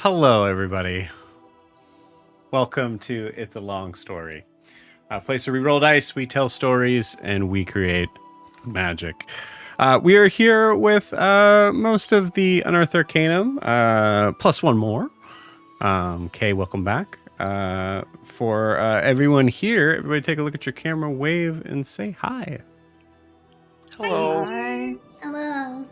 Hello, everybody. Welcome to It's a Long Story, a place where we roll dice, we tell stories, and we create Magic. We are here with most of the Unearthed Arcanum, plus one more. Kay, welcome back. For everyone here, everybody take a look at your camera, wave, and say hi. Hello. Hi. Hello.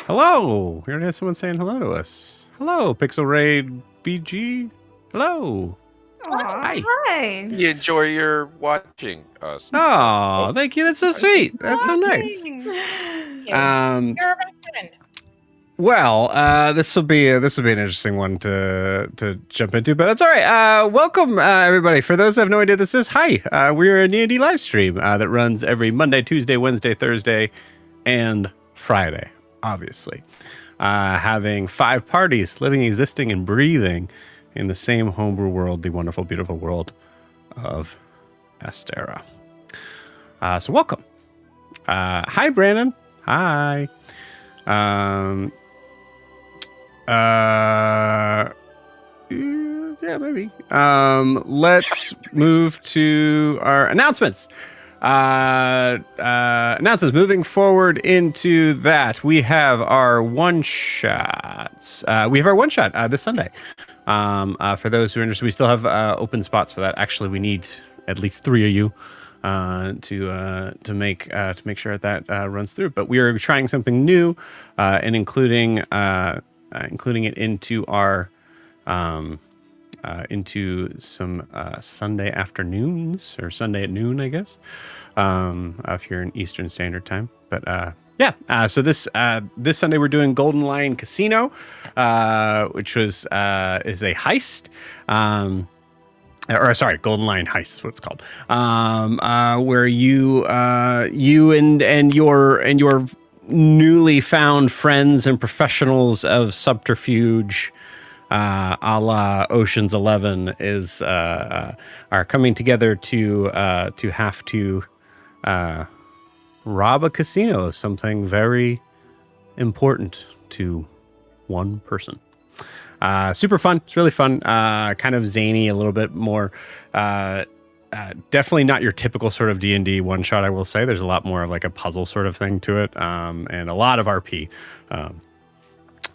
Hello. We already had someone saying hello to us. Hello, Pixel Raid BG. Hello. Hi. Hi. You enjoy your watching us. Oh, thank you. That's so sweet. That's so nice. You're a best friend. Well, this will be an interesting one to jump into, but that's all right. Welcome, everybody. For those that have no idea, this is hi. We're a D&D live stream that runs every Monday, Tuesday, Wednesday, Thursday, and Friday. Obviously, having 5 parties living, existing, and breathing in the same homebrew world, the wonderful, beautiful world of Alastaire. So welcome. Hi, Brandon. Hi. Yeah, maybe. Let's move to our announcements. Announcements. Moving forward into that, we have our one shots. We have our one shot this Sunday. For those who are interested, we still have open spots for that. Actually, we need at least 3 of you to make sure that runs through. But we are trying something new and including it into our into some Sunday afternoons or Sunday at noon, I guess, if you're in Eastern Standard Time. But so this Sunday we're doing Golden Lion Casino, which is a heist. Golden Lion Heist is what it's called. Where you and your newly found friends and professionals of subterfuge, a la Ocean's 11, are coming together to have to rob a casino of something very important to one person. Super fun. It's really fun. Kind of zany, a little bit more. Definitely not your typical sort of D&D one shot, I will say. There's a lot more of like a puzzle sort of thing to it, and a lot of RP.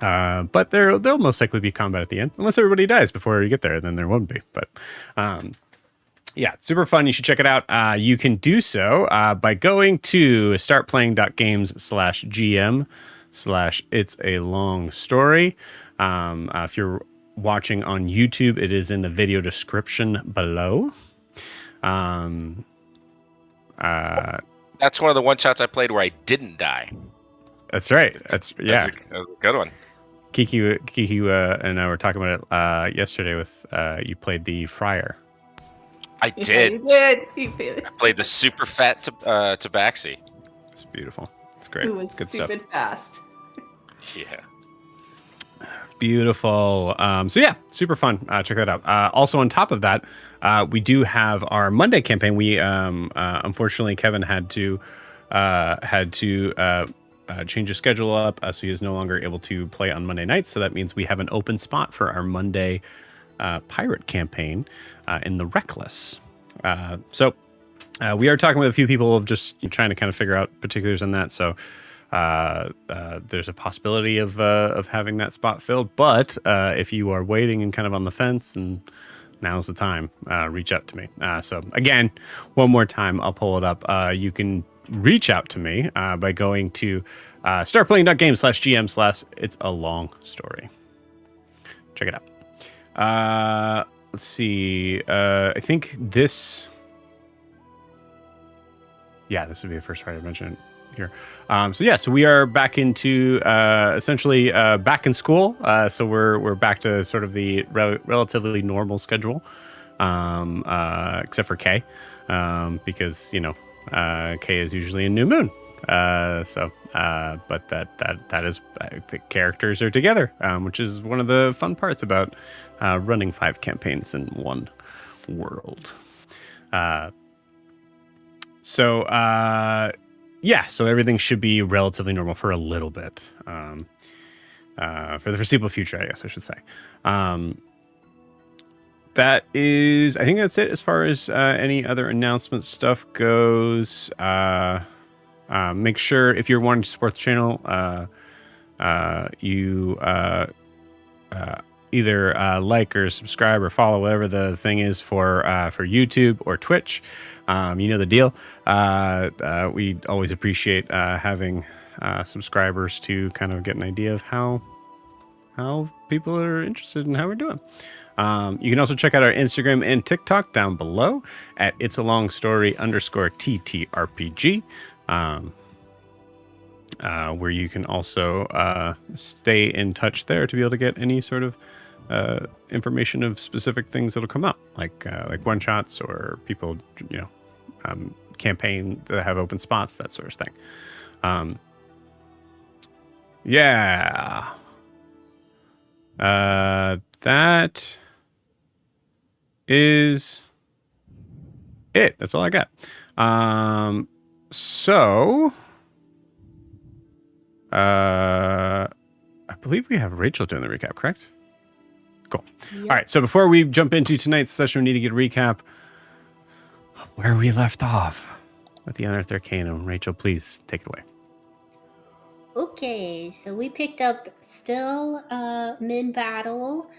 But there'll most likely be combat at the end, unless everybody dies before you get there. Then there won't be. But yeah, super fun. You should check it out. You can do so by going to startplaying.games/GM/It's a Long Story. If you're watching on YouTube, it is in the video description below. That's one of the one shots I played where I didn't die. That's right. That was a good one. Kiki and I were talking about it yesterday with you played the Friar. I did. Yeah, you did. I played the super fat Tabaxi. It's beautiful. It's great. It was good stupid stuff. fast. Yeah. Beautiful. So yeah, super fun. Check that out. Also on top of that, we do have our Monday campaign. We unfortunately Kevin had to change his schedule up, so he is no longer able to play on Monday nights. So that means we have an open spot for our Monday pirate campaign in the Reckless. So we are talking with a few people of just trying to kind of figure out particulars on that. So there's a possibility of having that spot filled. But if you are waiting and kind of on the fence, and now's the time, reach out to me. So again, one more time, I'll pull it up. You can reach out to me by going to startplaying.games/GM/It's a Long Story. Check it out. Let's see. I think this. Yeah, this would be the first Friday I mentioned here. So we are back into essentially back in school. So we're back to sort of the relatively normal schedule, except for Kay, because Kay is usually in New Moon. But that is the characters are together, which is one of the fun parts about running 5 campaigns in one world. So everything should be relatively normal for a little bit, for the foreseeable future, I guess I should say. I think that's it as far as any other announcement stuff goes. Make sure if you're wanting to support the channel, you either like or subscribe or follow, whatever the thing is for YouTube or Twitch. You know the deal. We always appreciate having subscribers to kind of get an idea of how people are interested in how we're doing. You can also check out our Instagram and TikTok down below at It's a Long Story _TTRPG. Where you can also stay in touch there to be able to get any sort of information of specific things that'll come up, like one shots or people, campaign that have open spots, that sort of thing. Yeah. That is it. That's all I got. So I believe we have Rachel doing the recap, correct? Cool. Yep. All right. So before we jump into tonight's session, we need to get a recap of where we left off with the Unearthed Arcanum. Rachel, please take it away. Okay, so we picked up still mid-battle,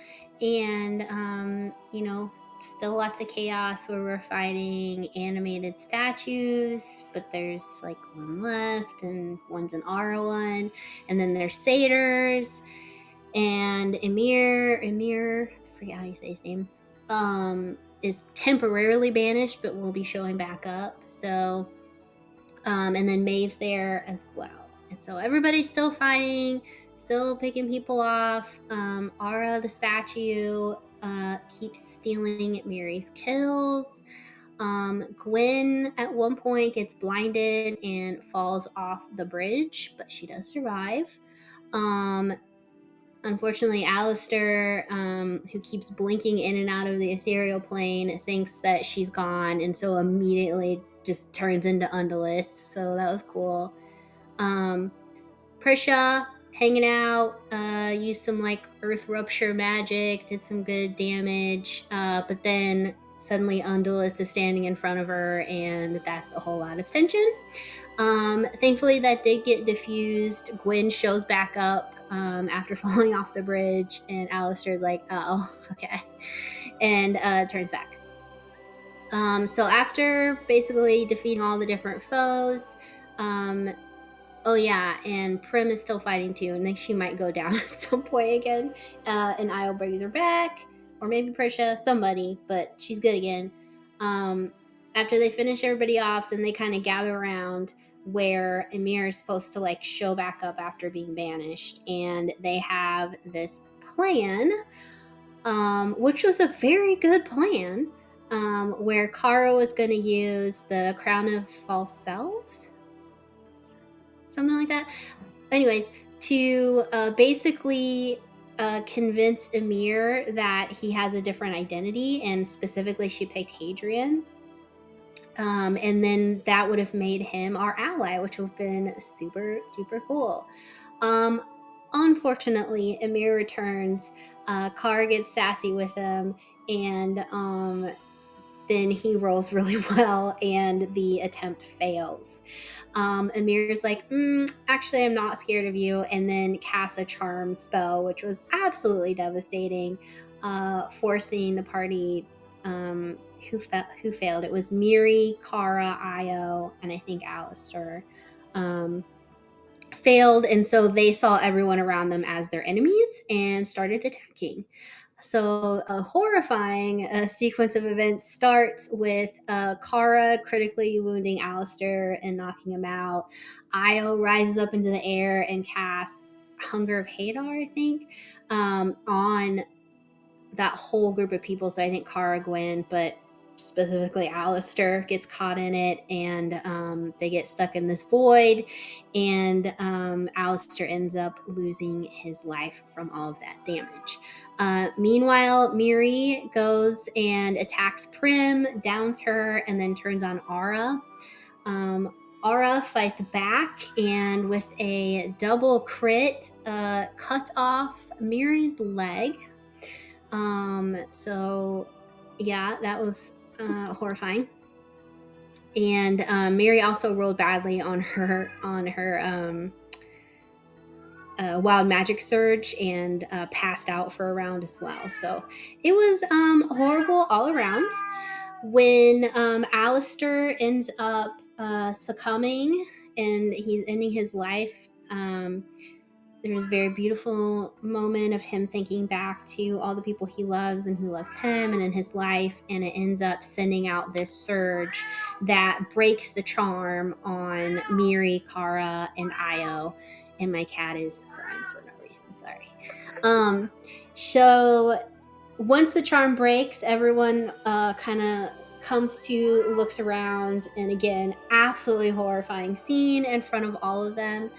and still lots of chaos where we're fighting animated statues, but there's like one left, and one's an Aura one, and then there's satyrs, and Emir, I forget how you say his name, is temporarily banished, but will be showing back up. So, and then Maeve's there as well. And so everybody's still fighting, still picking people off. Aura, the statue, keeps stealing Miri's kills. Gwen at one point gets blinded and falls off the bridge, but she does survive. Unfortunately, Alastaire, who keeps blinking in and out of the ethereal plane, thinks that she's gone, and so immediately just turns into Undulith. So that was cool. Prisha hanging out, used some like earth rupture magic, did some good damage, but then suddenly Undulith is standing in front of her, and that's a whole lot of tension. Thankfully that did get diffused. Gwen shows back up after falling off the bridge, and Alastaire's like, oh, okay, and turns back. So after basically defeating all the different foes, oh yeah, and Prim is still fighting too, and then she might go down at some point again, and Io brings her back, or maybe Prisha, somebody, but she's good again. After they finish everybody off, then they kind of gather around where Emir is supposed to like show back up after being banished, and they have this plan, which was a very good plan, where Kara was going to use the Crown of False Selves, something like that. Anyways, to basically convince Emir that he has a different identity, and specifically she picked Hadrian. And then that would have made him our ally, which would have been super, super cool. Unfortunately, Emir returns. Kara gets sassy with him, and then he rolls really well, and the attempt fails. Emir's like, actually, I'm not scared of you, and then casts a charm spell, which was absolutely devastating, forcing the party who failed. It was Miri, Kara, Io, and I think Alastaire failed, and so they saw everyone around them as their enemies and started attacking. So a horrifying sequence of events starts with Kara critically wounding Alastaire and knocking him out. Io rises up into the air and casts Hunger of Hadar, I think, on that whole group of people. So I think Kara, Gwen, but specifically Alastaire gets caught in it, and they get stuck in this void, and Alastaire ends up losing his life from all of that damage. Meanwhile, Miri goes and attacks Prim, downs her, and then turns on Aura. Aura fights back, and with a double crit, cut off Miri's leg. So yeah, that was horrifying. And Mary also rolled badly on her wild magic surge and passed out for a round as well. So it was horrible all around. When Alastaire ends up succumbing and he's ending his life, there's a very beautiful moment of him thinking back to all the people he loves and who loves him and in his life, and it ends up sending out this surge that breaks the charm on Miri, Kara, and Io. And my cat is crying for no reason. Sorry. So once the charm breaks, everyone kind of comes to, looks around, and again, absolutely horrifying scene in front of all of them.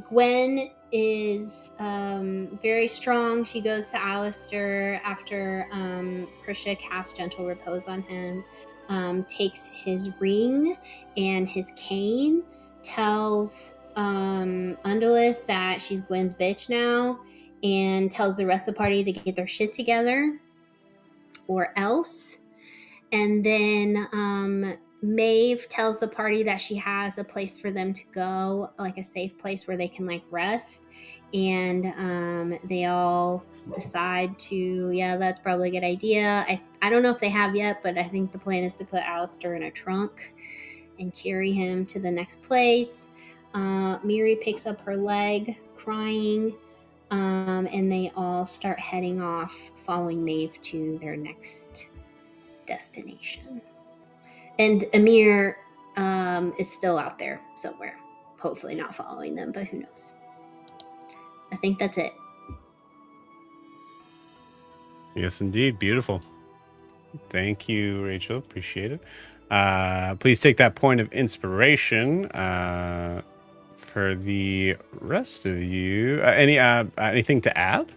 Gwen is very strong. She goes to Alastaire after Prisha casts Gentle Repose on him, takes his ring and his cane, tells Undulith that she's Gwen's bitch now, and tells the rest of the party to get their shit together or else. And then Maeve tells the party that she has a place for them to go, like a safe place where they can like rest. And they all decide to, yeah, that's probably a good idea. I don't know if they have yet, but I think the plan is to put Alastaire in a trunk and carry him to the next place. Miri picks up her leg, crying, and they all start heading off, following Maeve to their next destination. And Amir is still out there somewhere, hopefully not following them, but who knows. I think that's it. Yes, indeed. Beautiful. Thank you, Rachel. Appreciate it. Please take that point of inspiration for the rest of you. Anything to add?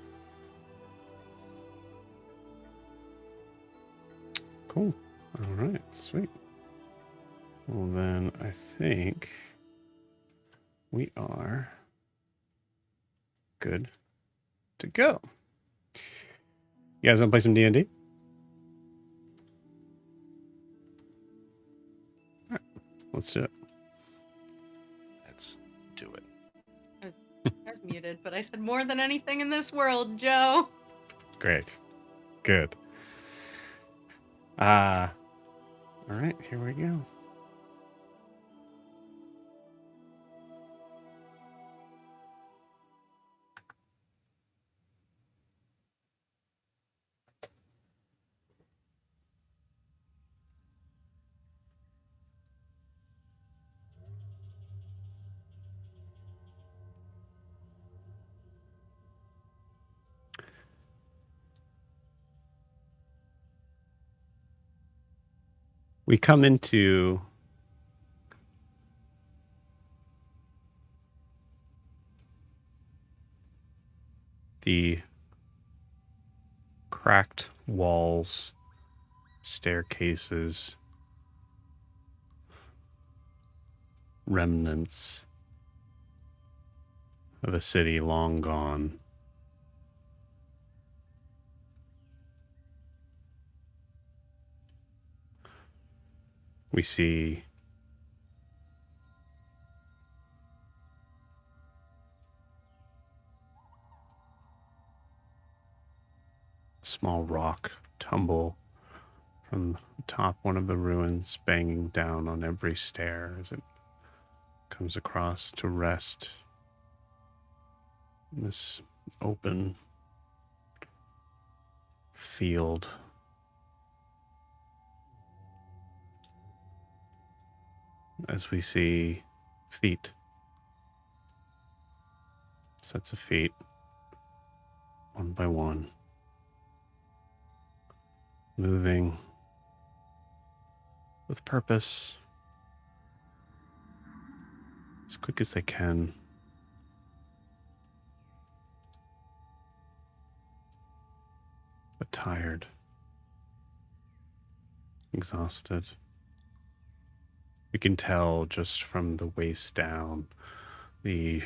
Cool. All right. Sweet. Well, then I think we are good to go. You guys want to play some D&D? All right. Let's do it. Let's do it. I was muted, but I said more than anything in this world, Joe. Great. Good. All right, here we go. We come into the cracked walls, staircases, remnants of a city long gone. We see a small rock tumble from atop one of the ruins, banging down on every stair as it comes across to rest in this open field. As we see feet, sets of feet, one by one, moving with purpose, as quick as they can, but tired, exhausted. We can tell just from the waist down, the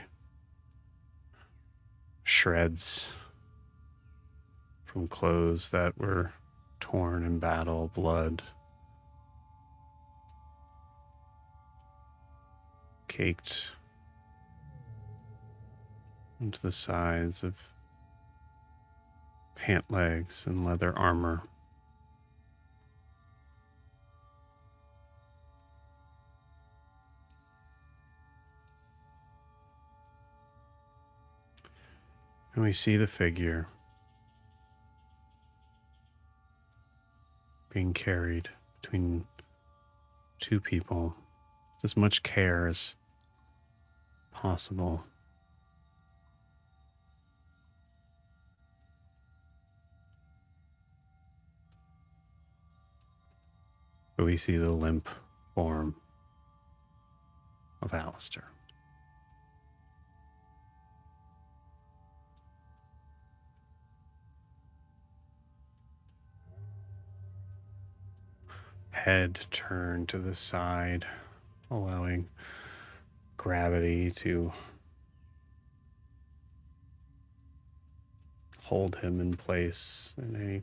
shreds from clothes that were torn in battle, blood caked into the sides of pant legs and leather armor. And we see the figure being carried between two people with as much care as possible. But we see the limp form of Alastaire. Head turned to the side, allowing gravity to hold him in place in a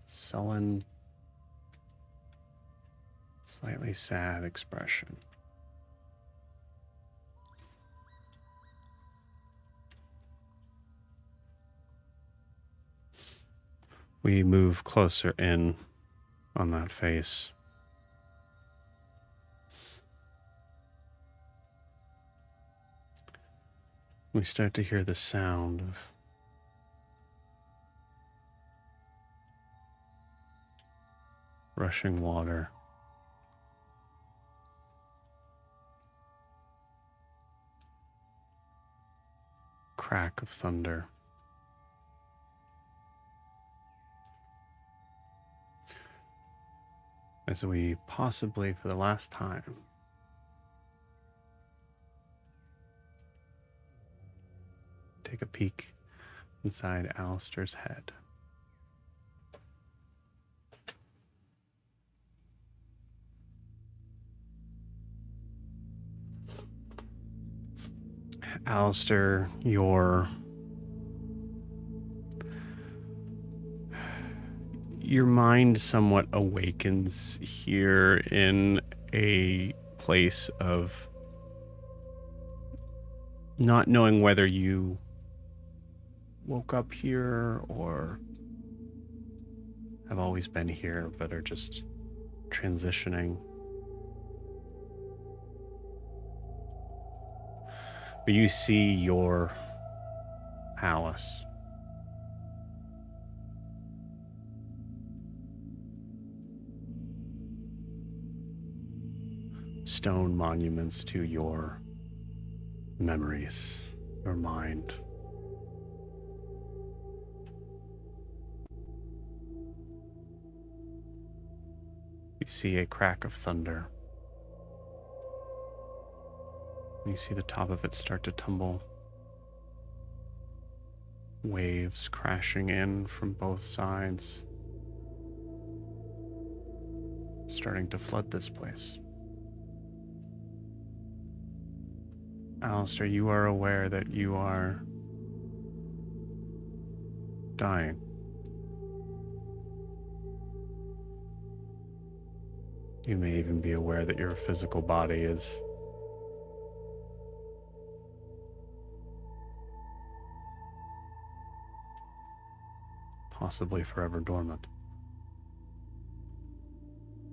sullen, slightly sad expression. We move closer in on that face. We start to hear the sound of rushing water. Crack of thunder. As we possibly, for the last time, take a peek inside Alastaire's head. Alastaire, your mind somewhat awakens here in a place of not knowing whether you woke up here or have always been here but are just transitioning. But you see your palace. Stone monuments to your memories, your mind. You see a crack of thunder. You see the top of it start to tumble. Waves crashing in from both sides, starting to flood this place. Alastaire, you are aware that you are dying. You may even be aware that your physical body is possibly forever dormant.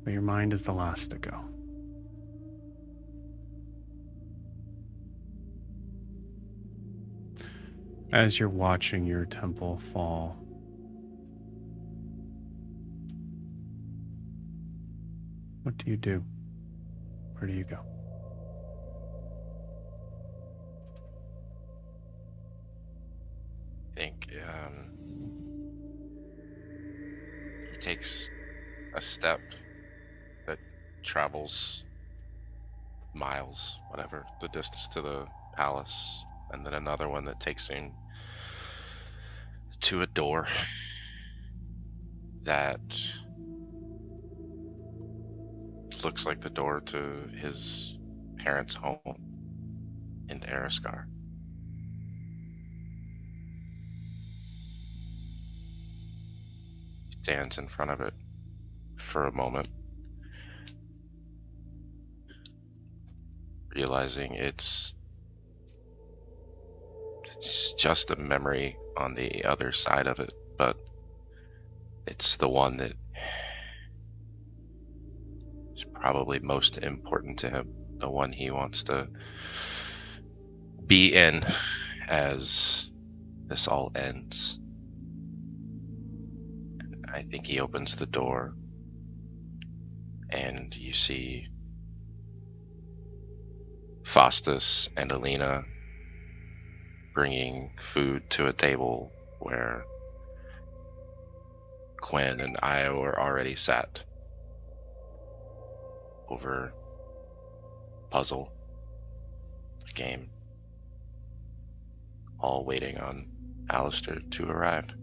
But your mind is the last to go. As you're watching your temple fall, what do you do? Where do you go? I think he takes a step that travels miles, whatever the distance to the palace, and then another one that takes him to a door that looks like the door to his parents' home in Araskar. Stands in front of it for a moment, realizing it's just a memory on the other side of it, but it's the one that is probably most important to him, the one he wants to be in as this all ends. I think he opens the door and you see Faustus and Alina bringing food to a table where Quinn and Io are already sat over puzzle game, all waiting on Alastaire to arrive.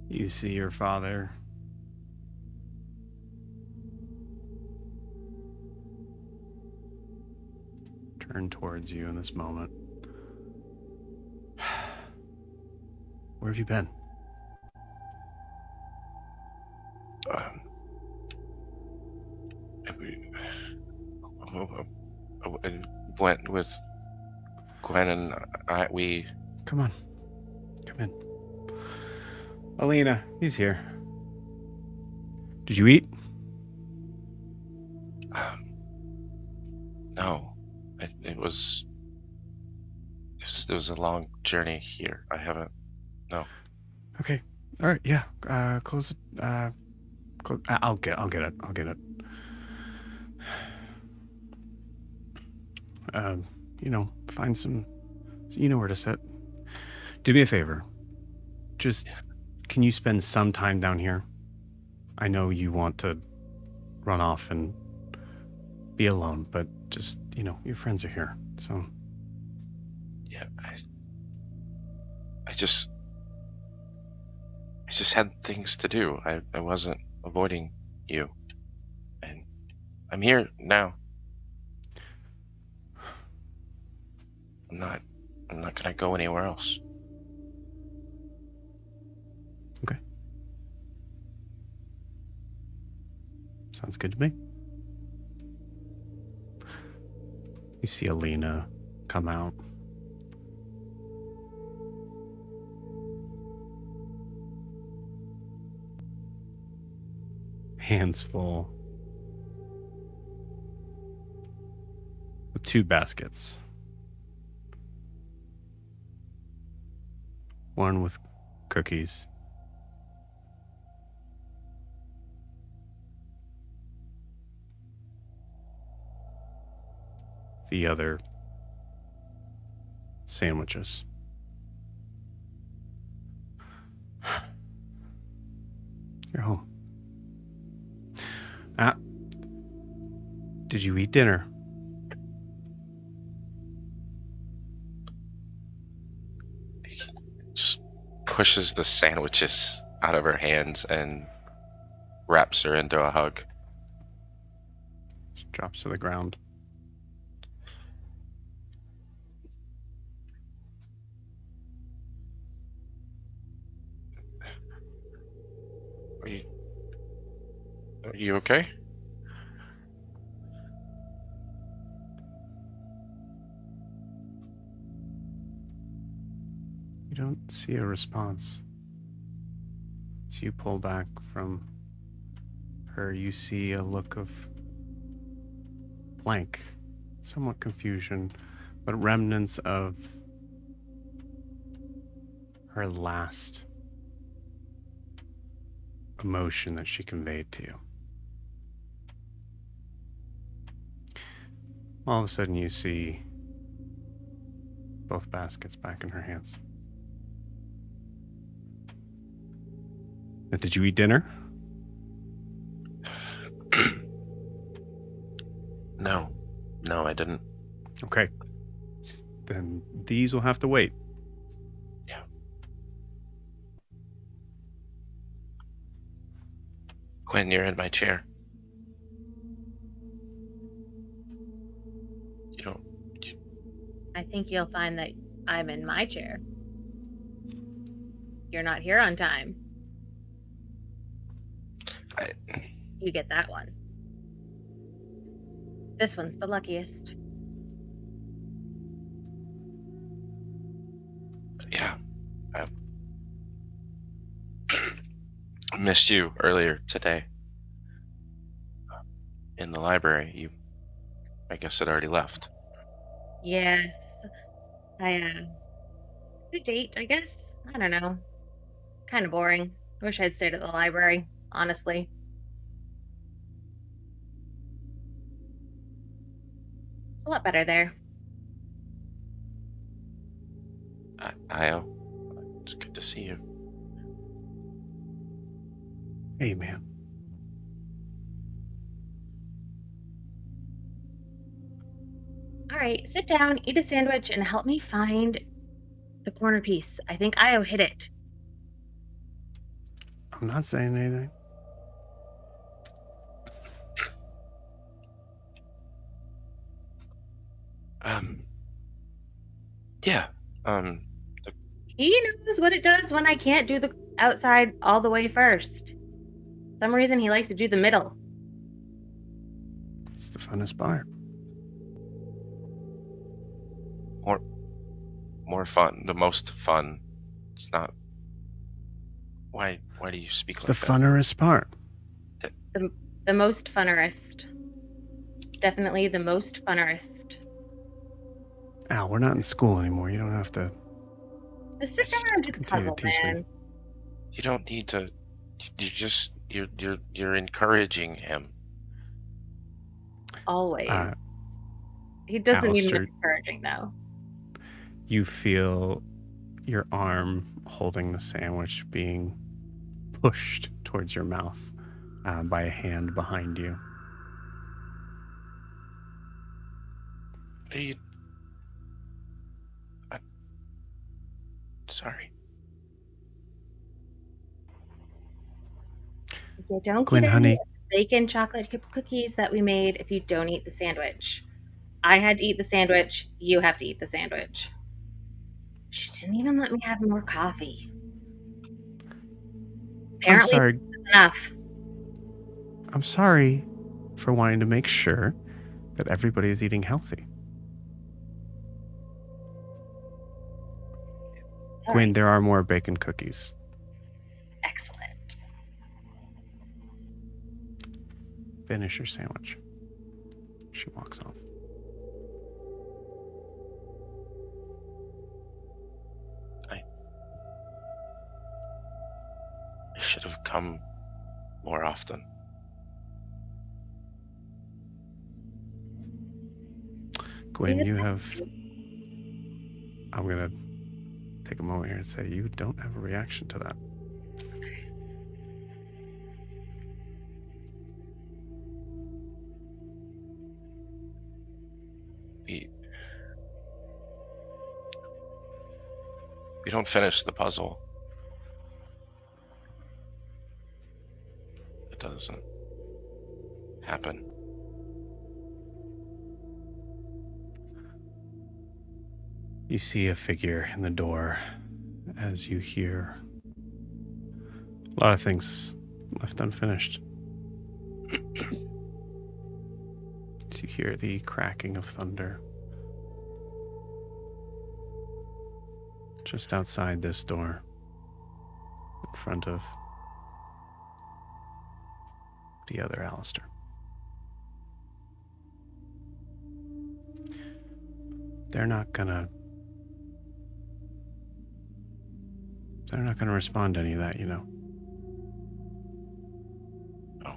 You see your father turn towards you in this moment. Where have you been? I went with Gwen and we... Come on. Come in. Alina, he's here. Did you eat? No. It was a long journey here. I haven't... No. Okay. All right. Yeah. Close it. I'll get it. Find some. You know where to sit. Do me a favor. Just, can you spend some time down here? I know you want to run off and be alone, but just, your friends are here, so. Yeah, I just had things to do. I wasn't avoiding you. And I'm here now. I'm not gonna go anywhere else. Okay. Sounds good to me. You see Alina come out. Hands full. With 2 baskets. One with cookies. The other sandwiches. You're home. Did you eat dinner? He just pushes the sandwiches out of her hands and wraps her into a hug. She drops to the ground. Are you okay? You don't see a response. As you pull back from her, you see a look of blank, somewhat confusion, but remnants of her last emotion that she conveyed to you. All of a sudden you see both baskets back in her hands. Now, did you eat dinner? No, I didn't. Okay. Then these will have to wait. Yeah. Quinn, you're in my chair. I think you'll find that I'm in my chair. you're not here on time. I, You get that one. This one's the luckiest. yeah. I missed you earlier today. In the library. I guess had already left. Yes. Good date, I guess. I don't know. Kind of boring. I wish I'd stayed at the library, honestly. It's a lot better there. Io, it's good to see you. Hey, man. All right, sit down, eat a sandwich, and help me find the corner piece. I think Io hit it. I'm not saying anything. Yeah. He knows what it does when I can't do the outside all the way first. For some reason he likes to do the middle. It's the funnest part. More fun. The most fun. It's not. Why do you speak It's like the that? funnerest part. The most funnerest. Definitely the most funnerest. Al, we're not in school anymore. You don't have to Just sit down and do the continue puzzle, to teach me. man. You don't need to. You're encouraging him. Always. He doesn't need Alastaire, much encouraging, though. you feel your arm holding the sandwich being pushed towards your mouth by a hand behind you. Sorry. You don't Gwen, get any honey. of the bacon chocolate chip cookies that we made if you don't eat the sandwich. I had to eat the sandwich. You have to eat the sandwich. She didn't even let me have more coffee. Apparently, I'm sorry. that's enough. I'm sorry for wanting to make sure that everybody is eating healthy. Sorry. Gwen, there are more bacon cookies. Excellent. Finish your sandwich. She walks off. I should have come more often. Gwen, you have... I'm going to take a moment here and say you don't have a reaction to that. We don't finish the puzzle. It doesn't happen. You see a figure in the door as you hear a lot of things left unfinished. You hear the cracking of thunder. Just outside this door, in front of the other Alastaire. They're not gonna respond to any of that, you know. Oh.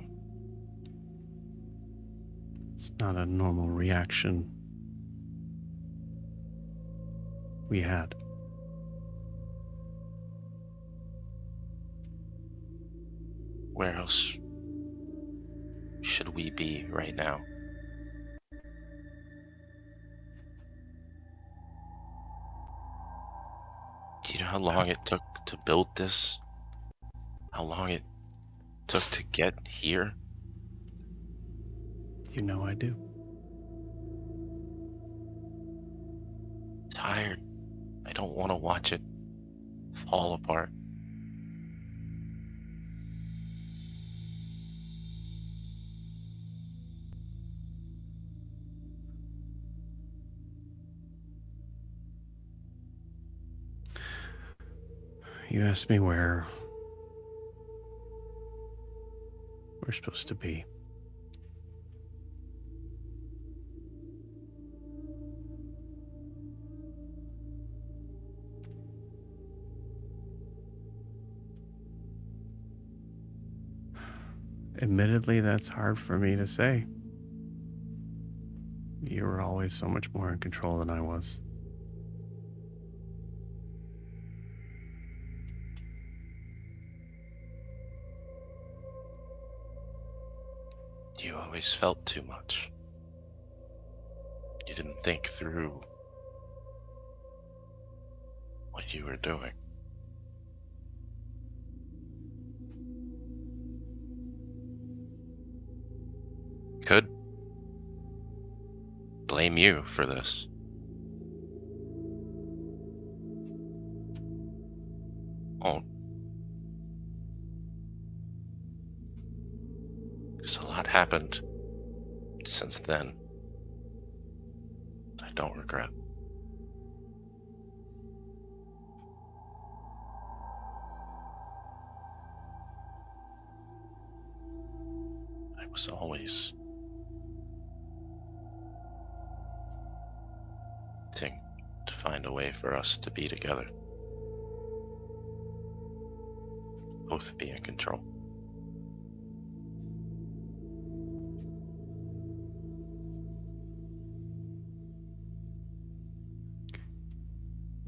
It's not a normal reaction we had. Where else should we be right now? Do you know how long it took to build this? How long it took to get here? You know I do. Tired. I don't want to watch it fall apart. You asked me where we're supposed to be. Admittedly, that's hard for me to say. You were always so much more in control than I was. You always felt too much. You didn't think through what you were doing. Could blame you for this. Won't. Because a lot happened since then. I don't regret. I was always to find a way for us to be together. Both be in control.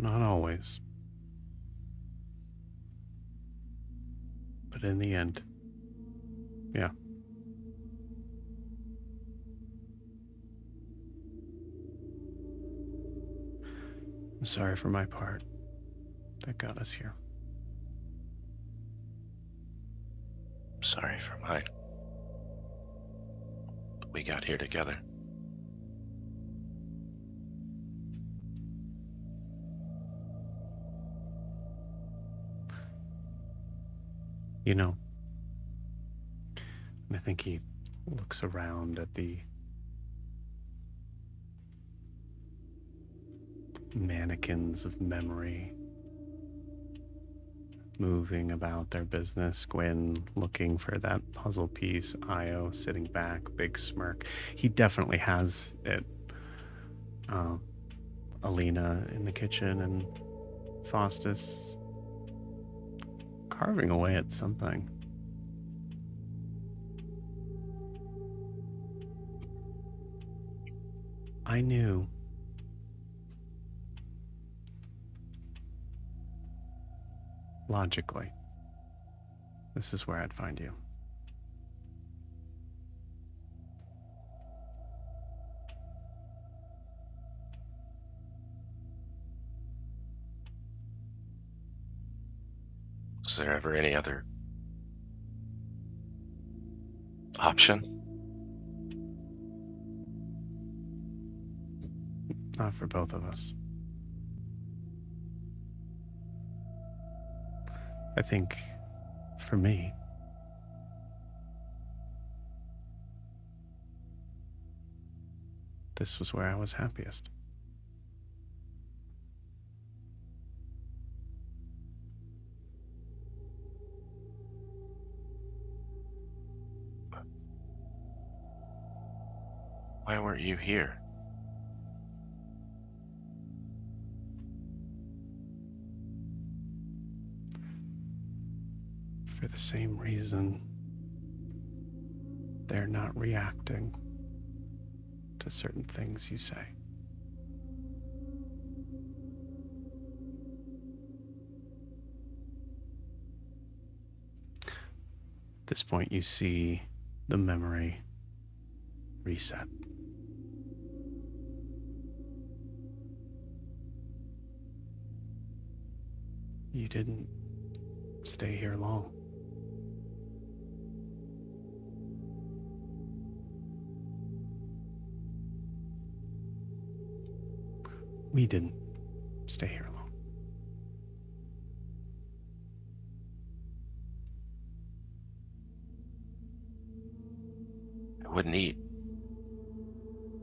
Not always. But in the end, yeah. I'm sorry for my part that got us here. I'm sorry for mine. But we got here together. You know, and I think he looks around at the mannequins of memory moving about their business. Gwyn looking for that puzzle piece. Io sitting back, big smirk. He definitely has it. Alina in the kitchen, and Faustus carving away at something. I knew logically this is where I'd find you. Was there ever any other option? Not for both of us. I think for me, this was where I was happiest. Why weren't you here? For the same reason, they're not reacting to certain things you say. At this point, you see the memory reset. You didn't stay here long. We didn't stay here long. I wouldn't eat.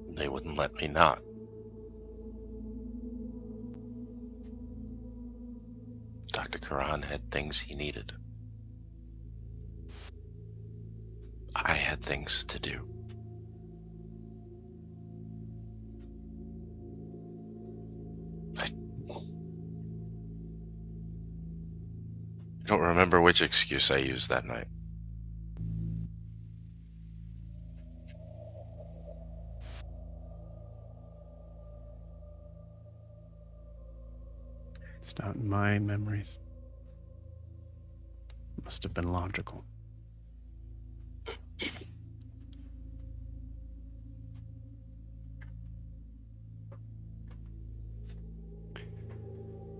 They wouldn't let me not. Dr. Karan had things he needed. I had things to do. I don't remember which excuse I used that night. It's not in my memories. It must have been logical.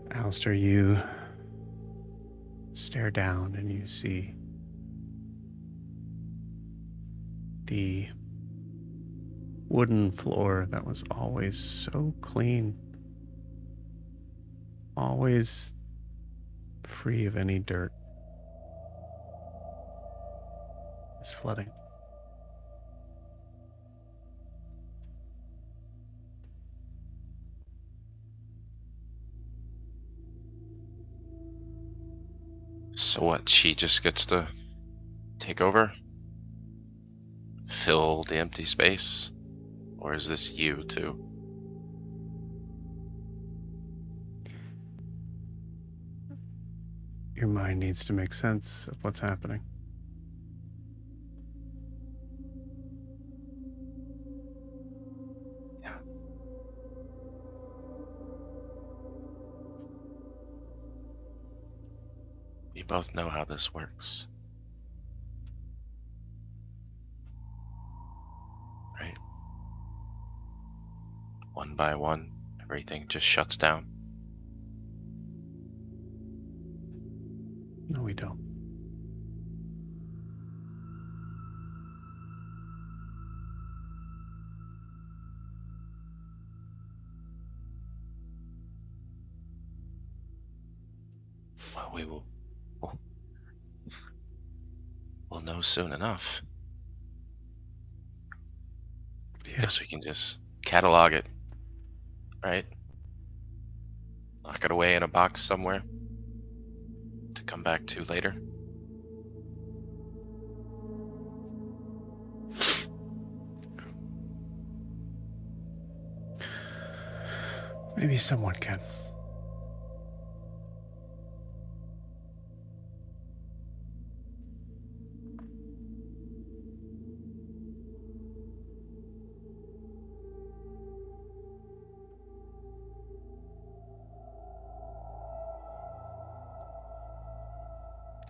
Alastaire, you stare down and you see the wooden floor that was always so clean, always free of any dirt, is flooding. So what, she just gets to take over? Fill the empty space? Or is this you too? Your mind needs to make sense of what's happening. Yeah. We both know how this works. Right? One by one, everything just shuts down. No, we don't. Well, we'll know soon enough. Yeah. Guess we can just catalog it, right? Lock it away in a box somewhere to come back to later. Maybe someone can.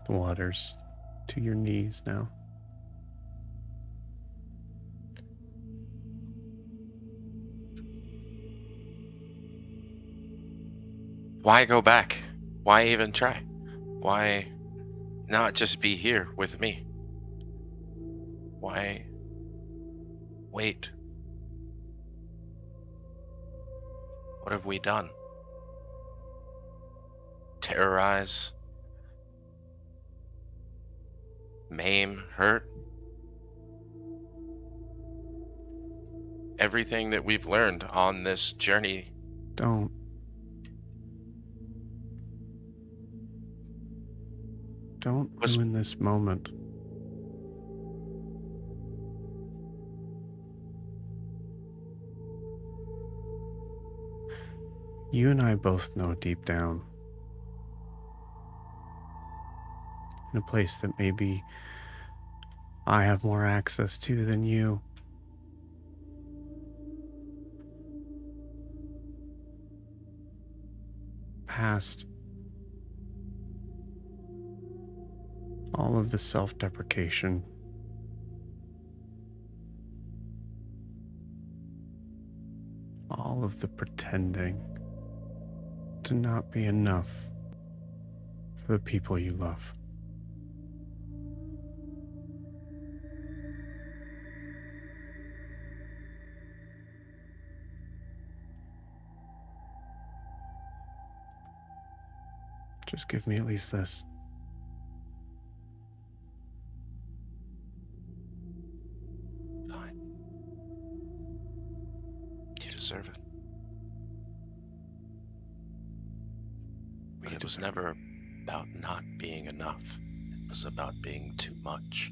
The water's to your knees now. Why go back? Why even try? Why not just be here with me? Why wait? What have we done? Terrorize? Maim? Hurt? Everything that we've learned on this journey. Don't. Don't ruin this moment. You and I both know deep down, in a place that maybe I have more access to than you, past all of the self-deprecation, all of the pretending to not be enough for the people you love. Just give me at least this. Fine. You deserve it. But it was never about not being enough. It was about being too much.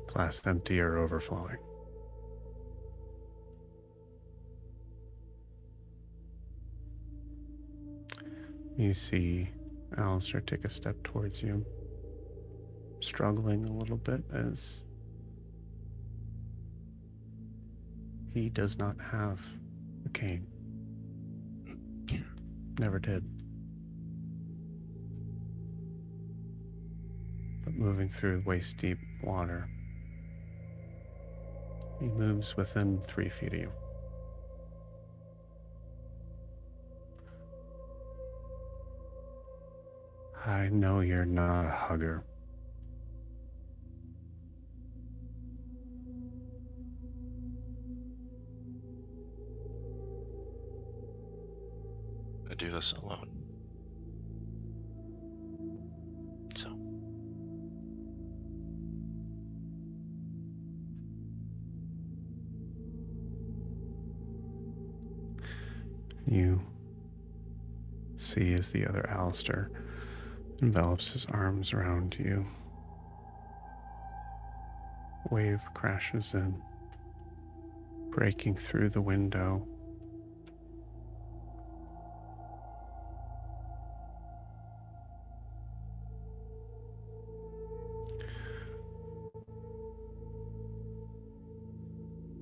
Glass empty or overflowing? You see Alastaire take a step towards you, struggling a little bit as he does not have a cane. Never did. But moving through waist-deep water, he moves within 3 feet of you. I know you're not a hugger. I do this alone. So, You see as the other Alastaire envelops his arms around you. Wave crashes in, breaking through the window.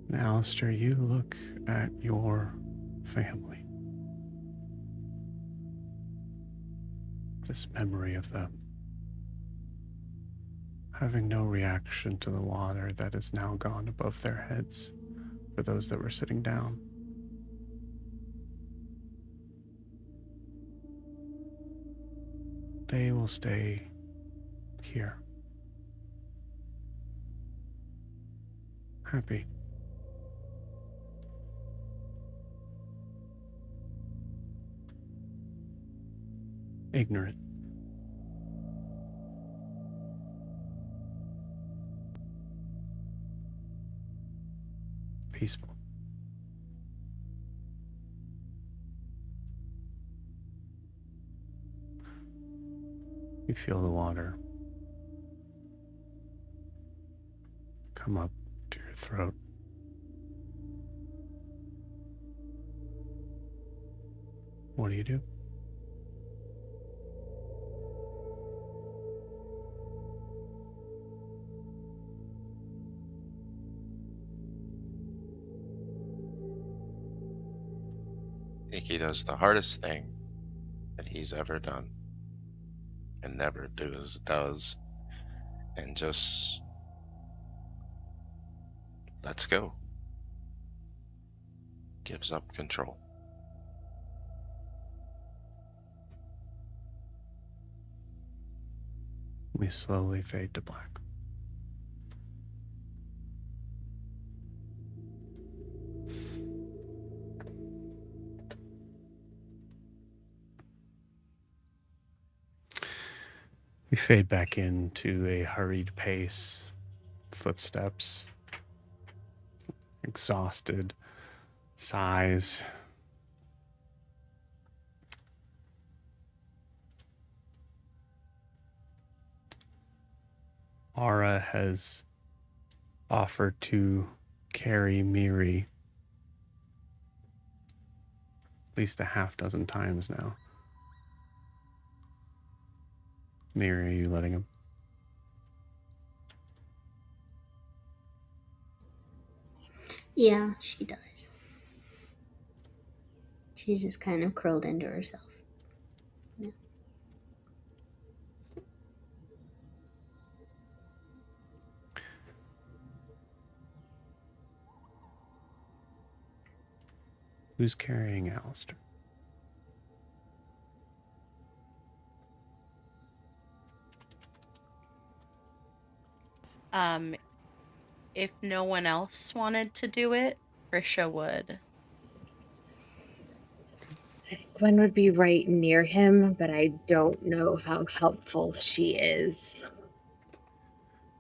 And Alastaire, you look at your family. This memory of them having no reaction to the water that is now gone above their heads for those that were sitting down. They will stay here. Happy. Ignorant. Peaceful. You feel the water come up to your throat. What do you do? I think he does the hardest thing that he's ever done and never does, and just lets go. Gives up control. We slowly fade to black. We fade back into a hurried pace, footsteps, exhausted sighs. Aura has offered to carry Miri at least a half dozen times now. Miri, are you letting him? Yeah, she does. She's just kind of curled into herself. Yeah. Who's carrying Alastaire? If no one else wanted to do it, Risha would. Gwen would be right near him, but I don't know how helpful she is.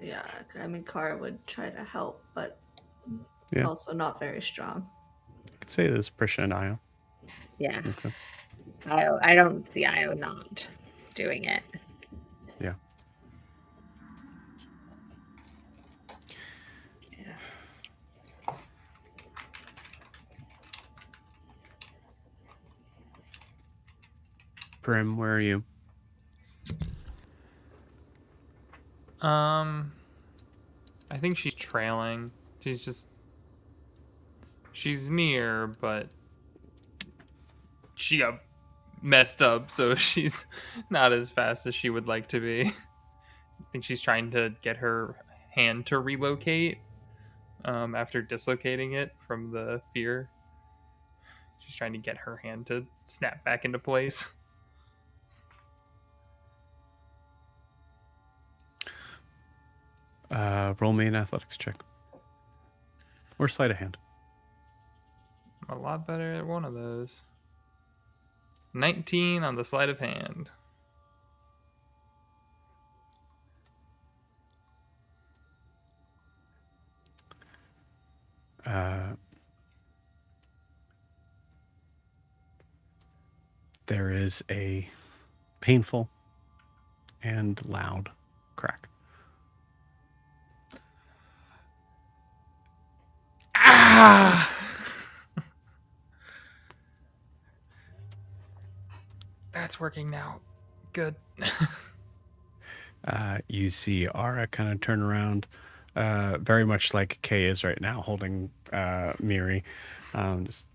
Yeah, I mean, Kara would try to help, but Yeah. also not very strong. I could say there's Prisha and Io. Yeah. I think that's I don't see Io not doing it. yeah. Prim, where are you? I think she's trailing. She's near, but she got messed up, so she's not as fast as she would like to be. I think she's trying to get her hand to relocate after dislocating it from the fear. She's trying to get her hand to snap back into place. Roll me an athletics check. Or sleight of hand. I'm a lot better at one of those. 19 on the sleight of hand. There is a painful and loud crack. Ah! That's working now. Good. You see Ara kind of turn around, very much like Kay is right now, holding Miri. Just...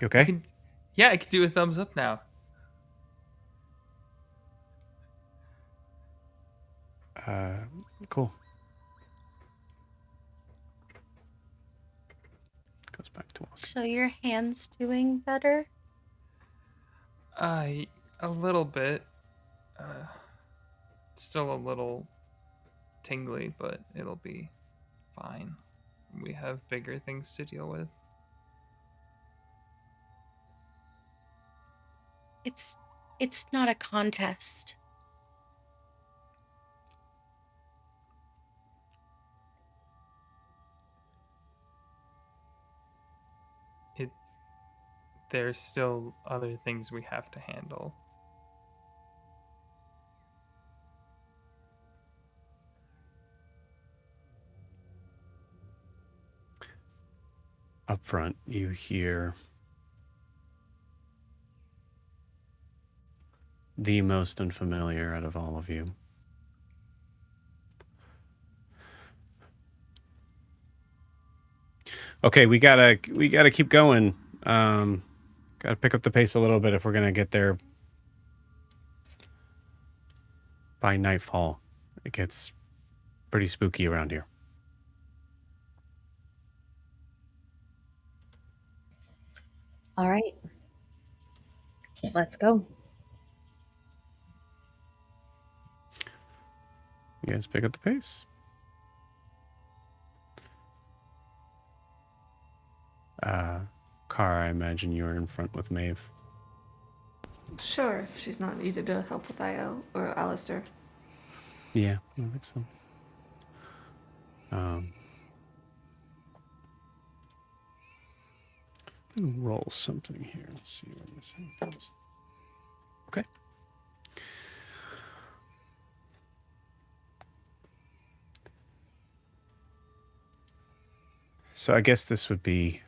You okay? I can do a thumbs up now. Cool. Goes back to walking. So your hand's doing better? A little bit. Still a little tingly, but it'll be fine. We have bigger things to deal with. It's not a contest. There's still other things we have to handle. Up front, you hear the most unfamiliar out of all of you. Okay, we gotta keep going. Gotta pick up the pace a little bit if we're gonna get there by nightfall. It gets pretty spooky around here. All right. Let's go. You guys pick up the pace. Kara, I imagine you're in front with Maeve. Sure, if she's not needed to help with Io or Alastaire. Yeah, I think so. Roll something here. Let's see where this happens. Okay. So I guess this would be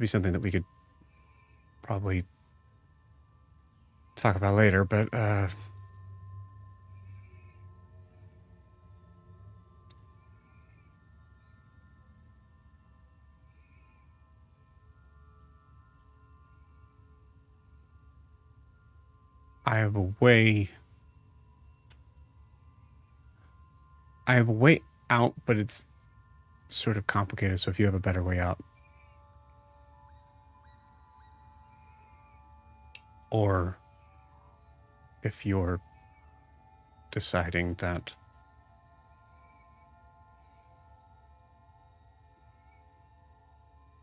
something that we could probably talk about later, but I have a way out, but it's sort of complicated, so if you have a better way out. Or if you're deciding that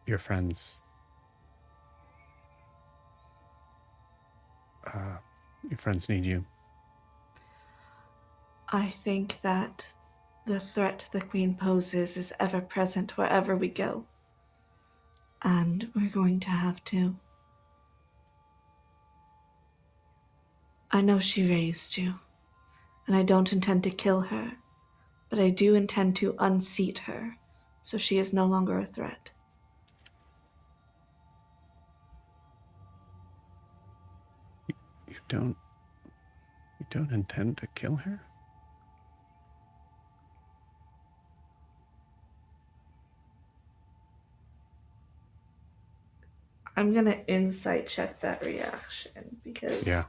your friends Your friends need you. I think that the threat the Queen poses is ever present wherever we go. And we're going to have to. I know she raised you, and I don't intend to kill her, but I do intend to unseat her, so she is no longer a threat. You don't intend to kill her? I'm gonna insight check that reaction because Yeah.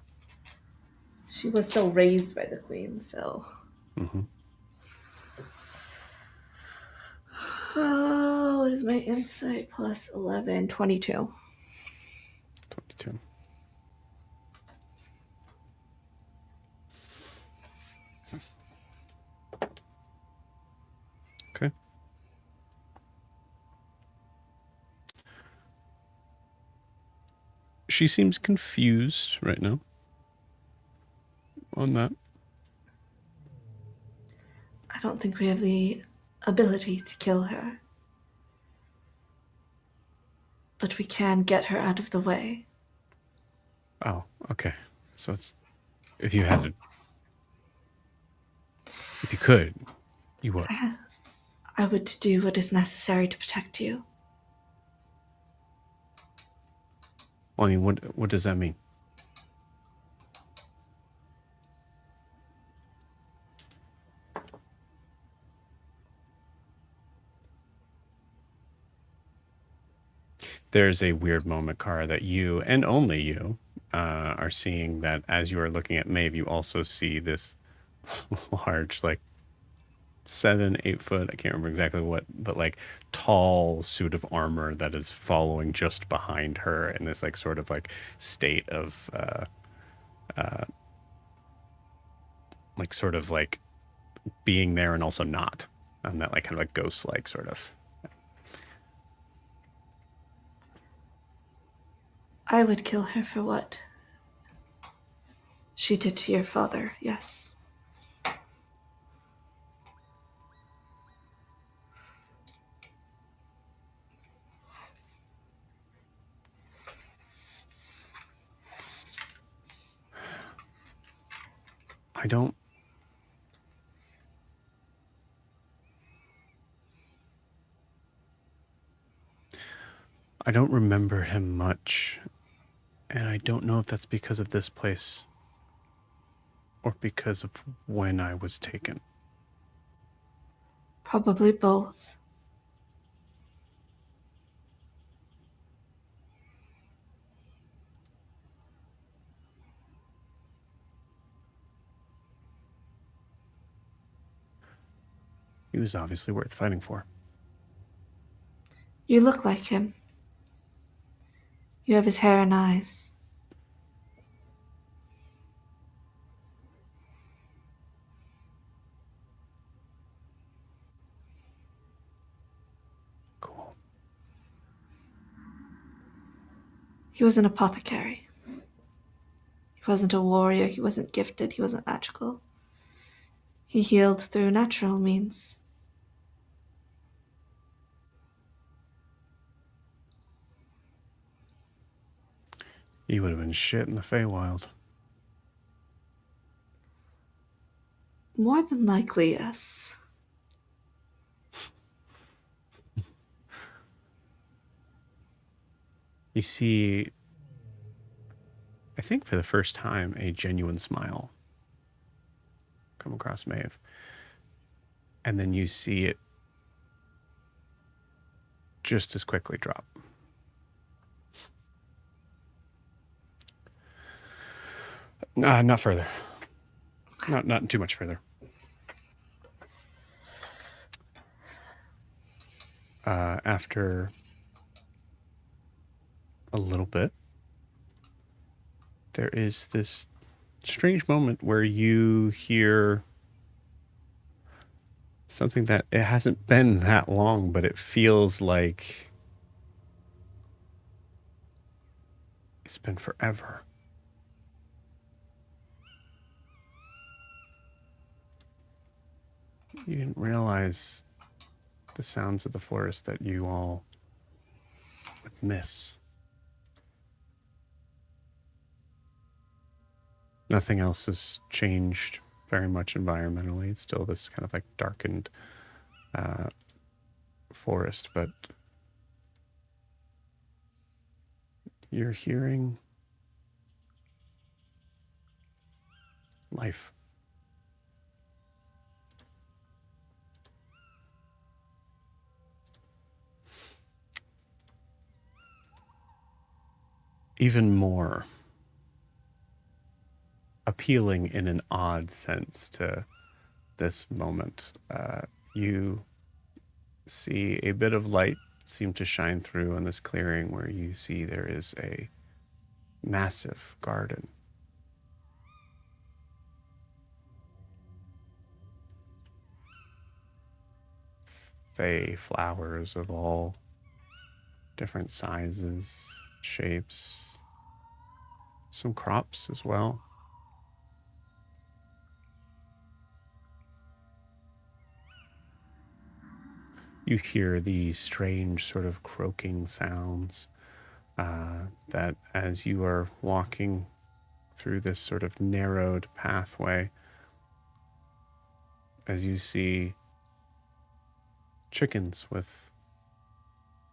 she was still raised by the Queen, so. Mm-hmm. Oh, what is my insight plus 11? 22. 22. Okay. She seems confused right now on that. I don't think we have the ability to kill her. But we can get her out of the way. Oh, okay. So it's if you had to, if you could, you would. I would do what is necessary to protect you. Well, I mean, what does that mean? There's a weird moment, Kara, that you and only you are seeing. That as you are looking at Maeve, you also see this large, like 7-8 foot, I can't remember exactly what, but like tall suit of armor that is following just behind her in this like sort of like state of like sort of like being there and also not, and that like kind of like ghost like sort of. I would kill her for what she did to your father, yes. I don't remember him much, and I don't know if that's because of this place or because of when I was taken. Probably both. He was obviously worth fighting for. You look like him. You have his hair and eyes. Cool. He was an apothecary. He wasn't a warrior, he wasn't gifted, he wasn't magical. He healed through natural means. He would have been shit in the Feywild. More than likely, yes. You see, I think for the first time, a genuine smile come across Maeve. And then you see it just as quickly drop. Not further. Not too much further. After a little bit, there is this strange moment where you hear something that it hasn't been that long, but it feels like it's been forever. You didn't realize the sounds of the forest that you all would miss. Nothing else has changed very much environmentally. It's still this kind of like darkened forest, but you're hearing life. Even more appealing in an odd sense to this moment. You see a bit of light seem to shine through on this clearing where you see there is a massive garden. Fey flowers of all different sizes, shapes, some crops as well. You hear these strange sort of croaking sounds that as you are walking through this sort of narrowed pathway, as you see chickens with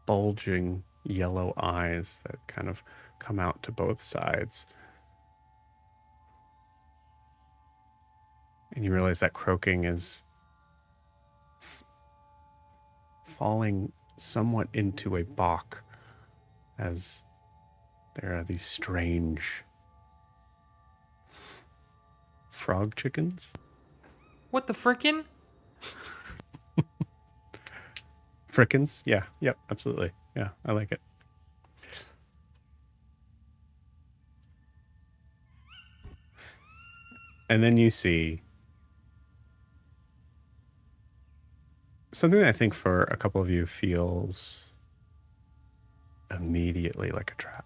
bulging yellow eyes that kind of come out to both sides. And you realize that croaking is falling somewhat into a balk as there are these strange frog chickens. What the frickin'? Frickens? Yeah, yep, absolutely. Yeah, I like it. And then you see something that I think for a couple of you feels immediately like a trap.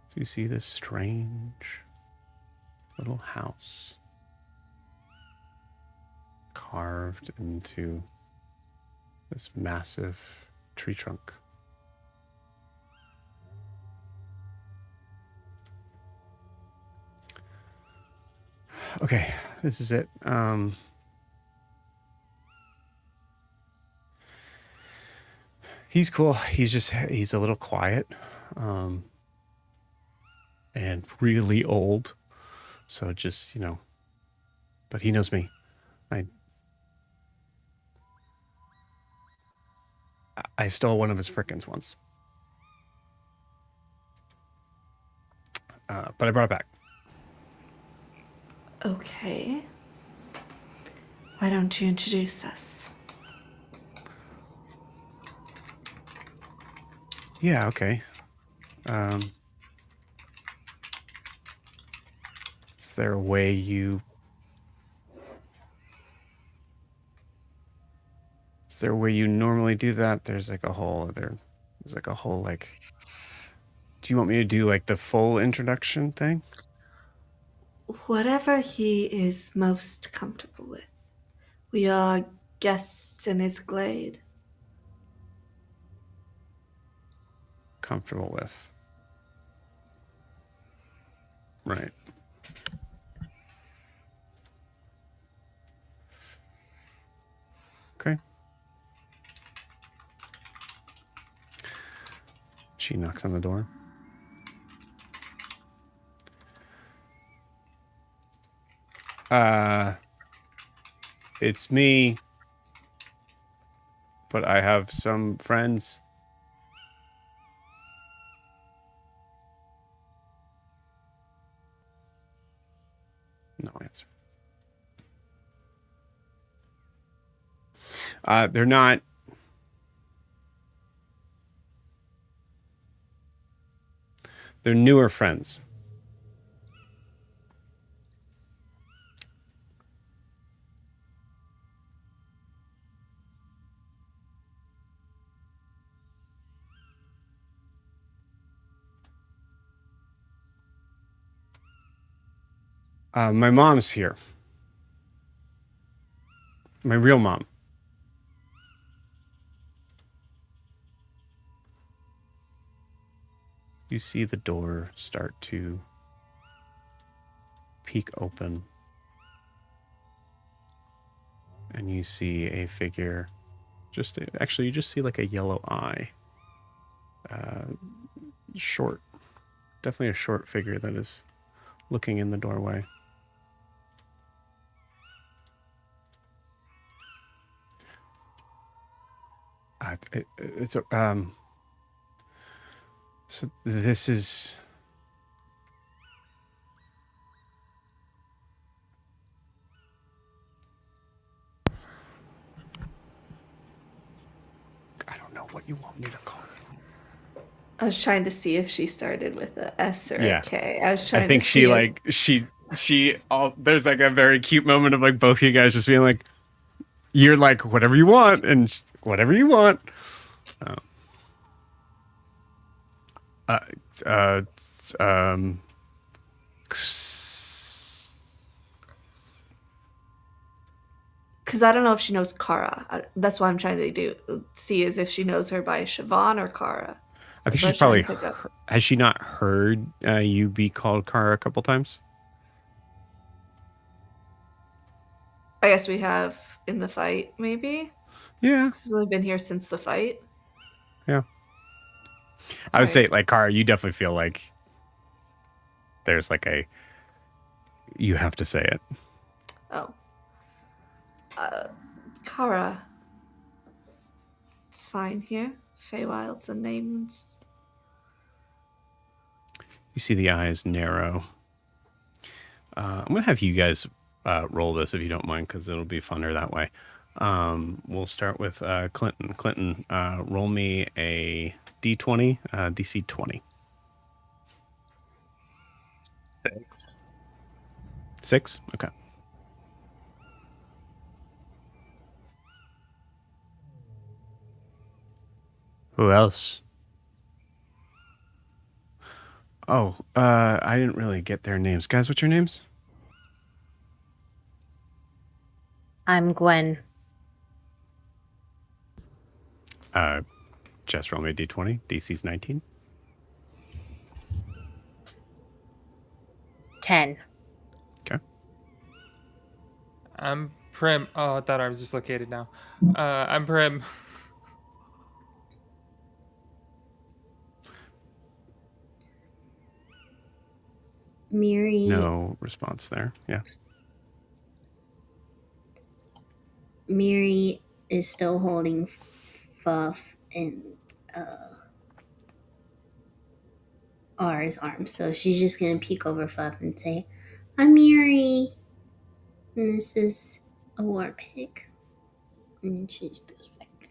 So you see this strange little house carved into this massive tree trunk. Okay, this is it. He's cool. He's a little quiet, and really old. So just, but he knows me. I stole one of his frickin' once. But I brought it back. Okay. Why don't you introduce us? Yeah, okay. Is there a way you... Is there a way you normally do that? There's like a whole other... There's like a whole, like... Do you want me to do, like, the full introduction thing? Whatever he is most comfortable with. We are guests in his glade. Comfortable with. Right. Okay. She knocks on the door. It's me, but I have some friends. No answer. They're not. They're newer friends. My mom's here. My real mom. You see the door start to peek open. And you see a figure. Actually, you just see like a yellow eye. Short. Definitely a short figure that is looking in the doorway. So this is. I don't know what you want me to call it. I was trying to see if she started with a S or Yeah. a K. I was trying I think to she see like she all there's like a very cute moment of like both of you guys just being like, you're like whatever you want and whatever you want. because I don't know if she knows Kara. That's what I'm trying to see is if she knows her by Siobhan or Kara. I think That's what she's probably I was trying to pick up. has she not heard you be called Kara a couple times? I guess we have in the fight, maybe. Yeah. She's only been here since the fight. Yeah. I would Right. say like Kara, you definitely feel like there's like you have to say it. Oh. Kara. It's fine here. Feywild's a name. You see the eyes narrow. I'm gonna have you guys roll this if you don't mind, because it'll be funner that way. We'll start with Clinton. Clinton, roll me a D20, DC 20. 6? Okay. Who else? Oh, I didn't really get their names. Guys, what's your names? I'm Gwen. Jess, roll me a D20. DC's 19. 10. Okay. I'm Prim. Oh, I thought I was dislocated now. I'm Prim. Miri. No response there. Yeah. Miri is still holding Fuff in R's arms, so she's just gonna peek over Fuff and say, "I'm Miri, and this is a war pig." And she just goes back.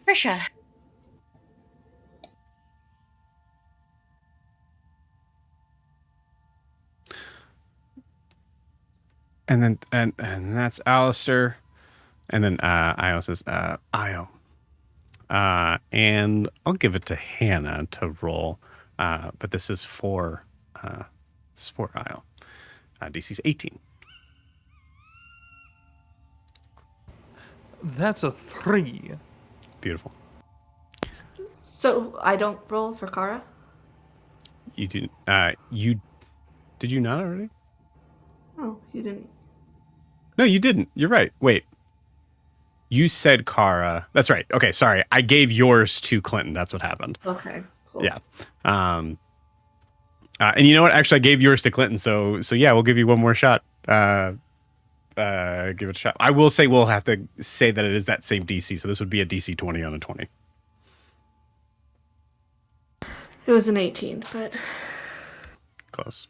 Trisha. And then and that's Alastaire. And then Io says, Io. And I'll give it to Hannah to roll. But this is for Io. DC's 18. That's a 3. Beautiful. So I don't roll for Kara? You didn't did you not already? Oh, you didn't. No, you didn't. You're right. Wait. You said Kara. That's right. Okay, sorry. I gave yours to Clinton. That's what happened. Okay, cool. Yeah. And you know what? Actually, I gave yours to Clinton. So yeah, we'll give you one more shot. Give it a shot. I will say we'll have to say that it is that same DC. So this would be a DC 20 on a 20. It was an 18, but Close.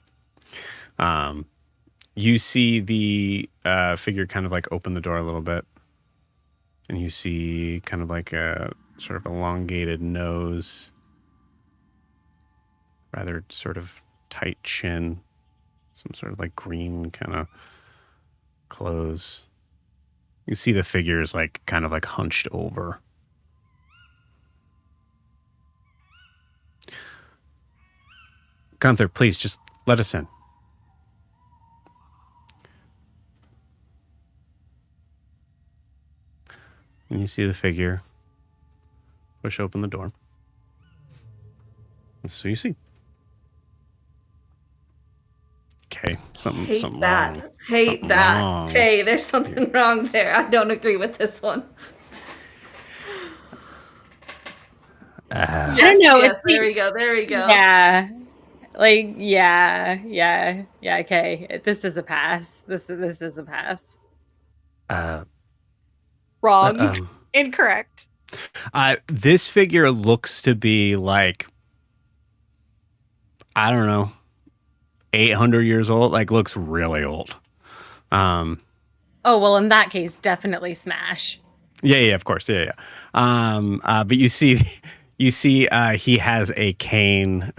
You see the figure kind of like open the door a little bit. And you see kind of like a sort of elongated nose. Rather sort of tight chin. Some sort of like green kind of clothes. You see the figure is like kind of like hunched over. Gunther, please, just let us in. And you see the figure push open the door. And so you see. Okay, something Hate wrong. that. Hate Something that. wrong. Okay, there's something wrong there. I don't agree with this one. I don't know. Yes, there we go. There we go. Yeah. Like, yeah. Okay, this is a pass. This is a pass. Wrong. Incorrect. This figure looks to be like, I don't know, 800 years old. Like, looks really old. Oh, well, in that case, definitely smash. Yeah, of course. Yeah. But you see, he has a cane,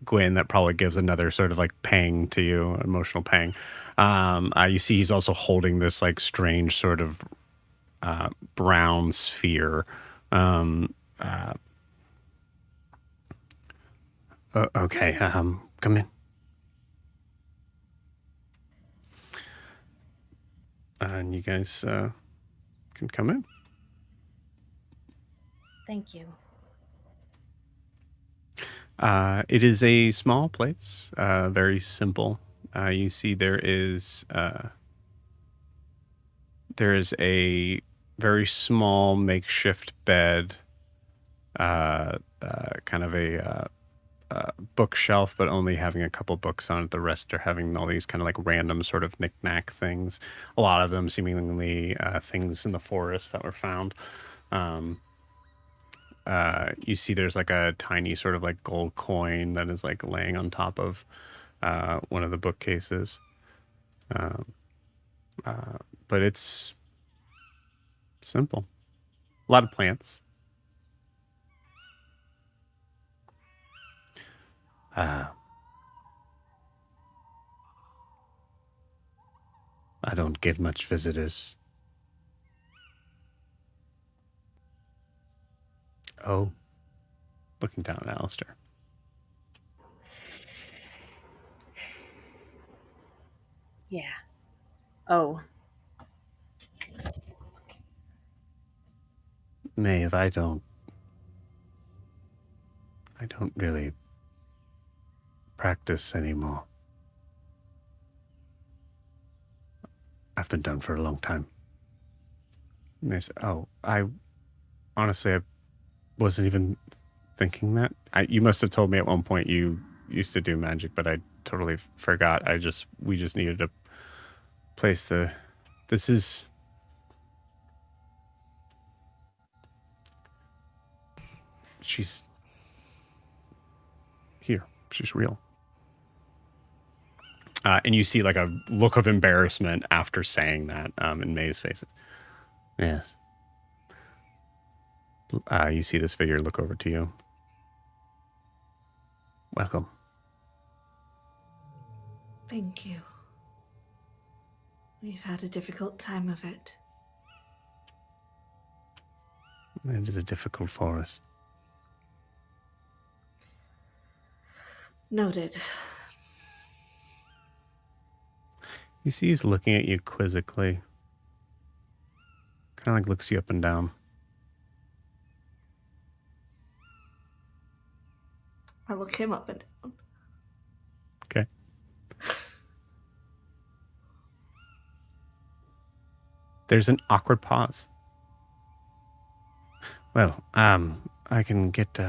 Gwyn, that probably gives another sort of like pang to you, emotional pang. You see he's also holding this like strange sort of brown sphere. Okay, come in. And you guys can come in. Thank you. It is a small place, very simple. You see there is a very small makeshift bed, kind of a bookshelf, but only having a couple books on it. The rest are having all these kind of like random sort of knick-knack things. A lot of them seemingly things in the forest that were found. You see there's like a tiny sort of like gold coin that is like laying on top of one of the bookcases. But it's simple. A lot of plants. I don't get much visitors. Oh. Looking down at Alastaire. Yeah. Oh. Maeve, I don't really practice anymore. I've been done for a long time. And they say, oh, I wasn't even thinking that. You must have told me at one point you used to do magic, but I totally forgot. We just needed a place to. This is. She's here. She's real. And you see like a look of embarrassment after saying that in May's face. Yes. You see this figure look over to you. Welcome. Thank you. We've had a difficult time of it. It is a difficult forest. Noted. You see he's looking at you quizzically. Kind of like looks you up and down. I look him up and down. Okay. There's an awkward pause. Well, I can get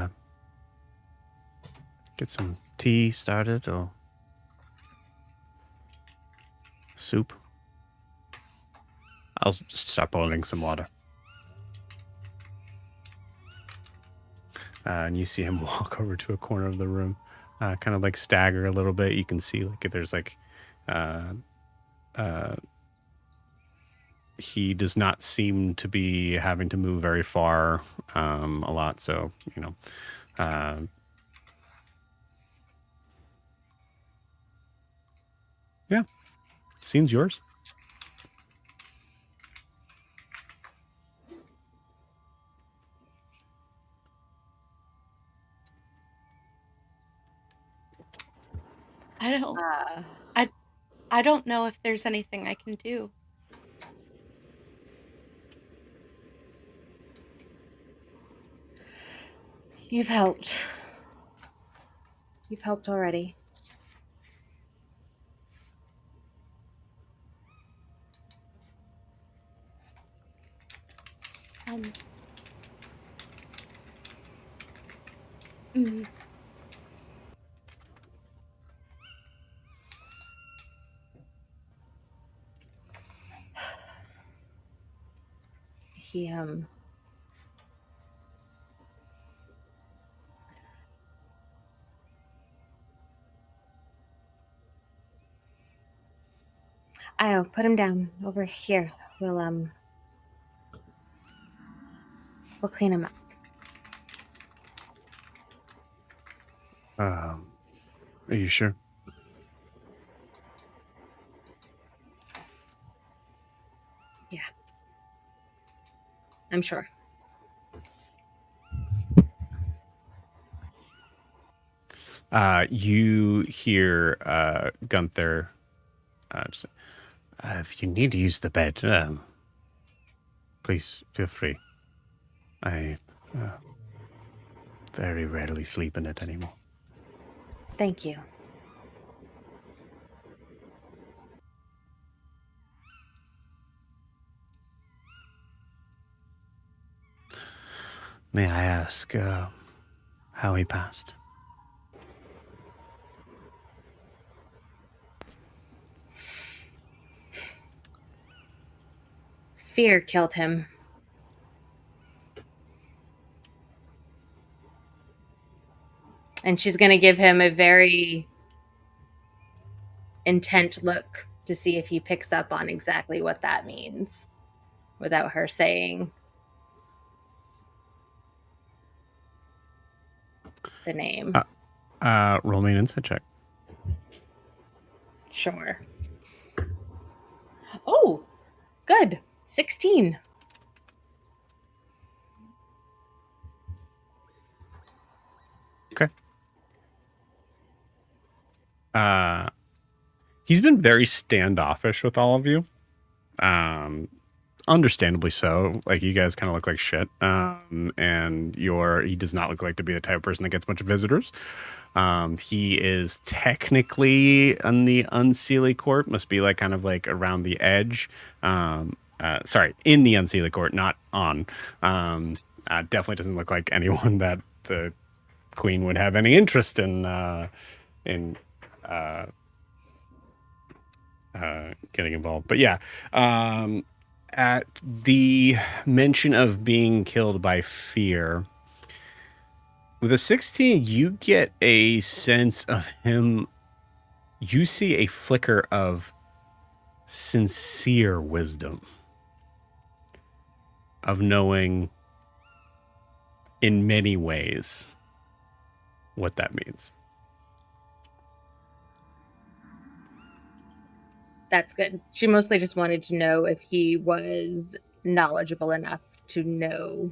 some tea started or soup. I'll just start boiling some water. And you see him walk over to a corner of the room, kind of like stagger a little bit. You can see like there's like, he does not seem to be having to move very far, a lot. So, yeah, scene's yours. I don't know if there's anything I can do. You've helped. You've helped already. Mm, He, I'll put him down over here. We'll clean him up. Are you sure? Yeah. I'm sure. You hear Gunther just, if you need to use the bed, please feel free. I very rarely sleep in it anymore. Thank you. May I ask how he passed? Fear killed him. And she's going to give him a very intent look to see if he picks up on exactly what that means without her saying the name. Roll me an insight check. Sure. Oh, good. 16. Okay. He's been very standoffish with all of you. Understandably so. Like, you guys kind of look like shit. And he does not look like to be the type of person that gets a bunch of visitors. He is technically on the Unseelie Court, must be like kind of like around the edge. Sorry, in the Unseelie Court, not on. Definitely doesn't look like anyone that the Queen would have any interest in getting involved. But yeah, at the mention of being killed by fear, with a 16, you get a sense of him. You see a flicker of sincere wisdom, of knowing in many ways what that means. That's good. She mostly just wanted to know if he was knowledgeable enough to know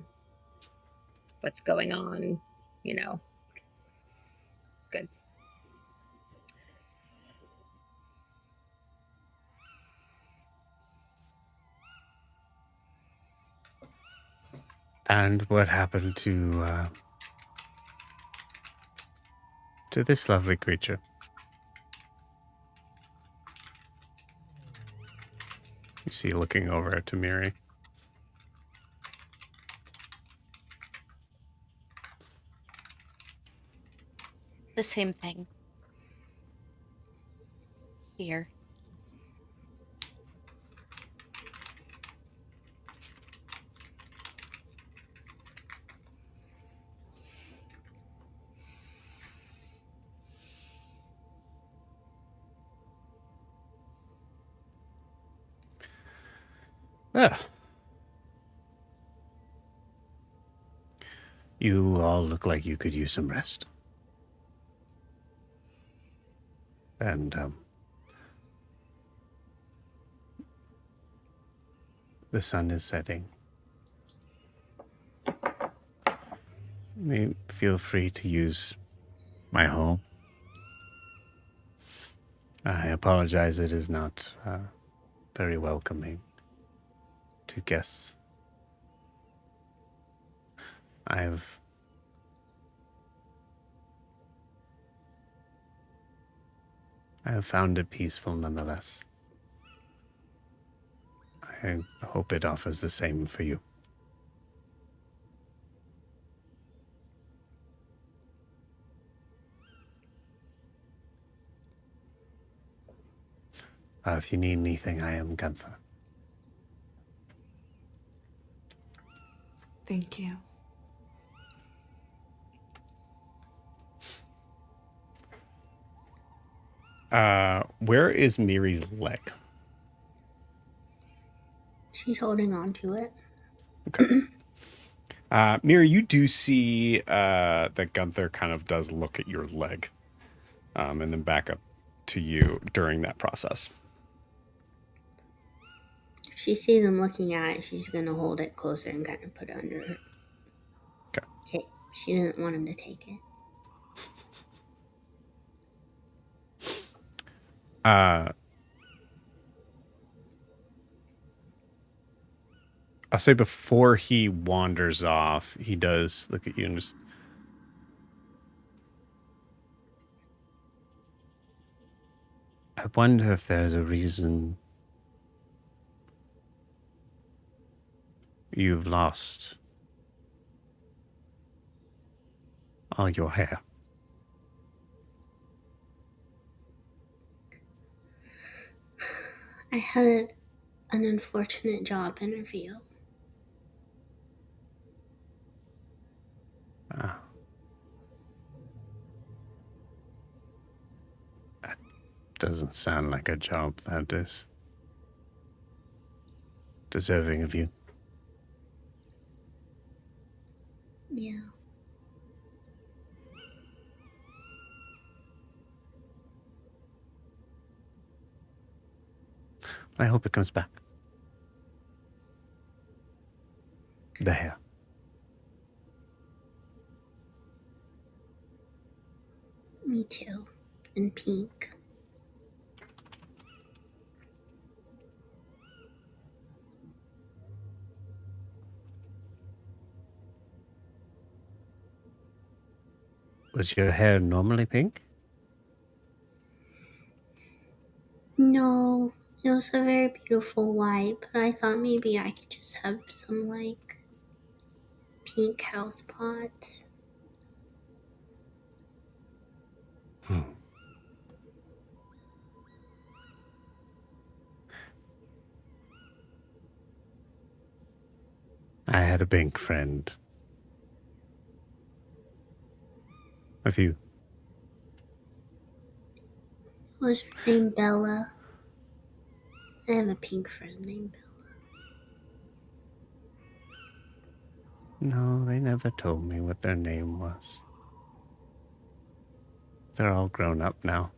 what's going on, you know. Good. And what happened to this lovely creature? You see, looking over at Tamiri. the same thing. Fear. You all look like you could use some rest. And the sun is setting. Feel free to use my home. I apologize, it is not very welcoming to guests. I have found it peaceful nonetheless. I hope it offers the same for you. If you need anything, I am Gunther. Thank you. Where is Miri's leg? She's holding on to it. Okay. Miri, you do see that Gunther kind of does look at your leg, and then back up to you during that process. If she sees him looking at it, she's gonna hold it closer and kind of put it under her. Okay. She doesn't want him to take it. I'll say before he wanders off, he does look at you and just... I wonder if there's a reason you've lost all your hair. I had an unfortunate job interview. That doesn't sound like a job that is deserving of you. Yeah. I hope it comes back. The hair. Me too. In pink. Was your hair normally pink? No, it was a very beautiful white, but I thought maybe I could just have some, like, pink house spots. I had a pink friend. A few. Was her name Bella? I have a pink friend named Bella. No, they never told me what their name was. They're all grown up now.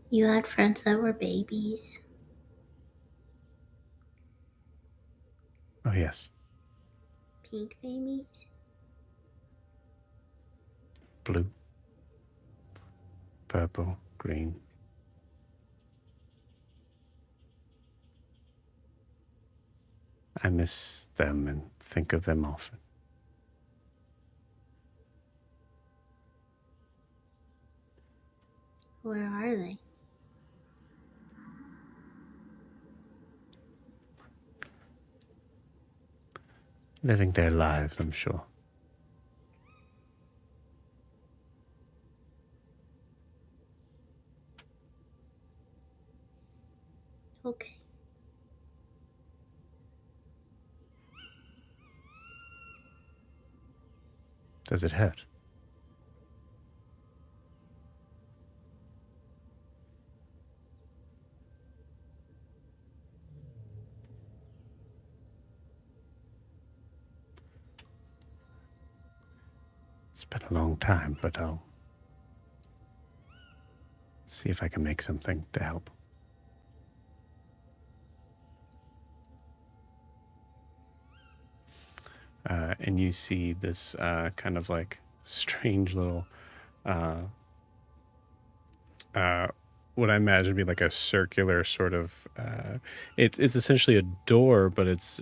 You had friends that were babies. Oh, yes. Pink babies? Blue. Purple. Green. I miss them and think of them often. Where are they? Living their lives, I'm sure. Okay. Does it hurt? It's been a long time, but I'll see if I can make something to help. And you see this kind of like strange little uh, uh, what I imagine to be like a circular sort of. It's essentially a door, but it's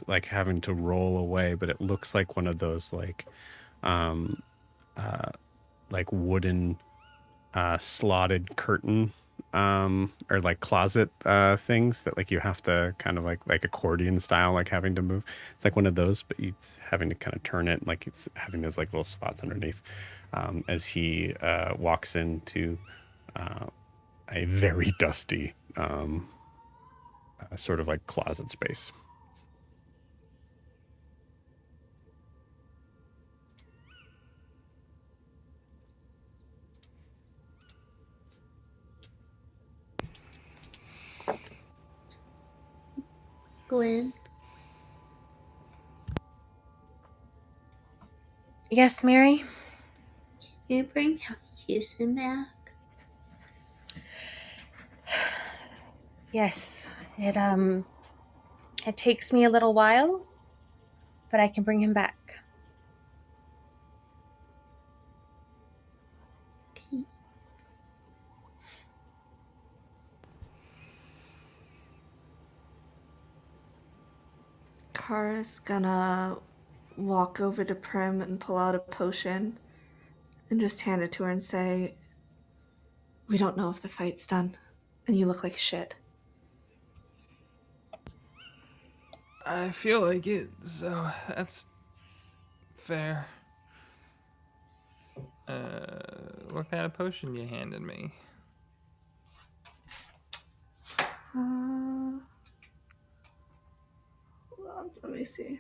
like having to roll away. But it looks like one of those um, like wooden slotted curtain or like closet things that like you have to kind of like accordion style, like having to move. It's like one of those, but it's having to kind of turn it, like it's having those like little slots underneath as he walks into a very dusty sort of like closet space. Gwen, Yes, Mary? can you bring Houston back? Yes. It takes me a little while, but I can bring him back. Okay. Kara's gonna walk over to Prim and pull out a potion and just hand it to her and say, "We don't know if the fight's done, and you look like shit." I feel like it, so that's fair. What kind of potion you handed me? Hold on, let me see.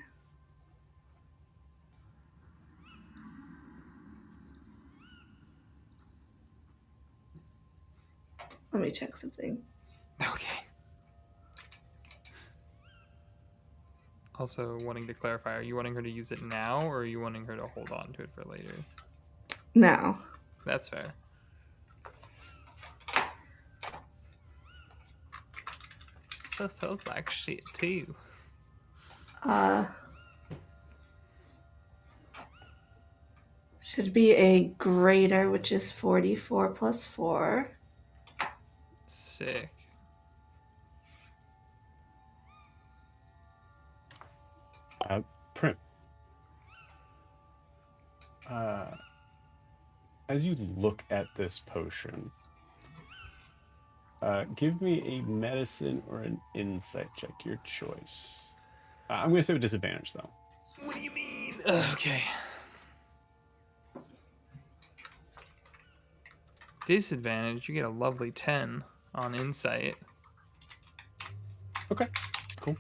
Let me check something. Okay. Also, wanting to clarify, are you wanting her to use it now, or are you wanting her to hold on to it for later? Now. That's fair. So felt like shit too. Should be a greater, which is 44 plus 4. Sick. Prim, as you look at this potion, give me a medicine or an insight check, your choice. I'm going to say with disadvantage, though. What do you mean? Okay. Disadvantage, you get a lovely 10 on insight. Okay, cool.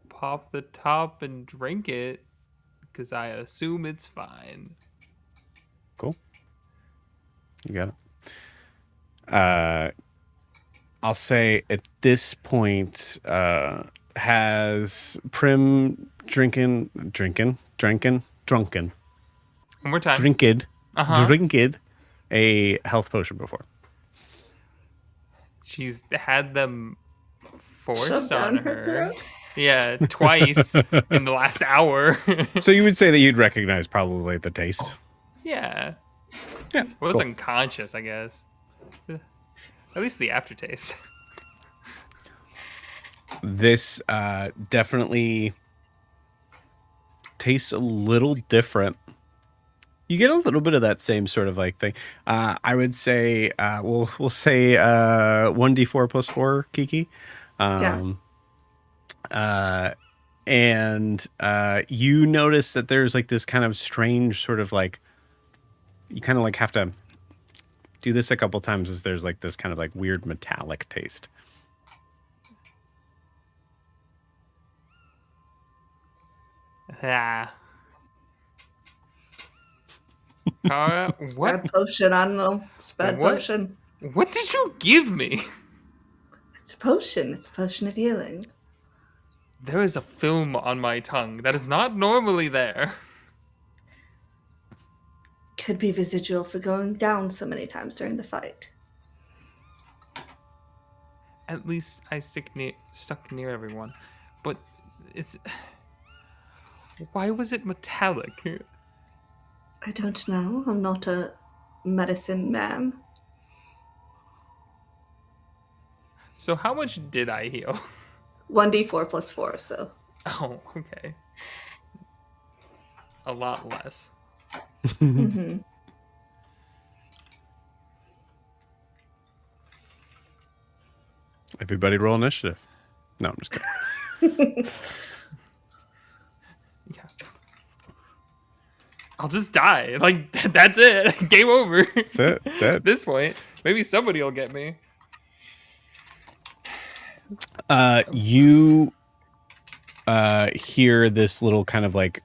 Pop the top and drink it, because I assume it's fine. Cool. You got it. I'll say at this point, has Prim drunken, One more time. drinked Uh-huh. a health potion before. She's had them forced Shoved on down her her. throat? Yeah, twice in the last hour. So you would say that you'd recognize probably the taste. Yeah. Yeah, Wasn't conscious, I guess. At least the aftertaste. This definitely tastes a little different. You get a little bit of that same sort of like thing. I would say we'll say 1d4 plus 4, Kiki. And you notice that there's like this kind of strange sort of like, you kind of like have to do this a couple times, as there's like this kind of like weird metallic taste. Yeah. Kara, Got a what? potion, I don't know. It's a bad What? potion. What did you give me? It's a potion. It's a potion of healing. There is a film on my tongue that is not normally there. Could be residual for going down so many times during the fight. At least I stuck near everyone, but it's Why was it metallic? I don't know. I'm not a medicine man. So how much did I heal? 1d4 plus 4, so. Oh, okay. A lot less. Mm-hmm. Everybody roll initiative. No, I'm just kidding. Yeah. I'll just die. Like, that's it. Game over. That's it. Dead. At this point, maybe somebody will get me. You hear this little kind of like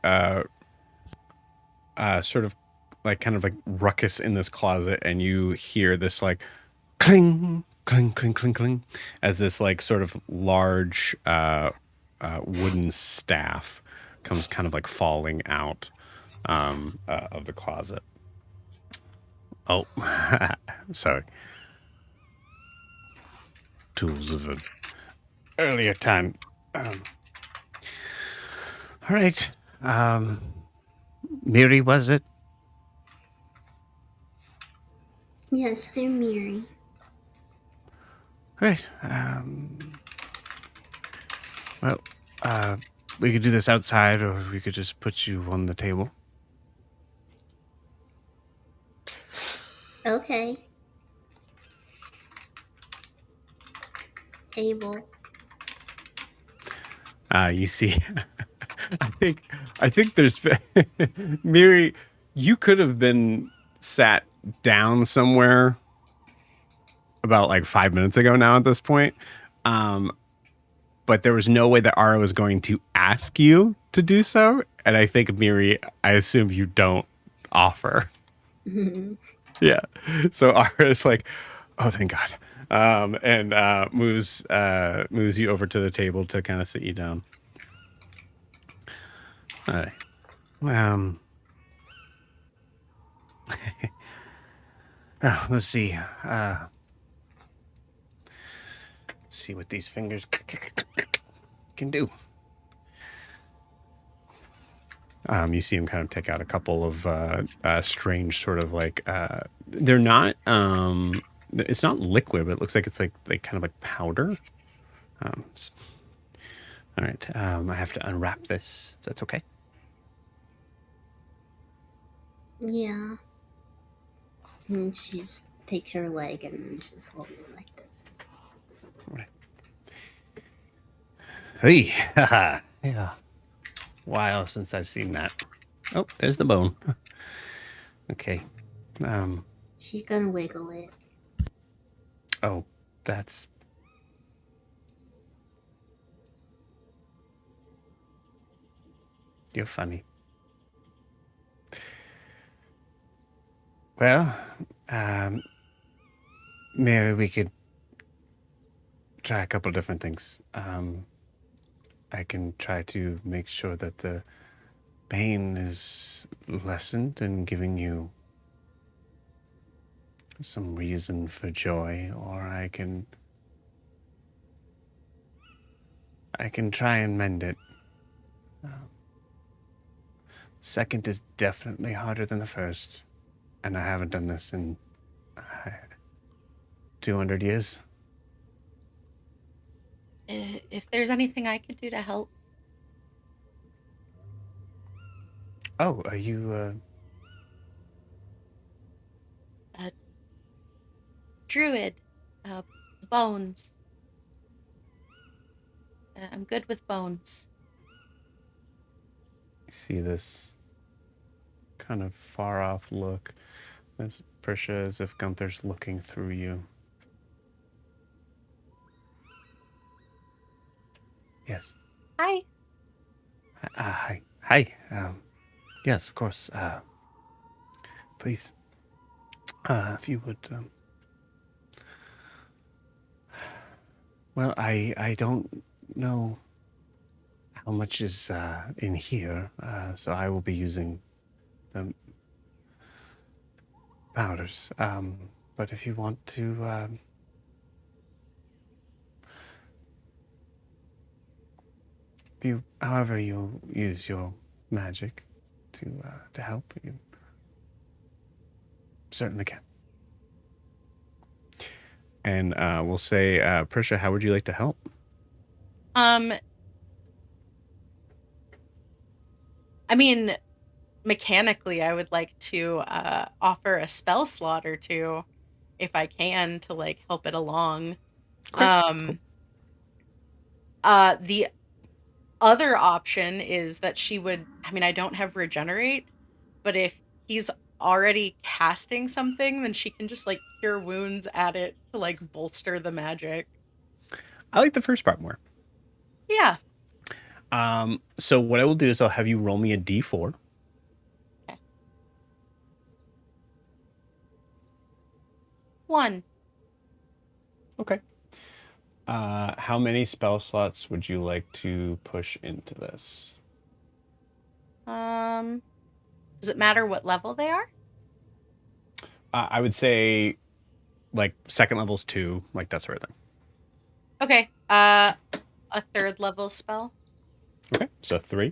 sort of like kind of like ruckus in this closet, and you hear this like cling, cling, cling, cling, cling, as this like sort of large wooden staff comes kind of like falling out of the closet. Oh, sorry. Tools of an earlier time. All right. Miri, was it? Yes, I'm Miri. Right. Well, we could do this outside, or we could just put you on the table. Okay. Table. You see, I think there's Miri. You could have been sat down somewhere about like 5 minutes ago. Now at this point, but there was no way that Ara was going to ask you to do so, and I think Miri, I assume you don't offer. Yeah, so Ara is like, oh, thank God. And moves you over to the table to kind of sit you down. All right. Let's see. Let's see what these fingers can do. You see him kind of take out a couple of strange sort of like they're not it's not liquid, but it looks like it's like kind of like powder. All right, I have to unwrap this, if that's okay. Yeah. And she just takes her leg and then she's holding it like this. All right. Hey, yeah. While since I've seen that. Oh, there's the bone. Okay. She's gonna wiggle it. Oh, that's... You're funny. Well, maybe we could try a couple different things. I can try to make sure that the pain is lessened and giving you some reason for joy, or I can try and mend it. Second is definitely harder than the first, and I haven't done this in 200 years. If there's anything I could do to help. Oh, are you Druid. Bones. I'm good with bones. You see this kind of far off look as Prisha, as if Gunther's looking through you. Yes. Hi. Hi. Hi. Yes, of course. Please. If you would. Well, I don't know how much is in here, so I will be using the powders. But if you want to, however you use your magic to help, you certainly can. And we'll say, Prisha, how would you like to help? I mean, mechanically, I would like to offer a spell slot or two, if I can, to like help it along. Okay, The other option is that she would. I mean, I don't have regenerate, but if he's already casting something, then she can just like cure wounds at it to like bolster the magic. I like the first part more. Yeah. So what I will do is I'll have you roll me a d4. Okay. 1. Okay. How many spell slots would you like to push into this? Does it matter what level they are? I would say, like, second level's 2, like that sort of thing. Okay. A 3rd level spell. Okay, so 3.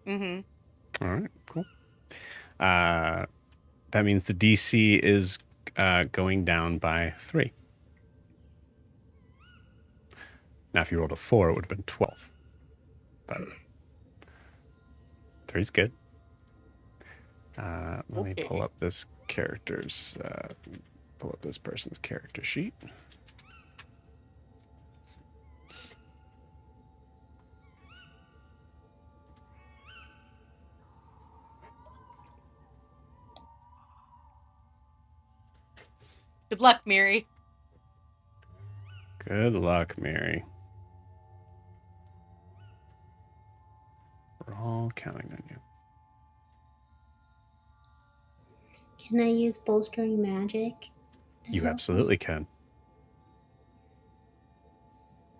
Mm-hmm. All right, cool. That means the DC is going down by 3. Now, if you rolled a 4, it would have been 12. But 3's good. Let me pull up this pull up this person's character sheet. Good luck, Miri. Good luck, Mary. We're all counting on you. Can I use bolstering magic? You absolutely can.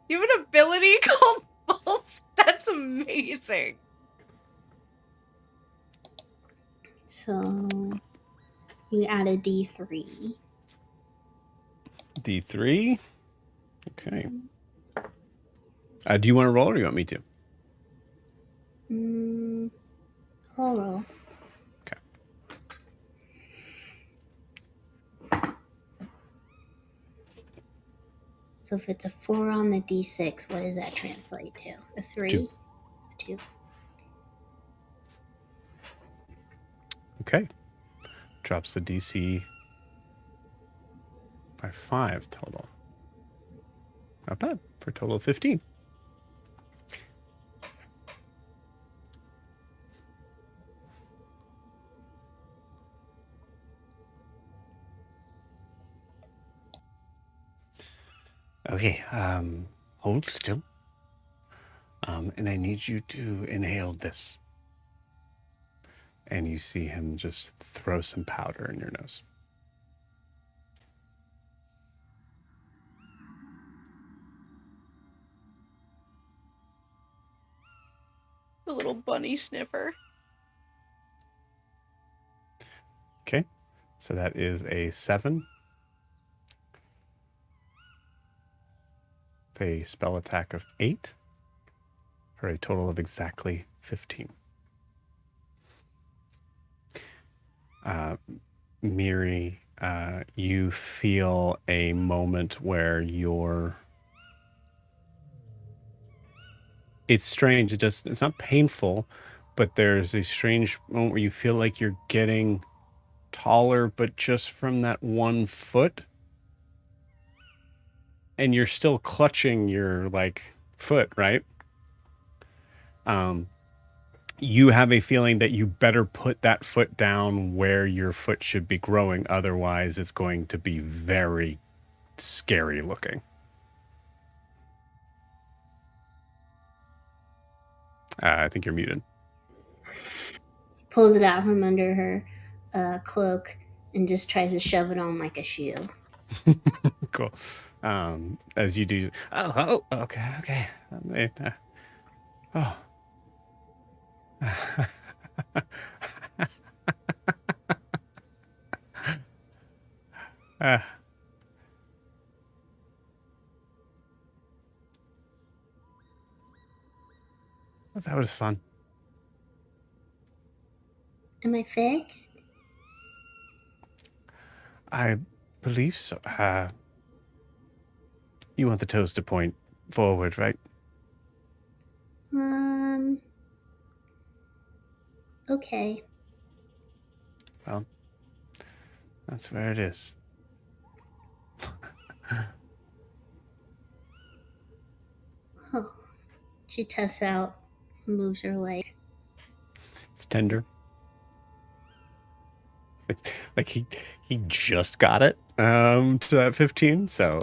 You have an ability called Pulse? That's amazing. So you add a D3. D3. Okay. Do you want to roll or do you want me to? I'll roll. Okay. So if it's a 4 on the D6, what does that translate to? A 3? 2. Okay. Drops the DC by 5 total. Not bad for a total of 15. Okay, hold still. And I need you to inhale this. And you see him just throw some powder in your nose. The little bunny sniffer. Okay, so that is a 7. A spell attack of 8 for a total of exactly 15. Miri, you feel a moment where it's strange. It's not painful, but there's a strange moment where you feel like you're getting taller, but just from that 1 foot. And you're still clutching your foot, right? You have a feeling that you better put that foot down where your foot should be growing. Otherwise, it's going to be very scary looking. I think you're muted. She pulls it out from under her cloak and just tries to shove it on like a shoe. Cool. As you do. Oh, okay. Oh. That was fun. Am I fixed? I believe so. You want the toes to point forward, right? Okay. Well, that's where it is. Oh. She tests out, moves her leg. It's tender. Like he just got it to that 15, so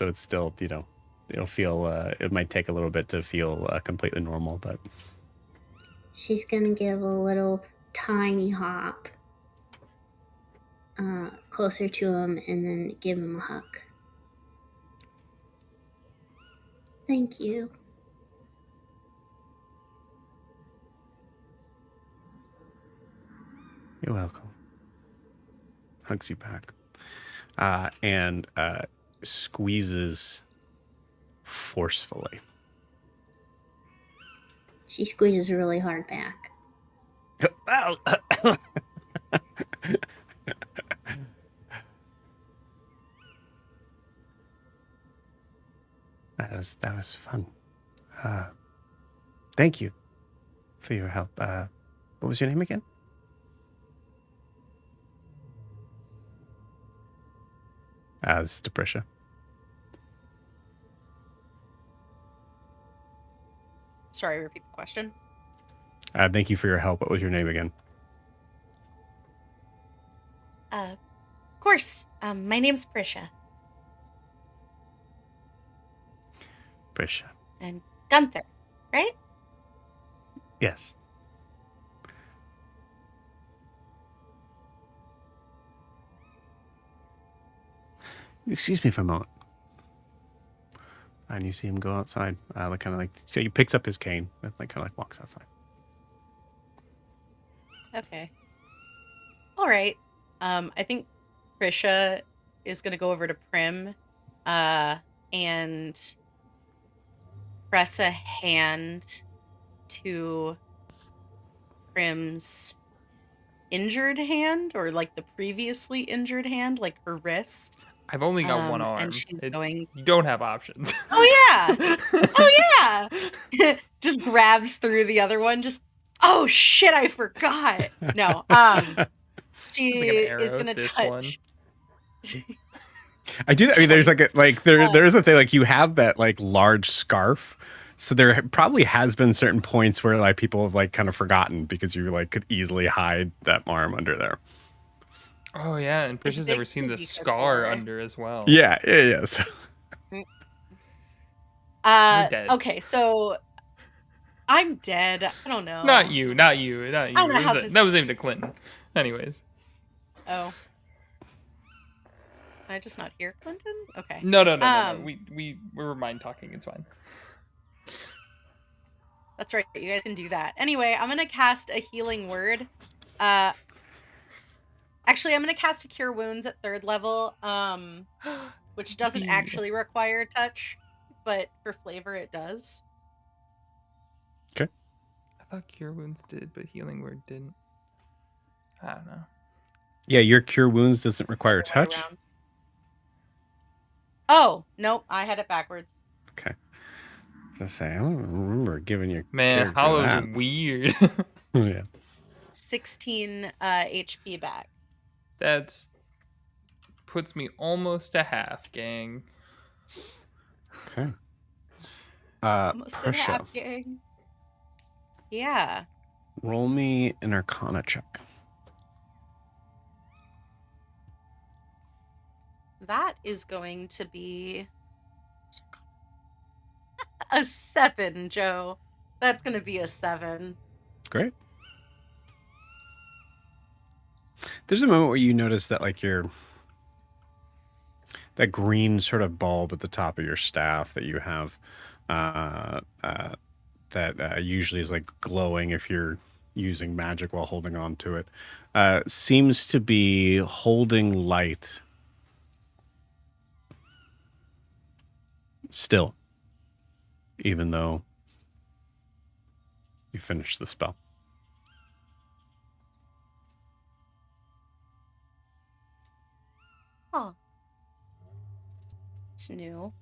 it's still, it'll feel it might take a little bit to feel completely normal, but She's gonna give a little tiny hop closer to him and then give him a hug. Thank you. you're welcome. Hugs you back. And squeezes forcefully. She squeezes really hard back. That was fun. Thank you for your help. What was your name again? This is Depressia. Sorry, repeat the question. Thank you for your help. What was your name again? Of course. My name's Prisha. Prisha. And Gunther, right? Yes. Excuse me for a moment. And you see him go outside. So he picks up his cane and walks outside. Okay. All right. I think Prisha is going to go over to Prim and press a hand to Prim's injured hand, or like the previously injured hand, like her wrist. I've only got one arm. And she's going... You don't have options. Oh, yeah. Oh, yeah. Just grabs through the other one. Just, oh, shit, I forgot. No. She is going to touch... I do that. I mean, there's there's a thing, like you have that like large scarf. So there probably has been certain points where like people have like kind of forgotten because you like could easily hide that arm under there. Oh yeah, and Prisha's never seen the scar under as well. Yeah. So. You're dead. Okay, so I'm dead. I don't know. Not you. I don't know how That was aimed at Clinton. Anyways. Oh. Can I just not hear Clinton? Okay. No. We were mind talking. It's fine. That's right. You guys can do that. Anyway, I'm gonna cast a healing word. Actually, I'm gonna cast a Cure Wounds at 3rd level, which doesn't actually require touch, but for flavor it does. Okay. I thought Cure Wounds did, but Healing Word didn't. I don't know. Yeah, your Cure Wounds doesn't require touch. Oh, nope, I had it backwards. Okay. I was gonna say, I don't remember giving you. Man, Hollow's weird. Yeah. 16 HP back. That's puts me almost to half, gang. Okay. Almost at Prisha, half, gang. Yeah. roll me an Arcana check. That is going to be a 7, Joe. That's going to be a 7. Great. There's a moment where you notice that like that green sort of bulb at the top of your staff that you have that usually is like glowing if you're using magic while holding on to it, seems to be holding light still, even though you finished the spell. Huh. It's new.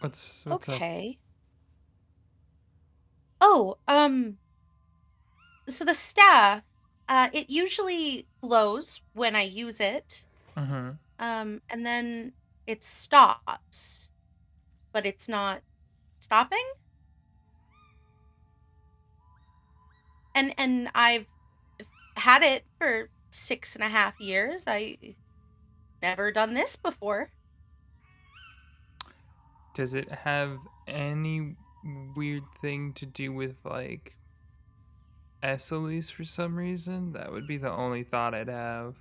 What's up? Okay. Oh, so the staff, it usually glows when I use it. Mm-hmm. And then it stops, but it's not stopping. And I've had it for 6.5 years. I never done this before. Does it have any weird thing to do with like Esseles for some reason? That would be the only thought I'd have.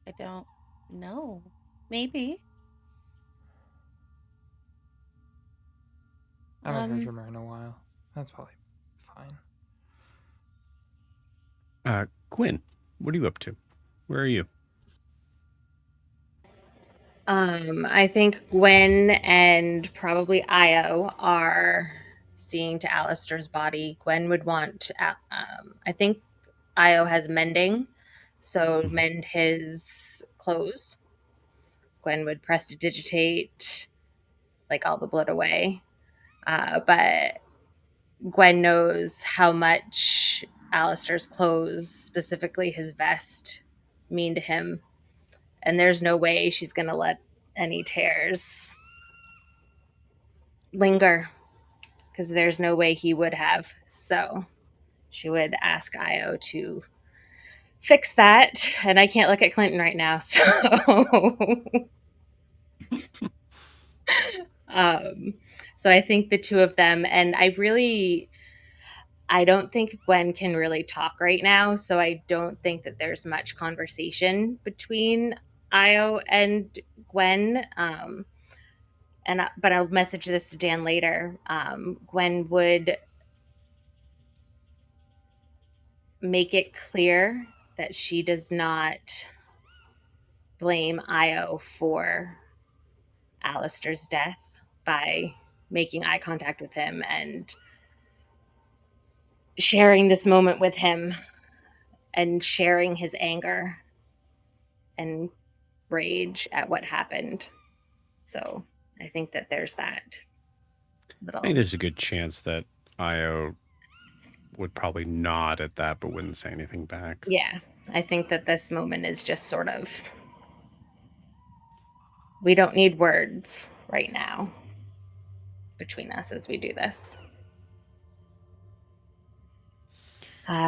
I don't know. Maybe. I haven't heard from her in a while. That's probably fine. Gwen, what are you up to? Where are you? I think Gwen and probably Io are seeing to Alistaire's body. Gwen would want, I think Io has mending, so mend his clothes. Gwen would prestidigitate, like all the blood away. But Gwen knows how much Alistaire's clothes, specifically his vest, mean to him. And there's no way she's going to let any tears linger, because there's no way he would have. So she would ask Io to fix that. And I can't look at Clinton right now. So so I think the two of them, and I don't think Gwen can really talk right now, so I don't think that there's much conversation between Io and Gwen. But I'll message this to Dan later. Gwen would make it clear that she does not blame Io for Alistaire's death by making eye contact with him and sharing this moment with him and sharing his anger and rage at what happened. So I think that there's that. I think there's a good chance that Io would probably nod at that, but wouldn't say anything back. Yeah, I think that this moment is just sort of, we don't need words right now between us as we do this.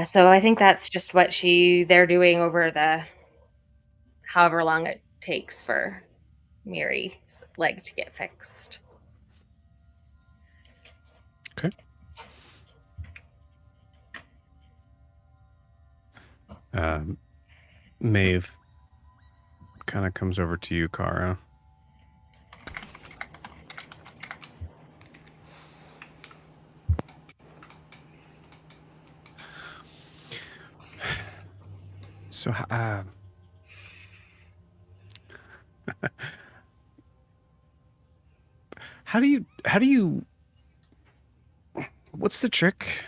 So I think that's just what they're doing over the however long it takes for Miri's leg to get fixed. Okay. Maeve kind of comes over to you, Kara. So, how do you, what's the trick?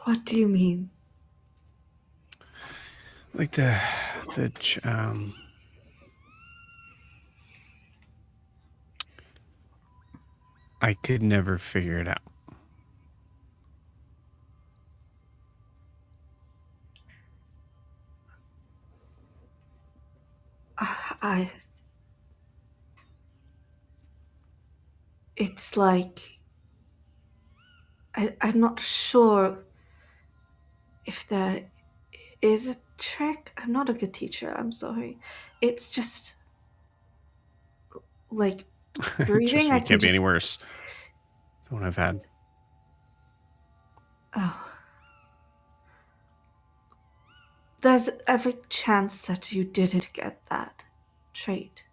What do you mean? Like I could never figure it out. It's like, I'm not sure if there is a trick. I'm not a good teacher, I'm sorry. It's just like breathing. I Can't be any worse than the one I've had. Oh. There's every chance that you didn't get that trait.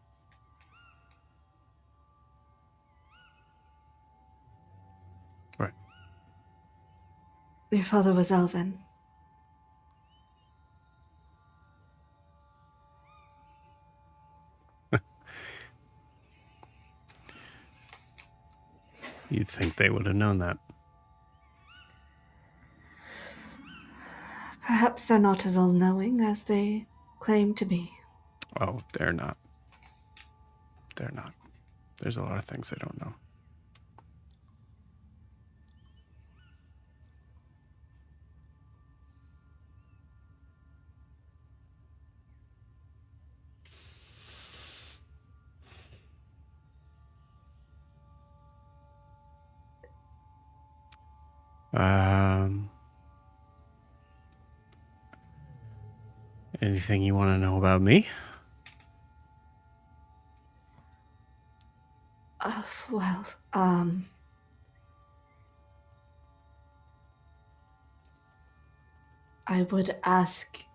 Right. Your father was Elven. You'd think they would have known that. Perhaps they're not as all-knowing as they claim to be. Oh, they're not. They're not. There's a lot of things I don't know. Anything you want to know about me? Well, I would ask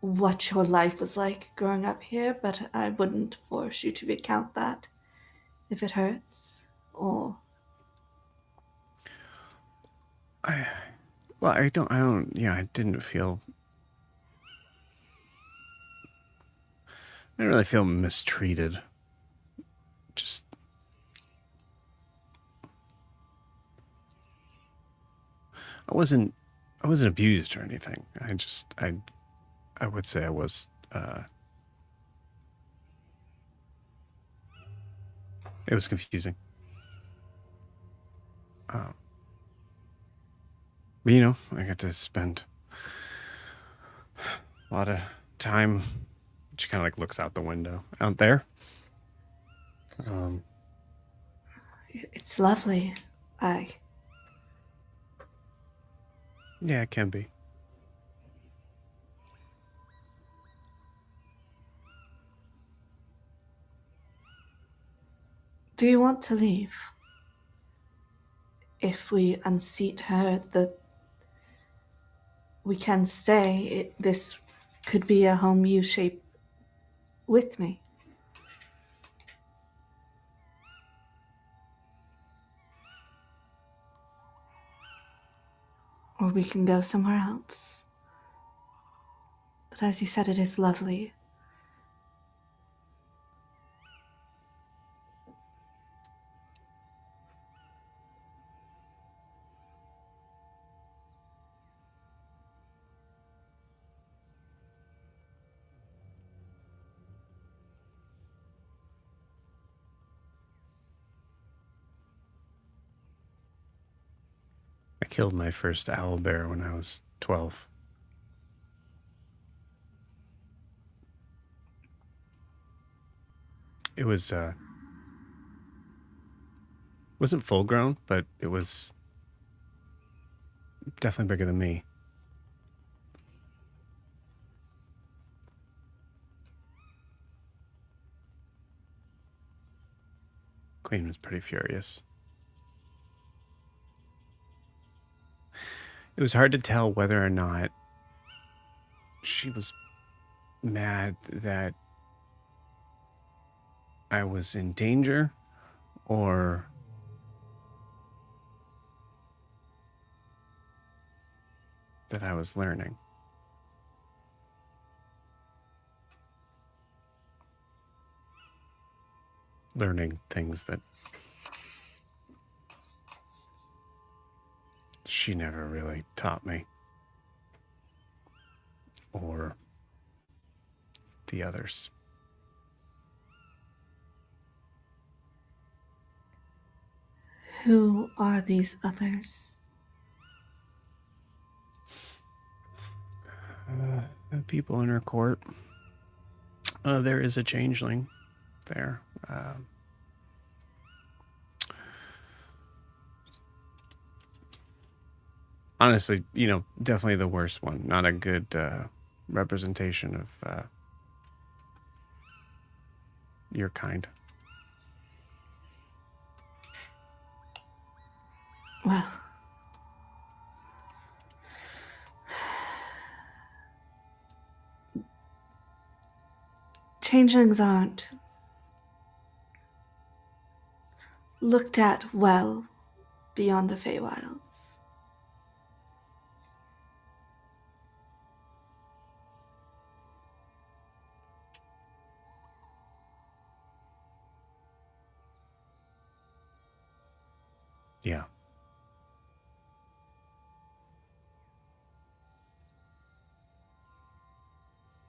what your life was like growing up here, but I wouldn't force you to recount that if it hurts, or... I didn't feel... I didn't really feel mistreated. Just... I wasn't abused or anything. I would say I was, it was confusing. But, you know, I got to spend a lot of time. She kind of like looks out the window out there. It's lovely. Yeah, it can be. Do you want to leave? If we unseat her, we can stay. This could be a home you shape with me. Or we can go somewhere else. But as you said, it is lovely. I killed my first owlbear when I was 12. It was, wasn't full grown, but it was definitely bigger than me. Queen was pretty furious. It was hard to tell whether or not she was mad that I was in danger or that I was learning. Learning things that she never really taught me. Or the others. Who are these others? The people in her court. There is a changeling there. Honestly, you know, definitely the worst one. Not a good representation of your kind. Well, changelings aren't looked at well beyond the Feywilds. Yeah.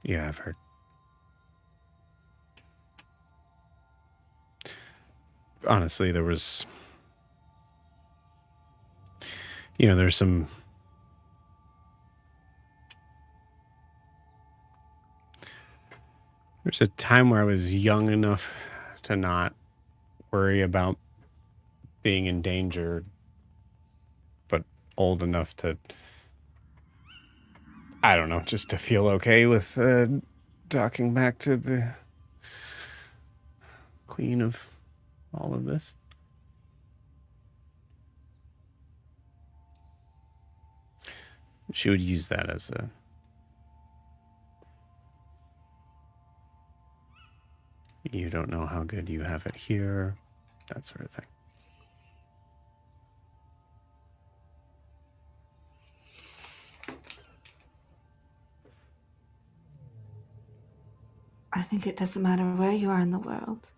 Yeah, I've heard. Honestly, there's some. There's a time where I was young enough to not worry about being in danger, but old enough to, I don't know, just to feel okay with talking back to the queen of all of this. She would use that as a, you don't know how good you have it here, that sort of thing. I think it doesn't matter where you are in the world.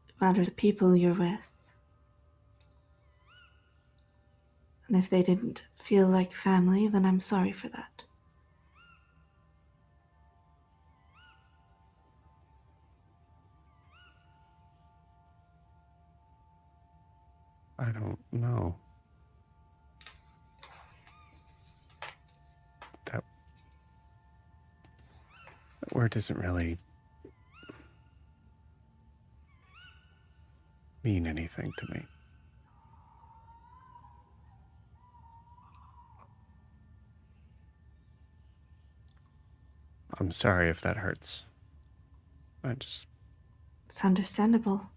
It matters the people you're with. And if they didn't feel like family, then I'm sorry for that. I don't know. That word doesn't really mean anything to me. I'm sorry if that hurts. It's understandable.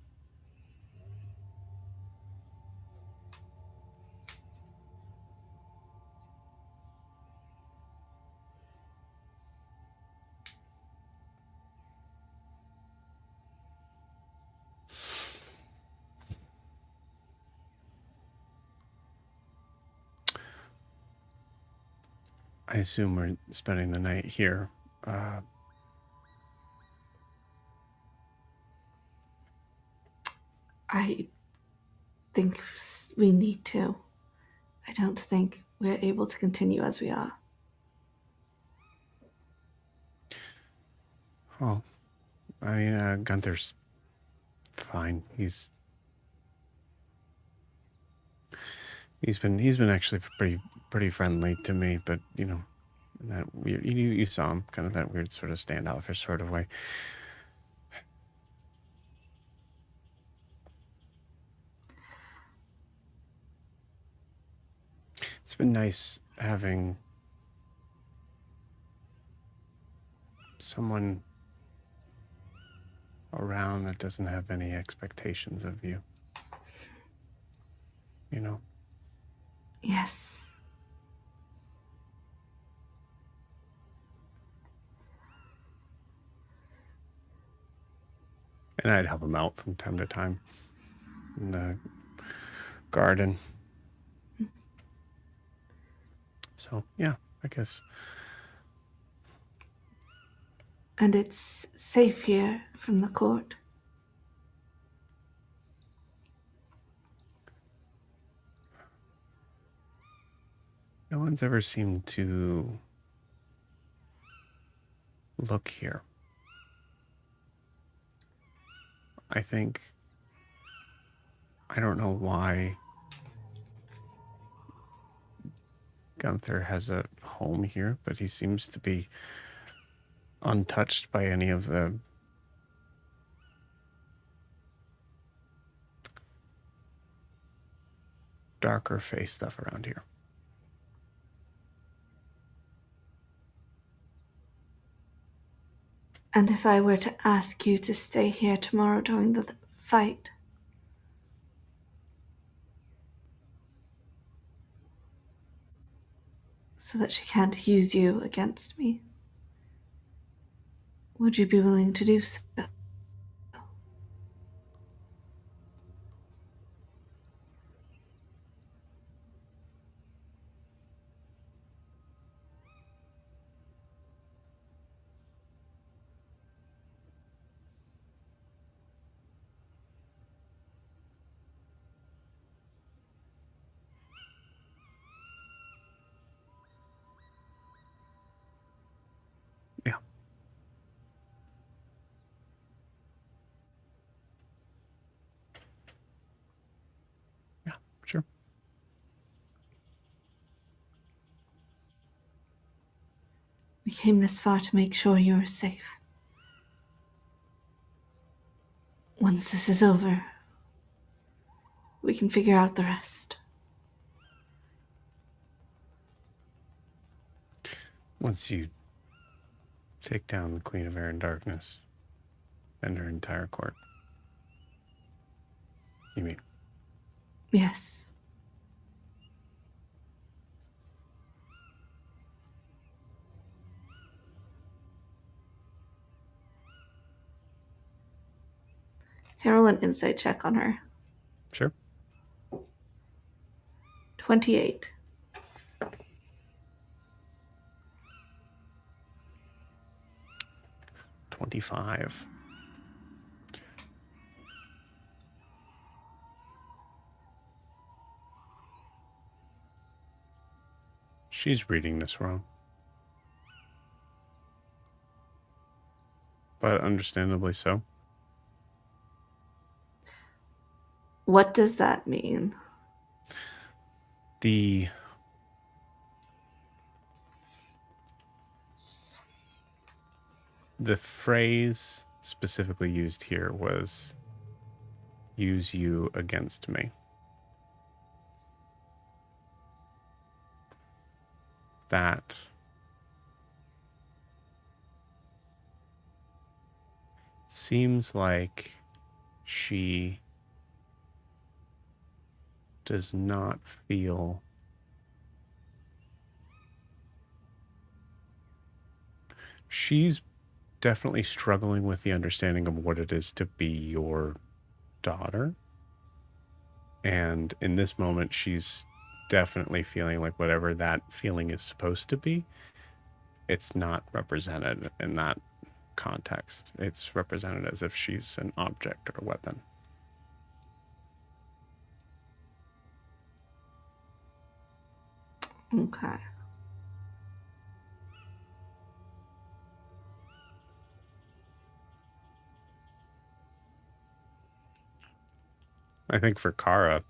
I assume we're spending the night here. I think we need to. I don't think we're able to continue as we are. Well, I mean, Gunther's fine. He's been actually pretty friendly to me, but that weird, you saw him, kind of that weird sort of standoffish sort of way. It's been nice having someone around that doesn't have any expectations of you. Yes. And I'd help him out from time to time in the garden. So, yeah, I guess. And it's safe here from the court. No one's ever seemed to look here. I don't know why Gunther has a home here, but he seems to be untouched by any of the darker face stuff around here. And if I were to ask you to stay here tomorrow during the fight, so that she can't use you against me, would you be willing to do so? came this far to make sure you were safe. Once this is over, we can figure out the rest. Once you take down the Queen of Air and Darkness and her entire court. You mean? Yes. Roll an insight check on her. Sure. 28. $25. She's reading this wrong. But understandably so. What does that mean? The phrase specifically used here was use you against me. That seems like she does not feel she's definitely struggling with the understanding of what it is to be your daughter. And in this moment, she's definitely feeling like whatever that feeling is supposed to be, it's not represented in that context. It's represented as if she's an object or a weapon. Okay. I think for Kara,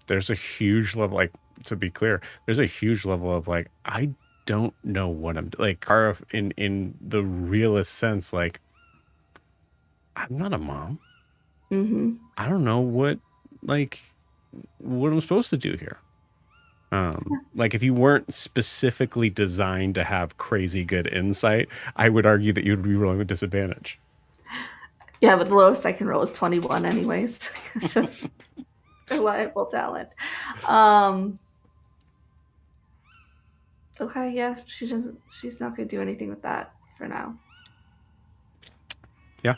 there's a huge level, like, to be clear, there's a huge level of, like, I don't know what I'm, like, Kara, in the realest sense, like, I'm not a mom. Mm-hmm. I don't know what I'm supposed to do here. Like, if you weren't specifically designed to have crazy good insight, I would argue that you'd be rolling with disadvantage. Yeah, but the lowest I can roll is 21 anyways. Because of reliable talent. Okay, yeah, she's not gonna do anything with that for now. Yeah.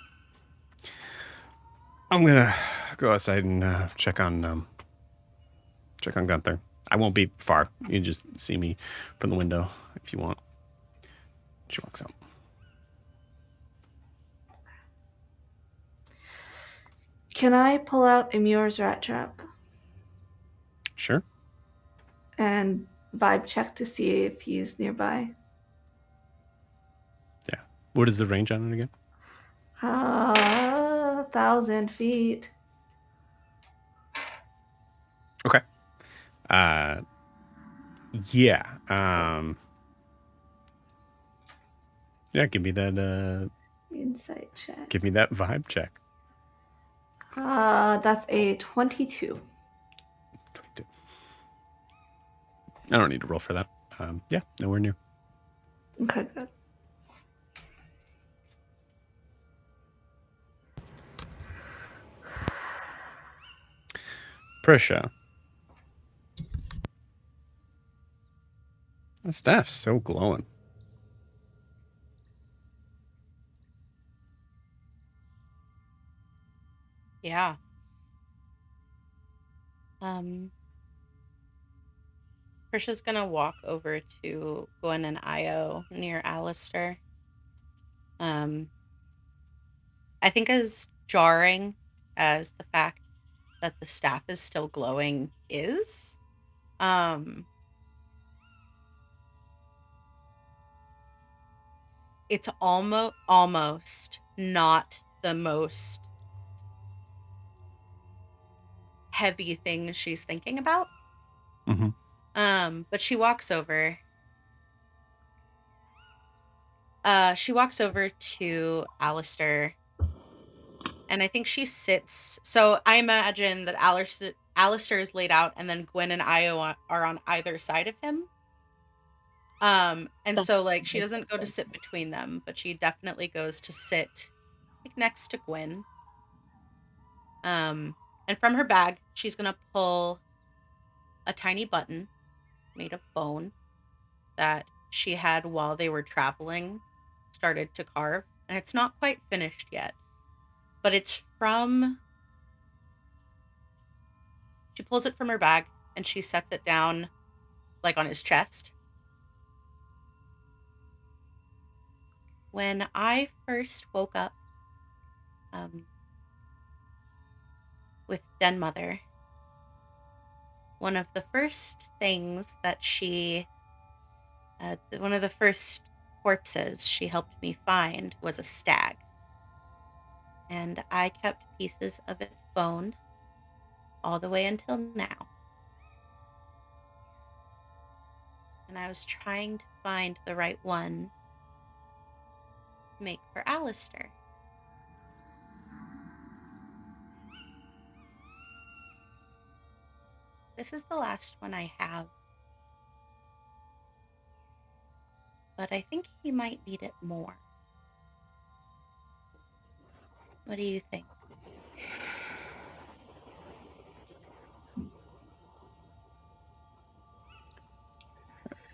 I'm gonna go outside and check on Gunther. I won't be far. You can just see me from the window if you want. She walks out. Can I pull out Emuir's rat trap Sure. and vibe check to see if he's nearby? Yeah. What is the range on it again? 1,000 feet. Okay. Yeah. Yeah, give me that Insight check. give me that vibe check. That's a 22. 22. I don't need to roll for that. Yeah, nowhere near. Okay, good. Prisha. My staff's so glowing. Yeah. Prisha's gonna walk over to Gwen and Io near Alastaire. I think as jarring as the fact that the staff is still glowing is, it's almost not the most heavy thing she's thinking about. Mm-hmm. But she walks over She walks over to Alastaire, and I think she sits. So I imagine that Alastair is laid out, and then Gwen and Io are on either side of him. And That's so like she that's doesn't go to good. sit between them, but she definitely goes to sit like next to Gwen. And from her bag, she's gonna pull a tiny button made of bone that she had while they were traveling, started to carve, and it's not quite finished yet. But it's from she pulls it from her bag and she sets it down like on his chest. When I first woke up with Den Mother, one of the first things that one of the first corpses she helped me find was a stag. And I kept pieces of its bone all the way until now. And I was trying to find the right one to make for Alastair. This is the last one I have. But I think he might need it more. What do you think?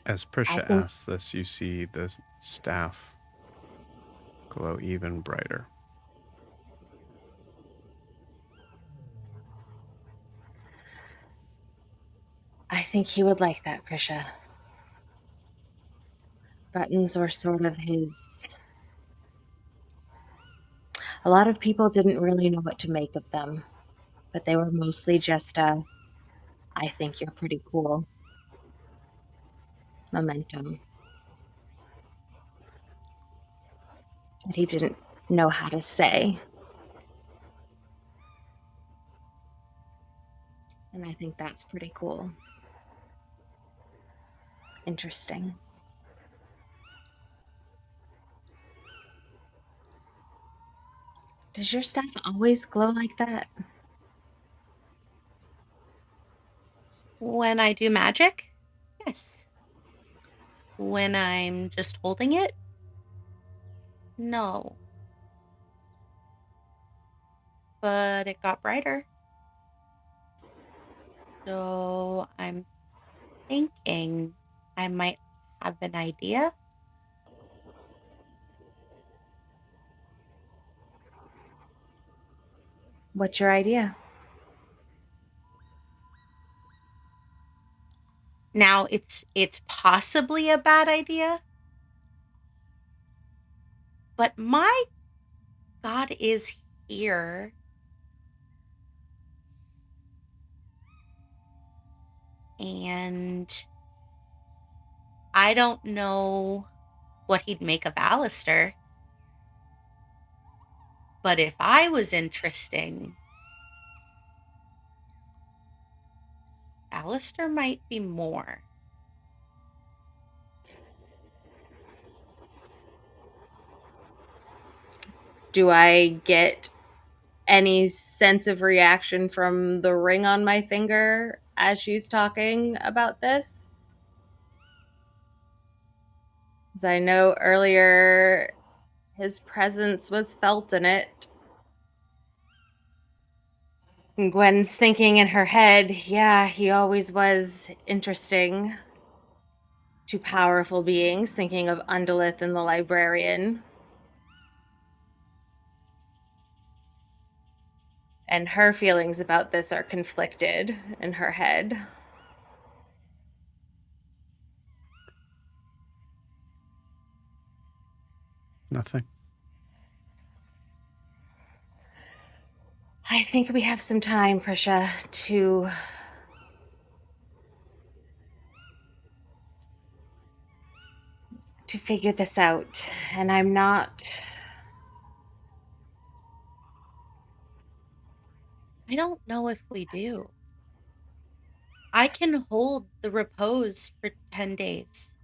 As Prisha think- asks this, you see the staff glow even brighter. I think he would like that, Prisha. Buttons were sort of his. A lot of people didn't really know what to make of them, but they were mostly just I think you're pretty cool momentum. That he didn't know how to say. And I think that's pretty cool. Interesting. Does your stuff always glow like that? When I do magic, yes. When I'm just holding it, no. But it got brighter. So I'm thinking I might have an idea. What's your idea? Now it's possibly a bad idea, but my God is here. And I don't know what he'd make of Alastair. But if I was interesting, Alastair might be more. Do I get any sense of reaction from the ring on my finger as she's talking about this? As I know earlier, his presence was felt in it. And Gwen's thinking in her head, yeah, he always was interesting to powerful beings, thinking of Undulith and the librarian. And her feelings about this are conflicted in her head. Nothing. I think we have some time, Prisha, to figure this out. And I'm not. I don't know if we do. I can hold the repose for 10 days.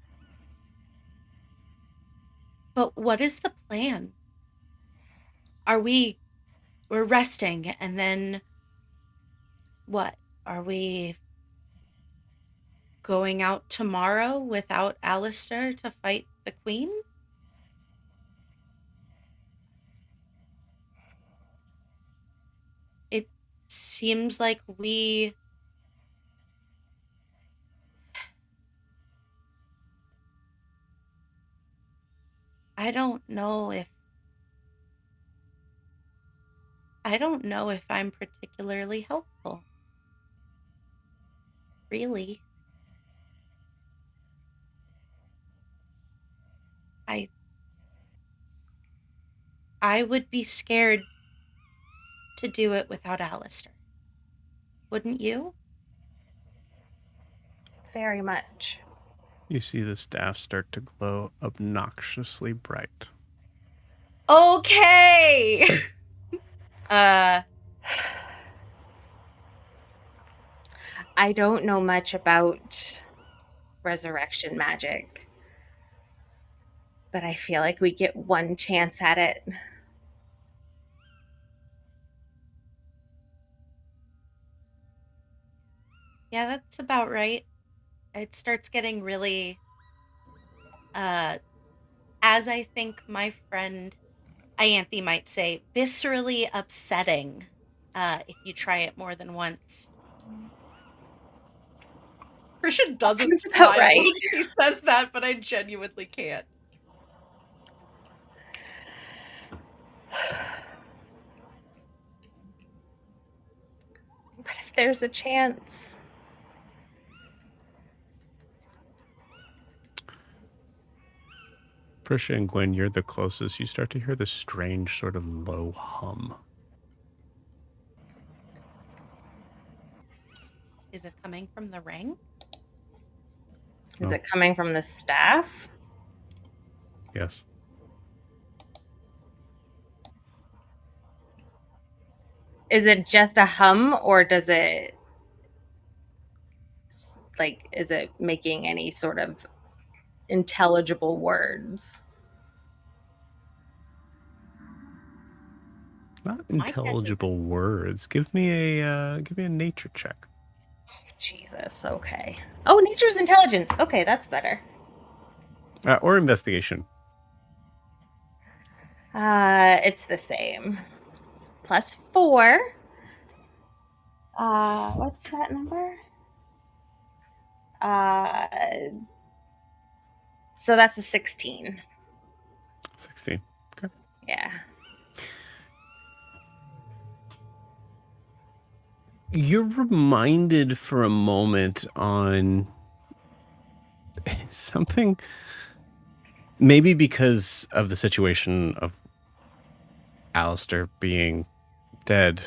But what is the plan? We're resting, and then what? Are we going out tomorrow without Alastaire to fight the queen? It seems like I don't know if I'm particularly helpful. Really. I would be scared to do it without Alastaire. Wouldn't you? Very much. You see the staff start to glow obnoxiously bright. Okay. I don't know much about resurrection magic, but I feel like we get one chance at it. Yeah, that's about right. It starts getting really, as I think my friend Ianthe might say, viscerally upsetting if you try it more than once. Christian doesn't That's smile about right. when he says that, but I genuinely can't. But if there's a chance. Prisha and Gwen, you're the closest. You start to hear this strange sort of low hum. Is it coming from the ring? Is No. it coming from the staff? Yes. Is it just a hum, or does it, like, is it making any sort of intelligible words? Not My guess is intelligible words. Give me a nature check. Jesus, okay. Oh, nature's intelligence. Okay, that's better. Or investigation. It's the same. +4. What's that number? So that's a 16. 16. Okay. Yeah. You're reminded for a moment on something, maybe because of the situation of Alastaire being dead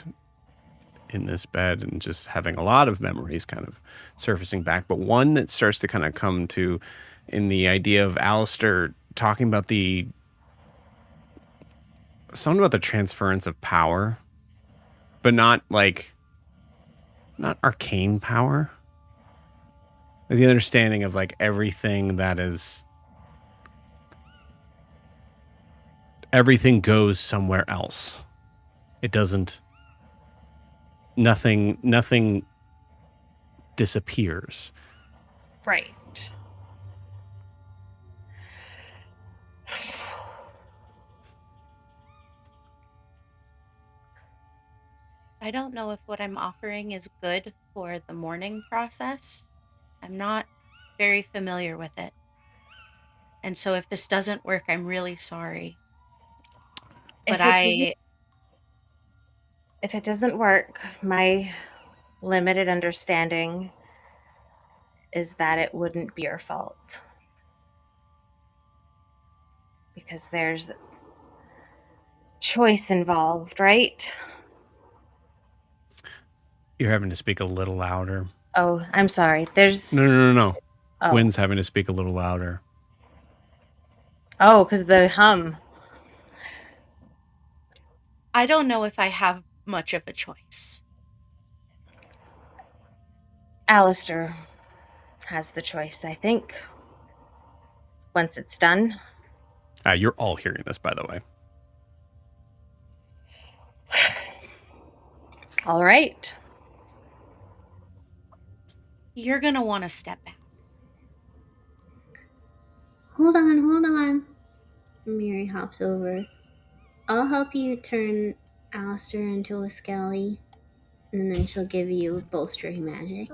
in this bed and just having a lot of memories kind of surfacing back, but one that starts to kind of come to in the idea of Alastaire talking about something about the transference of power, but not arcane power. The understanding of like everything goes somewhere else. It doesn't, nothing disappears. Right. I don't know if what I'm offering is good for the mourning process. I'm not very familiar with it. And so if this doesn't work, I'm really sorry. But If it doesn't work, my limited understanding is that it wouldn't be your fault. Because there's choice involved, right? You're having to speak a little louder. Oh, I'm sorry. There's No. Oh. Gwen's having to speak a little louder. Oh, because the hum. I don't know if I have much of a choice. Alastaire has the choice, I think. Once it's done. You're all hearing this, by the way. All right. You're gonna want to step back. Hold on. Mary hops over. I'll help you turn Alastaire into a skelly, and then she'll give you bolstering magic.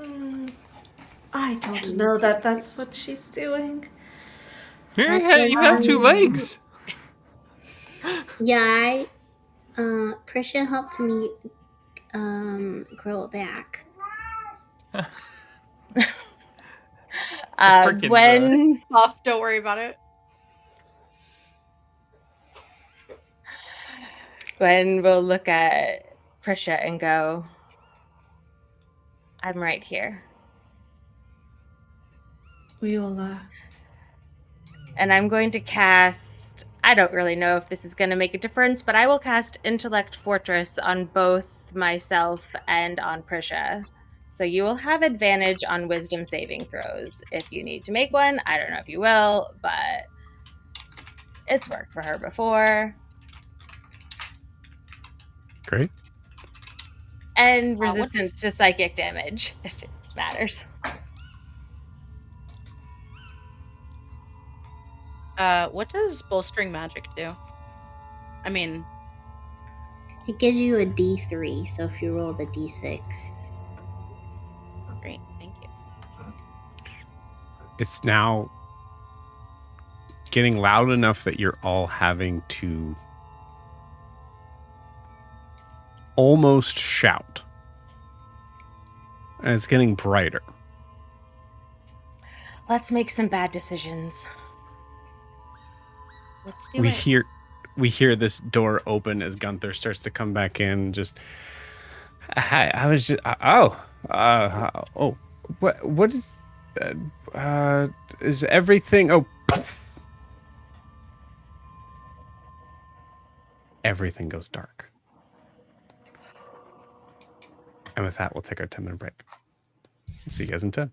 I don't know that that's what she's doing. Mary, That's you have 2 legs. Yeah, Prisha helped me grow it back. Gwen, Off, don't worry about it. Gwen will look at Prisha and go, I'm right here. We will, And I'm going to cast, I don't really know if this is going to make a difference, but I will cast Intellect Fortress on both myself and on Prisha. So you will have advantage on wisdom saving throws if you need to make one. I don't know if you will, but it's worked for her before. Great. And resistance to psychic damage, if it matters. What does bolstering magic do? I mean, It gives you a D3, so if you roll the D6. great, thank you. It's now getting loud enough that you're all having to almost shout. And it's getting brighter. Let's make some bad decisions. Let's do it. We hear this door open as Gunther starts to come back in. Just, I was just, what is everything? Oh, everything goes dark. And with that, we'll take our 10-minute break. See you guys in 10.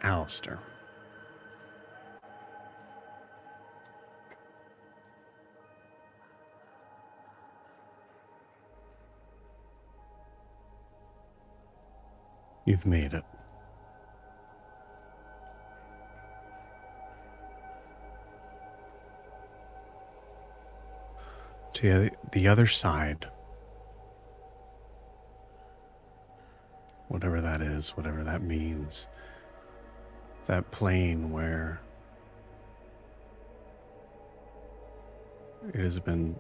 Alastaire. You've made it. To the other side, whatever that is, whatever that means, that plane where it has been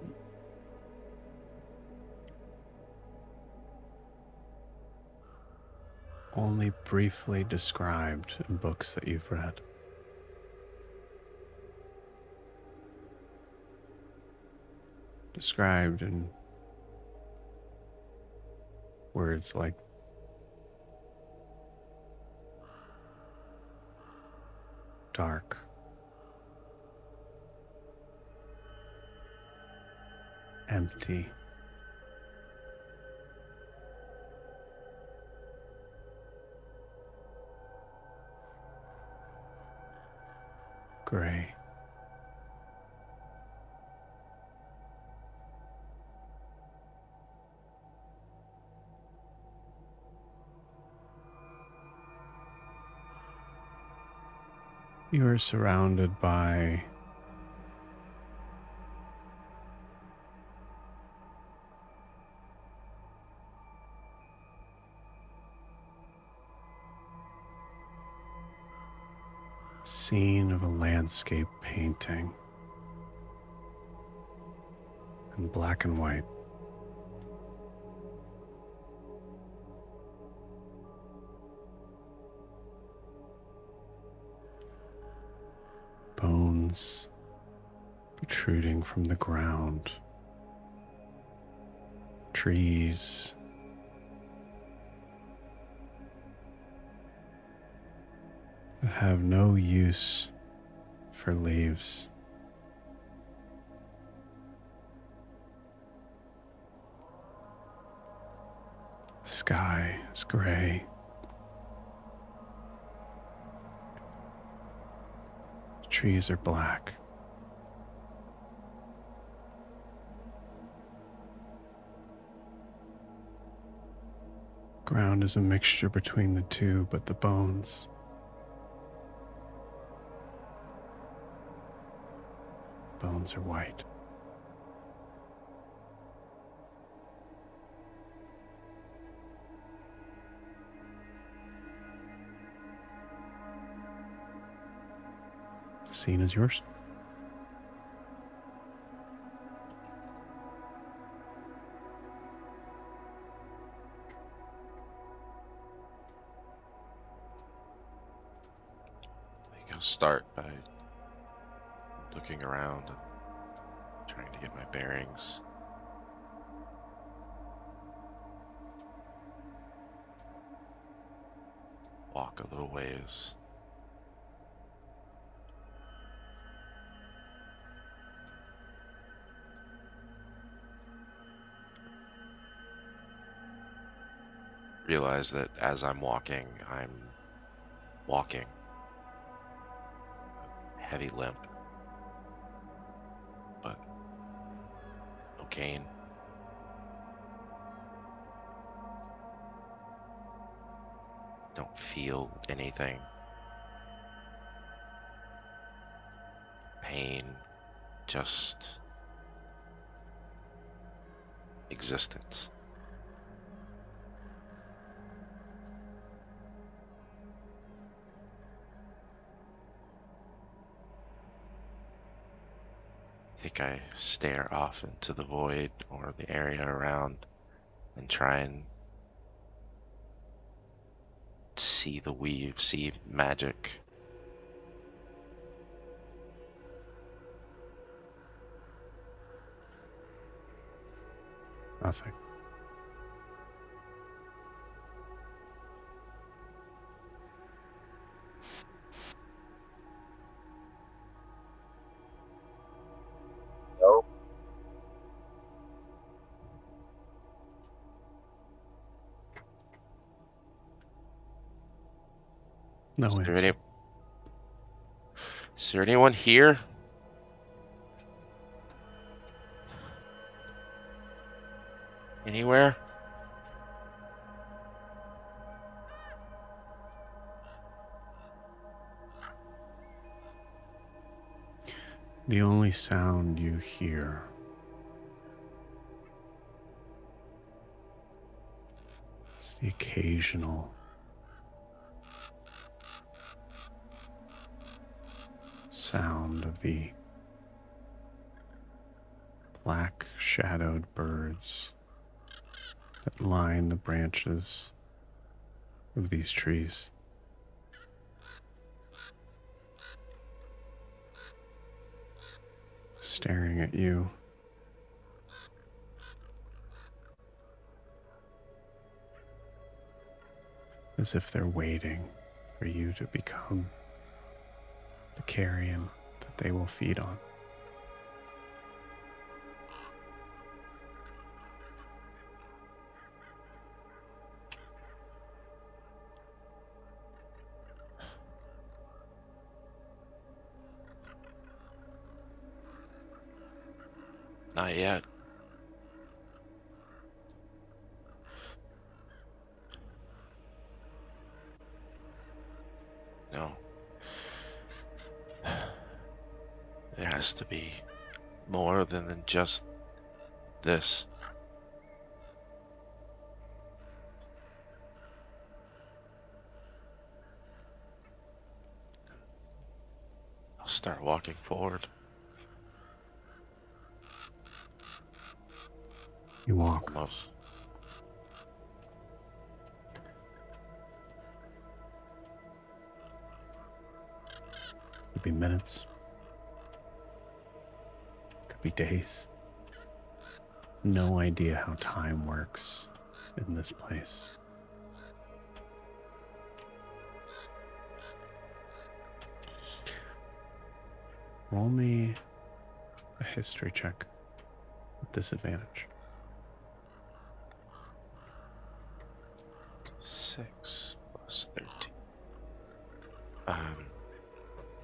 only briefly described in books that you've read. Described in words like dark, empty, gray. You are surrounded by scene of a landscape painting in black and white. Bones protruding from the ground. Trees. That have no use for leaves. The sky is gray. The trees are black. Ground is a mixture between the two, but the bones are white. The scene is yours. I think I'll start by looking around and trying to get my bearings. Walk a little ways. Realize that as I'm walking heavy limp, but no cane. Don't feel anything. Pain, just existence. I think I stare off into the void or the area around and try and see the weave, see magic. Nothing. Nope. No Is there, answer. is there anyone here? Anywhere? The only sound you hear is the occasional sound of the black shadowed birds that line the branches of these trees. Staring at you. As if they're waiting for you to become the carrion that they will feed on. Not yet. No. There has to be more than just this. I'll start walking forward. You walk. Almost. Could be minutes. Could be days. No idea how time works in this place. Roll me a history check with disadvantage. 6 plus 13.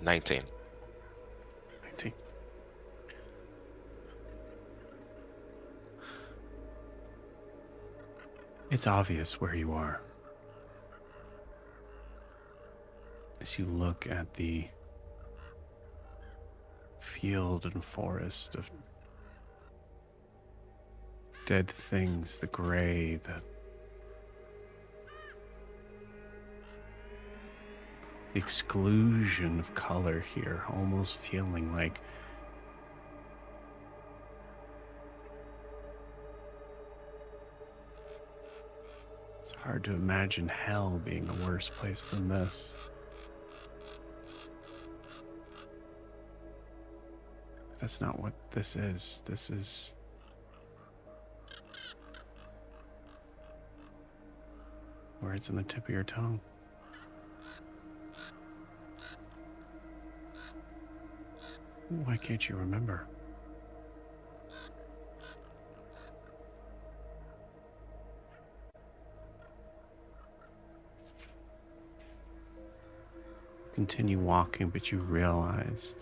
19. 19. It's obvious where you are. As you look at the field and forest of dead things, the gray, the exclusion of color here, almost feeling like it's hard to imagine hell being a worse place than this. That's not what this is. This is words on the tip of your tongue. Why can't you remember? Continue walking, but you realize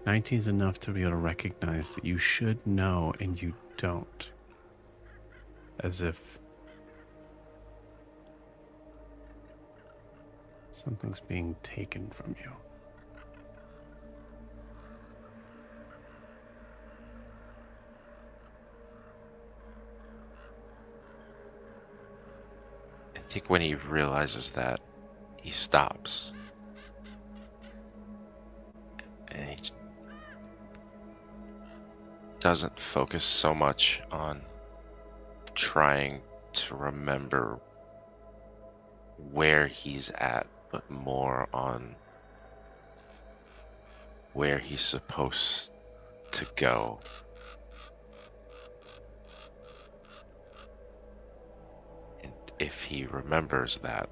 19 is enough to be able to recognize that you should know and you don't. As if something's being taken from you. I think when he realizes that, he stops. And he doesn't focus so much on trying to remember where he's at, but more on where he's supposed to go. And if he remembers that,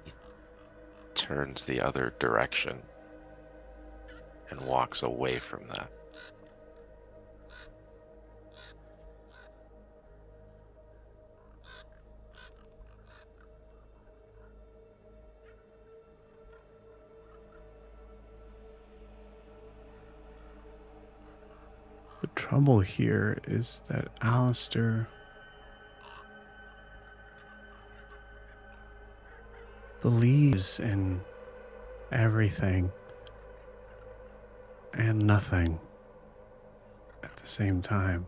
he turns the other direction and walks away from that. trouble here is that Alastaire believes in everything and nothing at the same time.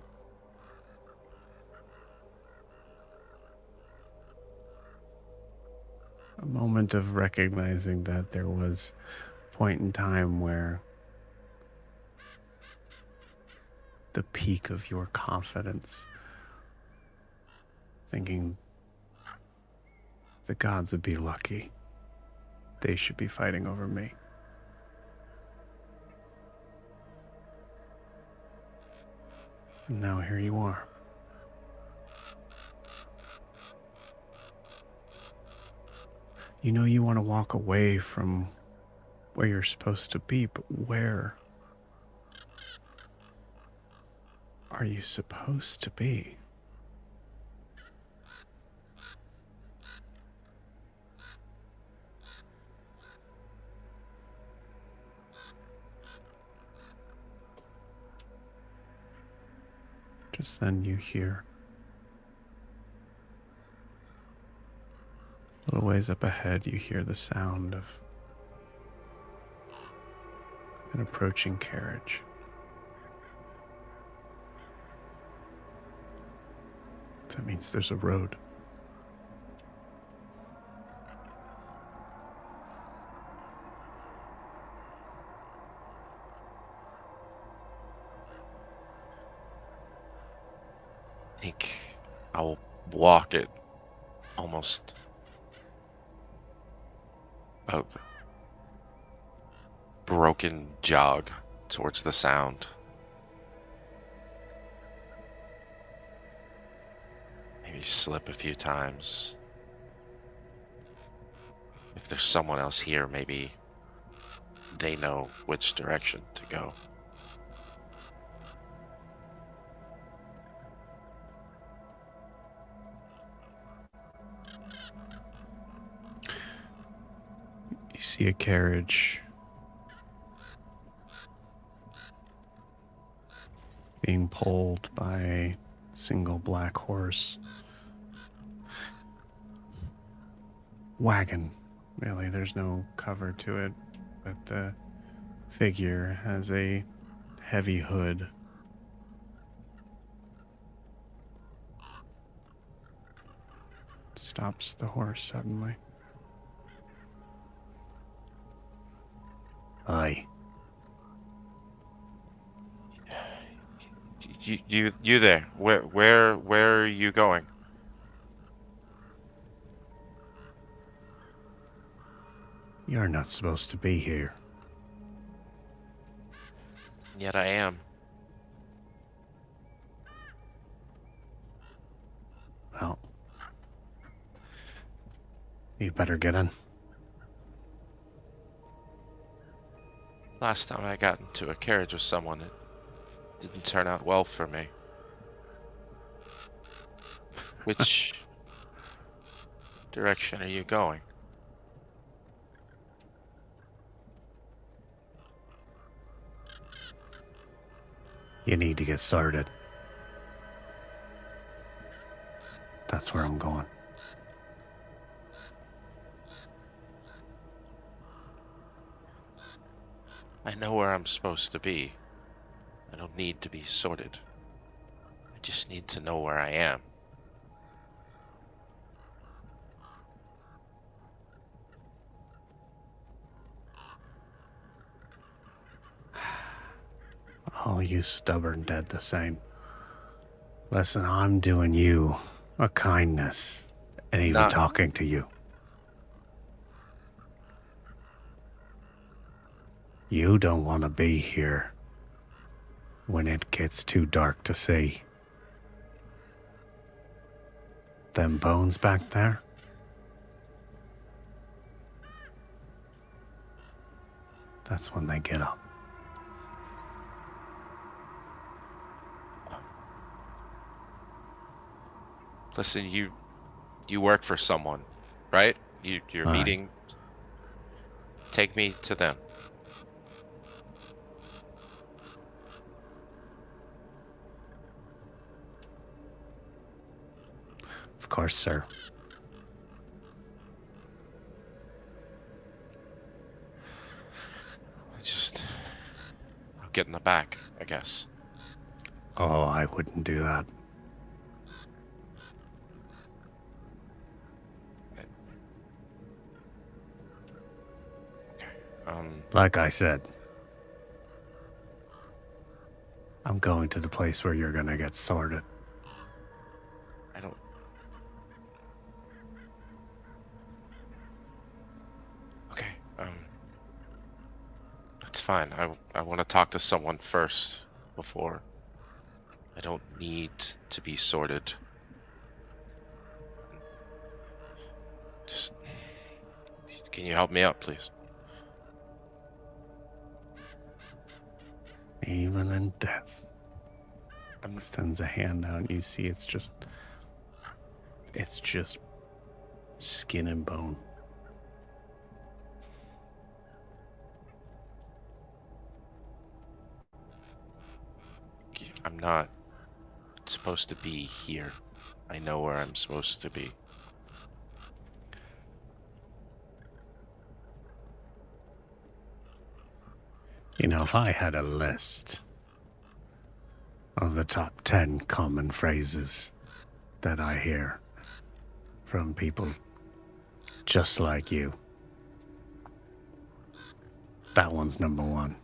A moment of recognizing that there was a point in time where the peak of your confidence, thinking the gods would be lucky. They should be fighting over me. And now here you are. You know you want to walk away from where you're supposed to be, but where are you supposed to be? Just then you hear a little ways up ahead, you hear the sound of an approaching carriage. That means there's a road. I think I'll walk it almost a broken jog towards the sound. Maybe slip a few times. If there's someone else here, maybe they know which direction to go. You see a carriage being pulled by a single black horse. Wagon, really, there's no cover to it, but the figure has a heavy hood. Stops the horse suddenly. Aye. You there? Where are you going? You're not supposed to be here. Yet I am. Well, you better get in. Last time I got into a carriage with someone, it didn't turn out well for me. Which direction are you going? You need to get started. That's where I'm going. I know where I'm supposed to be. I don't need to be sorted. I just need to know where I am. Oh, you stubborn dead the same. Listen, I'm doing you a kindness and even Not- talking to you. You don't want to be here when it gets too dark to see. Them bones back there? That's when they get up. Listen, you work for someone, right? You're Aye. meeting. Take me to them. Of course, sir. I'll get in the back, I guess. Oh, I wouldn't do that. Okay. Like I said, I'm going to the place where you're gonna get sorted. I don't. Okay. That's fine. I want to talk to someone first before. I don't need to be sorted. Just, can you help me out, please? Even in death. Extends a hand out and you see it's just skin and bone. I'm not supposed to be here. I know where I'm supposed to be. You know, if I had a list of the top 10 common phrases that I hear from people just like you, that one's number one.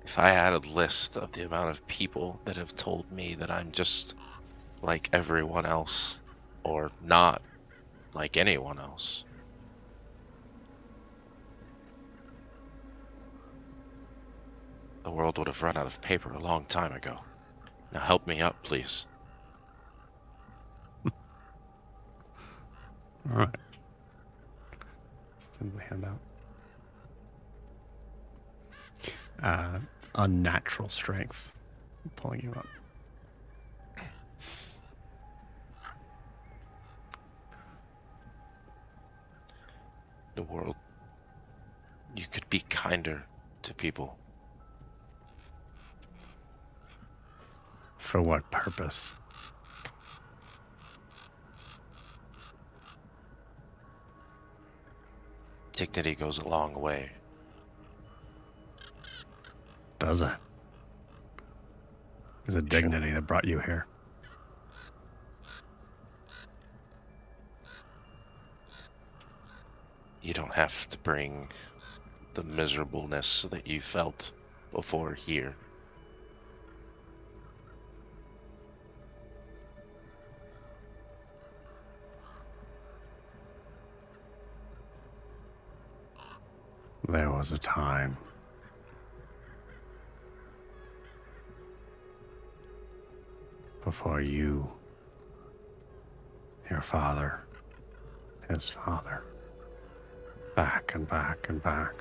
If I had a list of the amount of people that have told me that I'm just like everyone else, or not like anyone else, the world would have run out of paper a long time ago. Now help me up, please. All right. Send the hand out. Unnatural strength. I'm pulling you up. The world. You could be kinder to people. For what purpose? Dignity goes a long way. Does it? There's a dignity that brought you here. You don't have to bring the miserableness that you felt before here. There was a time before you, your father, his father, back and back and back.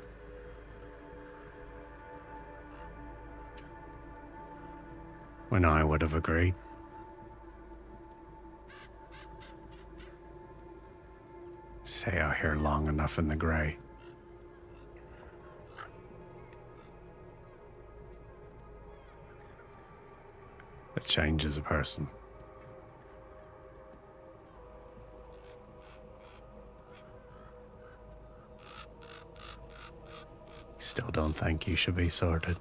When I would have agreed. Stay out here long enough in the gray. It changes a person. Still don't think you should be sorted.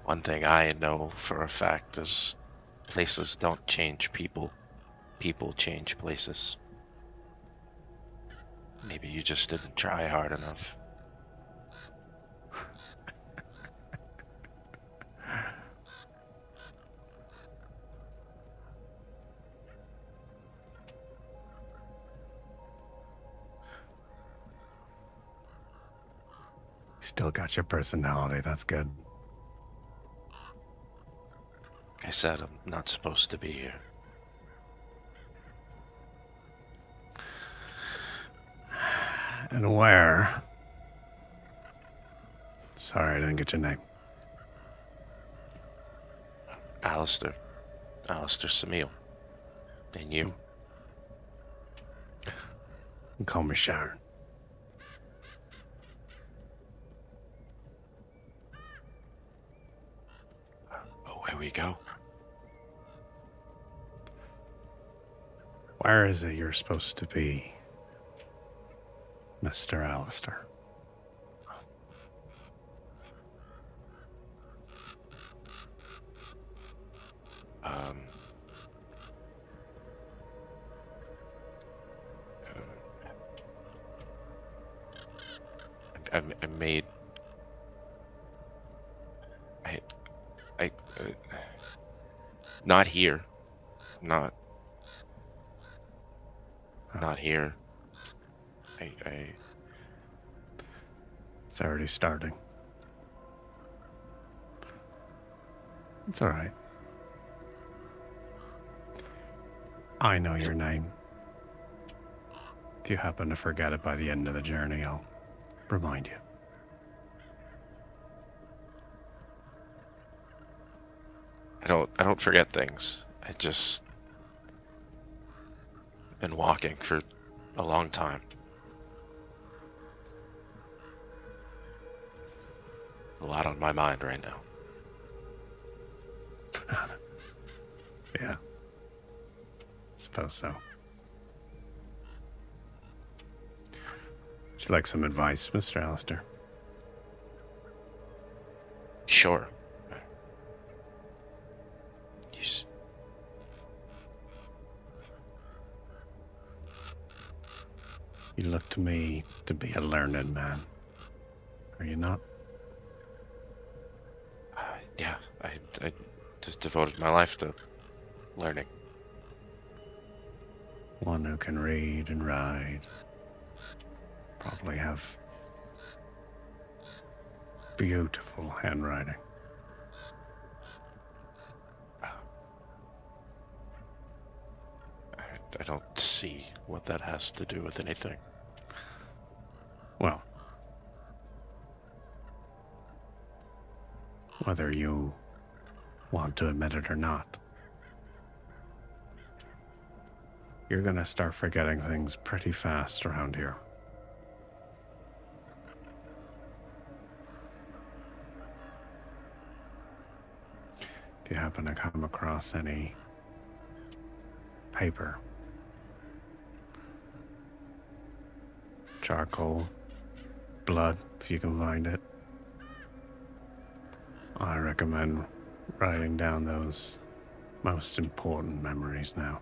One thing I know for a fact is places don't change people. People change places. Maybe you just didn't try hard enough. Still got your personality, that's good. Like I said, I'm not supposed to be here. And where? Sorry, I didn't get your name. Alastaire. Alastaire Samil. And you? Call me Sharon. we go? Where is it you're supposed to be, Mr. Alastaire? I made. Not here. Not here. It's already starting. It's all right. I know your name. If you happen to forget it by the end of the journey, I'll remind you. I don't forget things. I've been walking for a long time. A lot on my mind right now. Yeah. Suppose so. Would you like some advice, Mr. Alastaire? Sure. You look to me to be a learned man. Are you not? Yeah, I just devoted my life to learning. One who can read and write. Probably have beautiful handwriting. I don't see what that has to do with anything. Well, whether you want to admit it or not, you're gonna start forgetting things pretty fast around here. If you happen to come across any paper, charcoal, blood, if you can find it, I recommend writing down those most important memories now.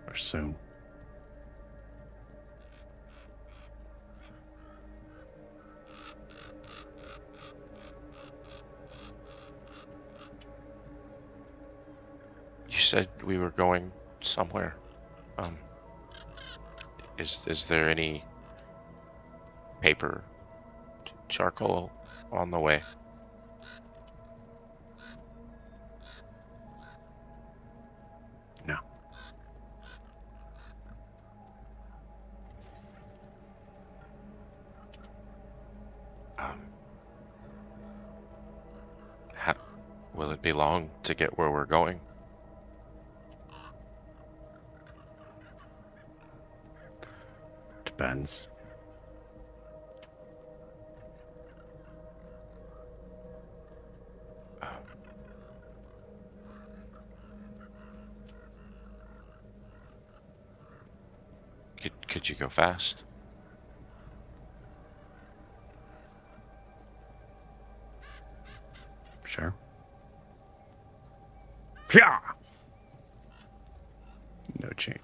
Or soon. You said we were going somewhere. Is there any paper, charcoal on the way? No. Will it be long to get where we're going? Depends. Could you go fast? Sure. Pya! No change.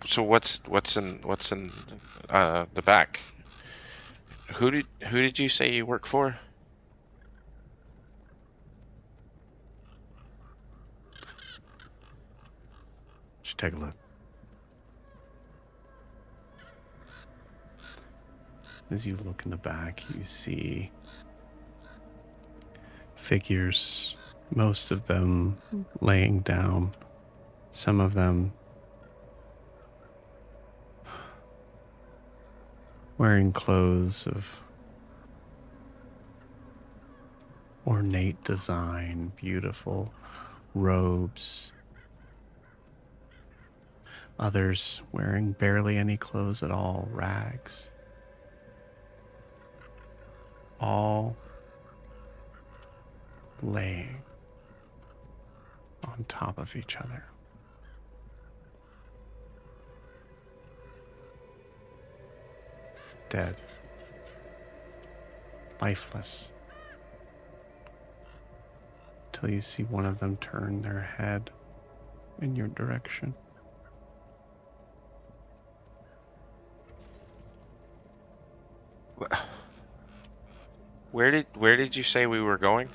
So what's in the back? Who did you say you work for? Just take a look. As you look in the back, you see figures, most of them laying down, some of them wearing clothes of ornate design, beautiful robes. Others wearing barely any clothes at all, rags. All laying on top of each other. Dead. Lifeless. Till you see one of them turn their head in your direction. Where did you say we were going?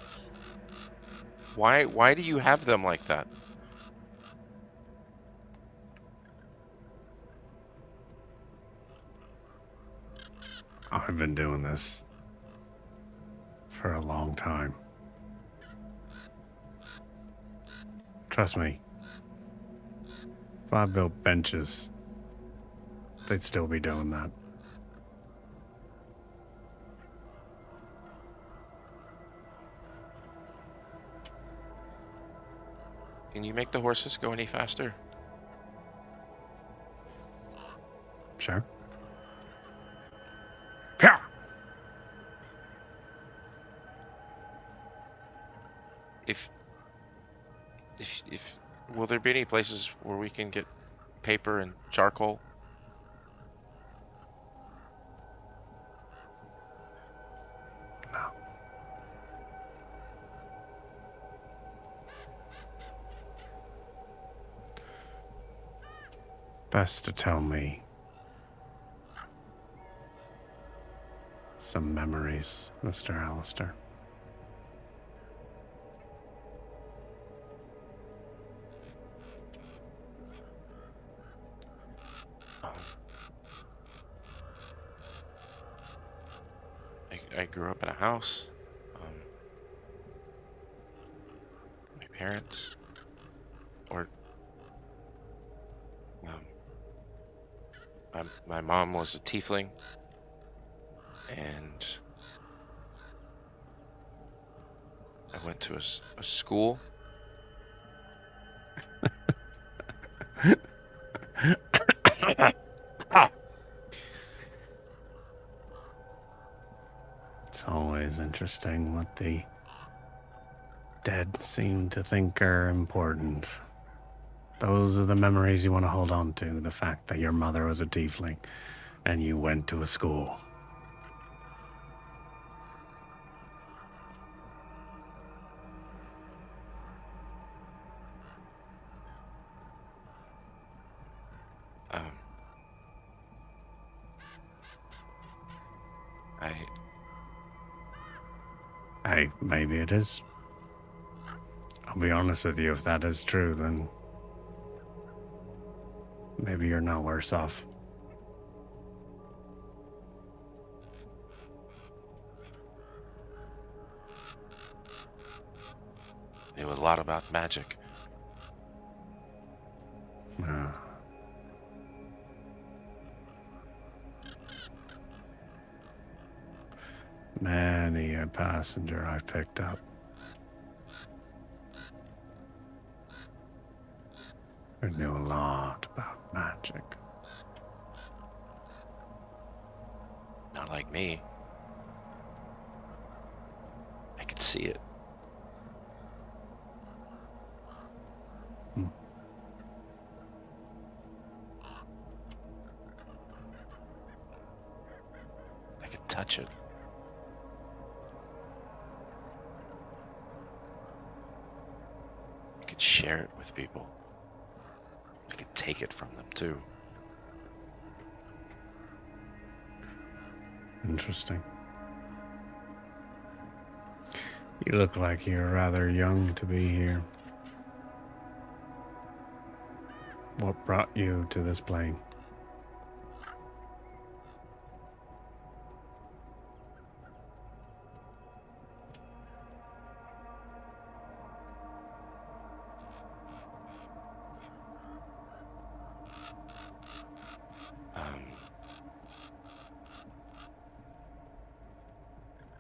Why do you have them like that? I've been doing this for a long time. Trust me, if I built benches, they'd still be doing that. Can you make the horses go any faster? Sure. Yeah. If will there be any places where we can get paper and charcoal? No. Best to tell me some memories, Mr. Alastaire. I grew up in a house. My parents, or my mom was a tiefling, and I went to a school. It's always interesting what the dead seem to think are important. Those are the memories you want to hold on to. The fact that your mother was a tiefling and you went to a school. Hey, maybe it is. I'll be honest with you, if that is true, then maybe you're not worse off. Knew a lot about magic. Many a passenger I've picked up. Who knew a lot about magic. Not like me. I could see it. I could touch it. I could share it with people. I could take it from them too. Interesting. You look like you're rather young to be here. What brought you to this plane?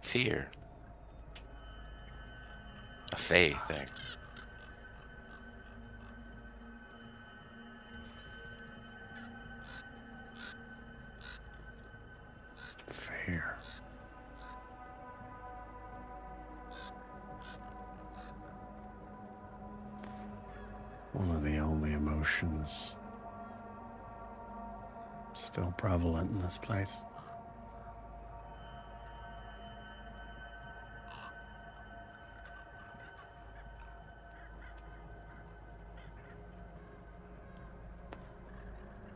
Fear. A fae thing. here. One of the only emotions still prevalent in this place.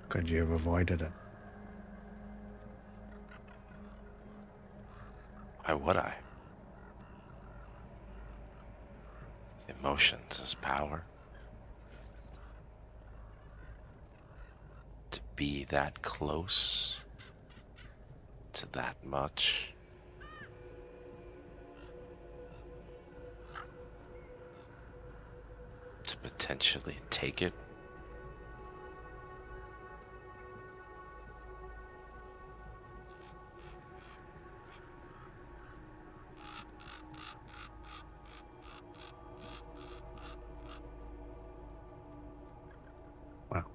Could you have avoided it? Why would I? Emotions is power. To be that close to that much. To potentially take it. Wow.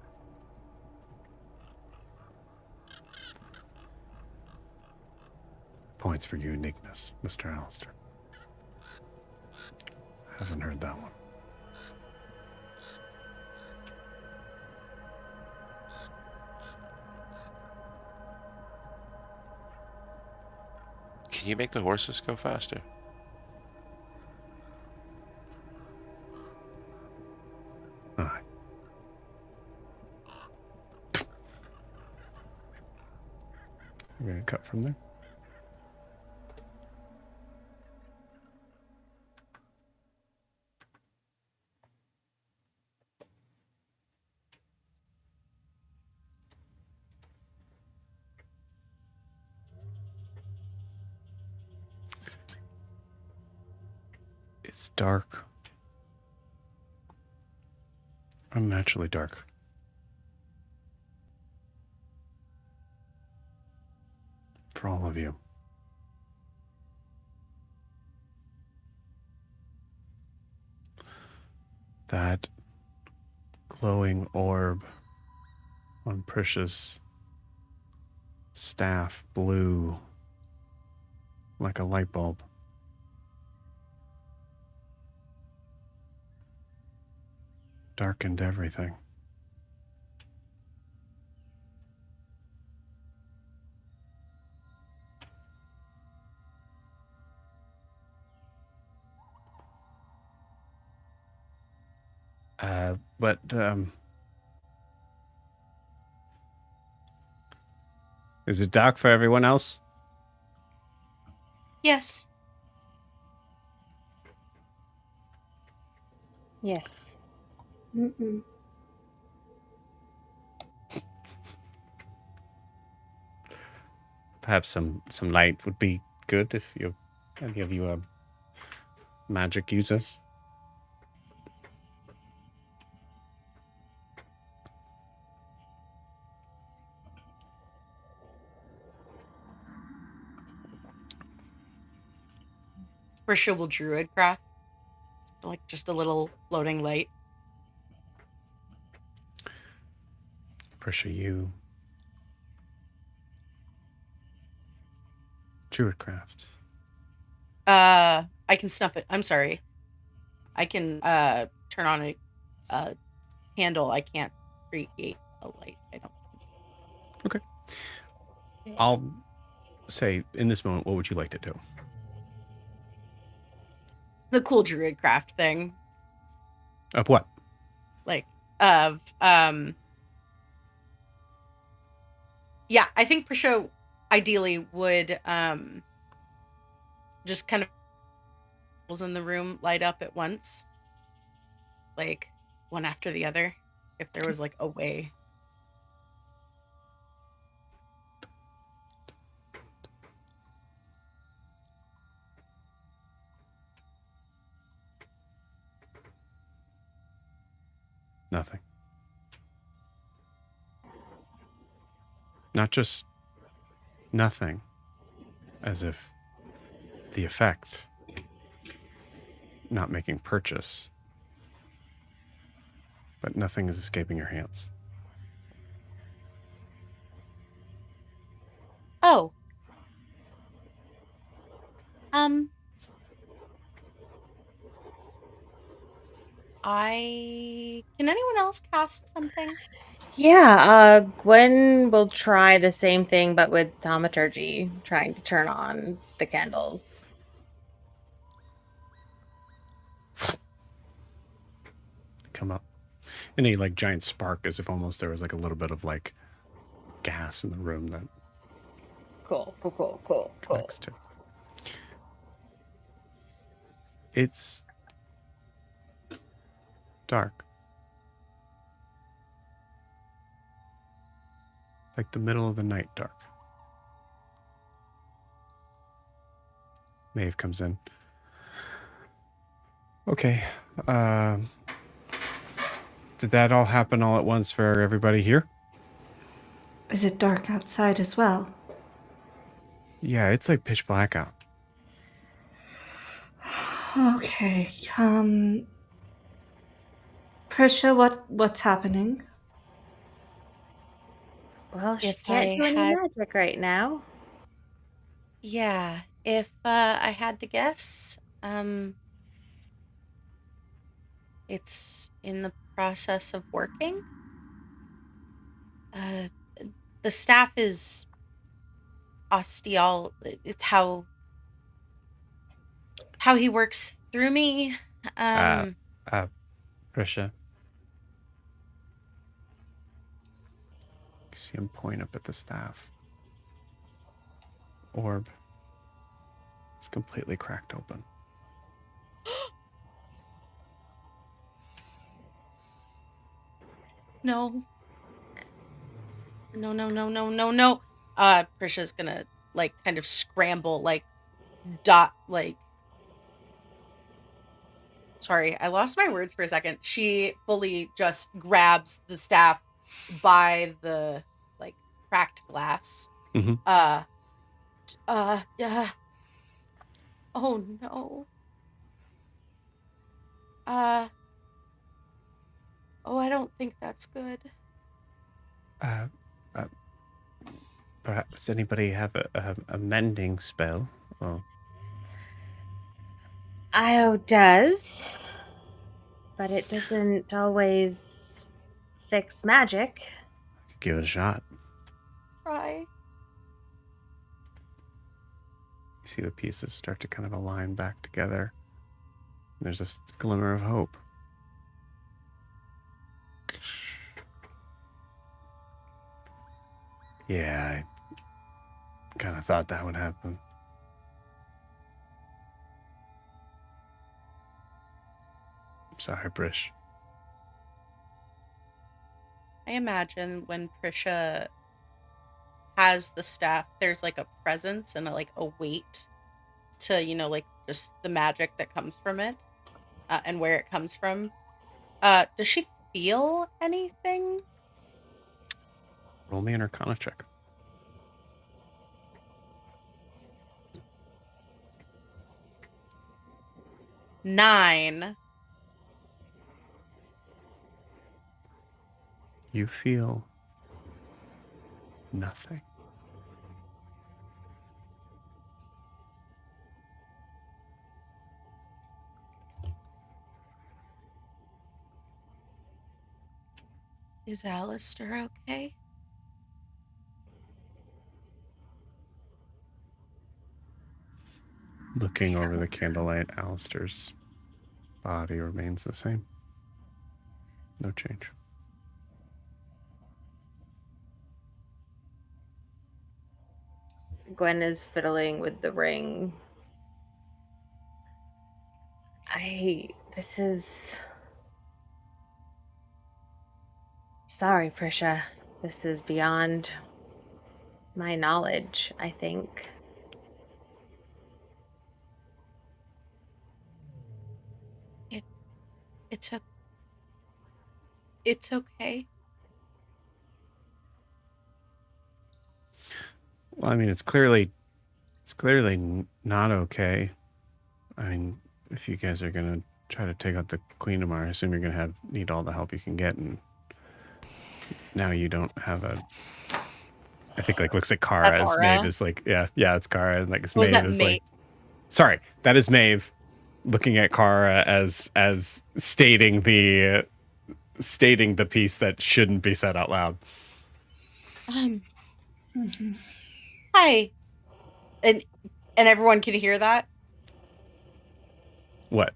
Points for uniqueness, Mr. Alastaire. Haven't heard that one. Can you make the horses go faster? Aye. We're going to cut from there. It's dark. Unnaturally dark. For all of you. That glowing orb on Prisha's staff blew like a light bulb. Darkened everything. But is it dark for everyone else? Yes. Yes. Mm-mm. Perhaps some light would be good if any of you are magic users. Prisha will druid craft. Like just a little floating light. Prisha, you Druidcraft. I can snuff it. I'm sorry. I can turn on a candle. I can't create a light. I don't. Okay. I'll say in this moment, what would you like to do? The cool druid craft thing. Of what? Like of yeah, I think Prisha ideally would just kind of in the room light up at once. Like one after the other. If there was like a way. Nothing. Not just nothing, as if the effect, not making purchase, but nothing is escaping your hands. Oh. Can anyone else cast something? Yeah, Gwen will try the same thing, but with thaumaturgy, trying to turn on the candles. Come up. And a like giant spark, as if almost there was like a little bit of like gas in the room that Cool. connects to. It's dark. Like the middle of the night dark. Maeve comes in. Okay. Did that all happen all at once for everybody here? Is it dark outside as well? Yeah, it's like pitch black out. Okay, Prisha, what's happening? Well, she If can't I do any had- magic right now. Yeah, if I had to guess, it's in the process of working. The staff is osteal. It's how he works through me. Prisha. You see him point up at the staff. Orb. It's completely cracked open. No. Prisha's gonna like kind of scramble, like sorry, I lost my words for a second. She fully just grabs the staff by the like cracked glass. Mm-hmm. Oh no. I don't think that's good. Perhaps anybody have a mending spell? Oh, Io does, but it doesn't always fix magic. give it a shot. Try. You see the pieces start to kind of align back together. There's this glimmer of hope. Yeah, I kind of thought that would happen. I'm sorry, Brish. I imagine when Prisha has the staff, there's like a presence and a weight to, like just the magic that comes from it, and where it comes from. Does she feel anything? Roll me an Arcana check. Nine. You feel nothing. Is Alastaire okay? Looking over the candlelight, Alastaire's body remains the same. No change. Gwen is fiddling with the ring. This is... Sorry, Prisha. This is beyond my knowledge, I think. It's okay. Well, I mean, it's clearly not okay. I mean, if you guys are gonna try to take out the queen tomorrow, I assume you're gonna need all the help you can get, and now you don't have a. I think like looks at Kara as Maeve is like, yeah, it's Kara, and like Maeve is like, Sorry, that is Maeve looking at Kara as stating the piece that shouldn't be said out loud. Hi. And everyone can hear that? What?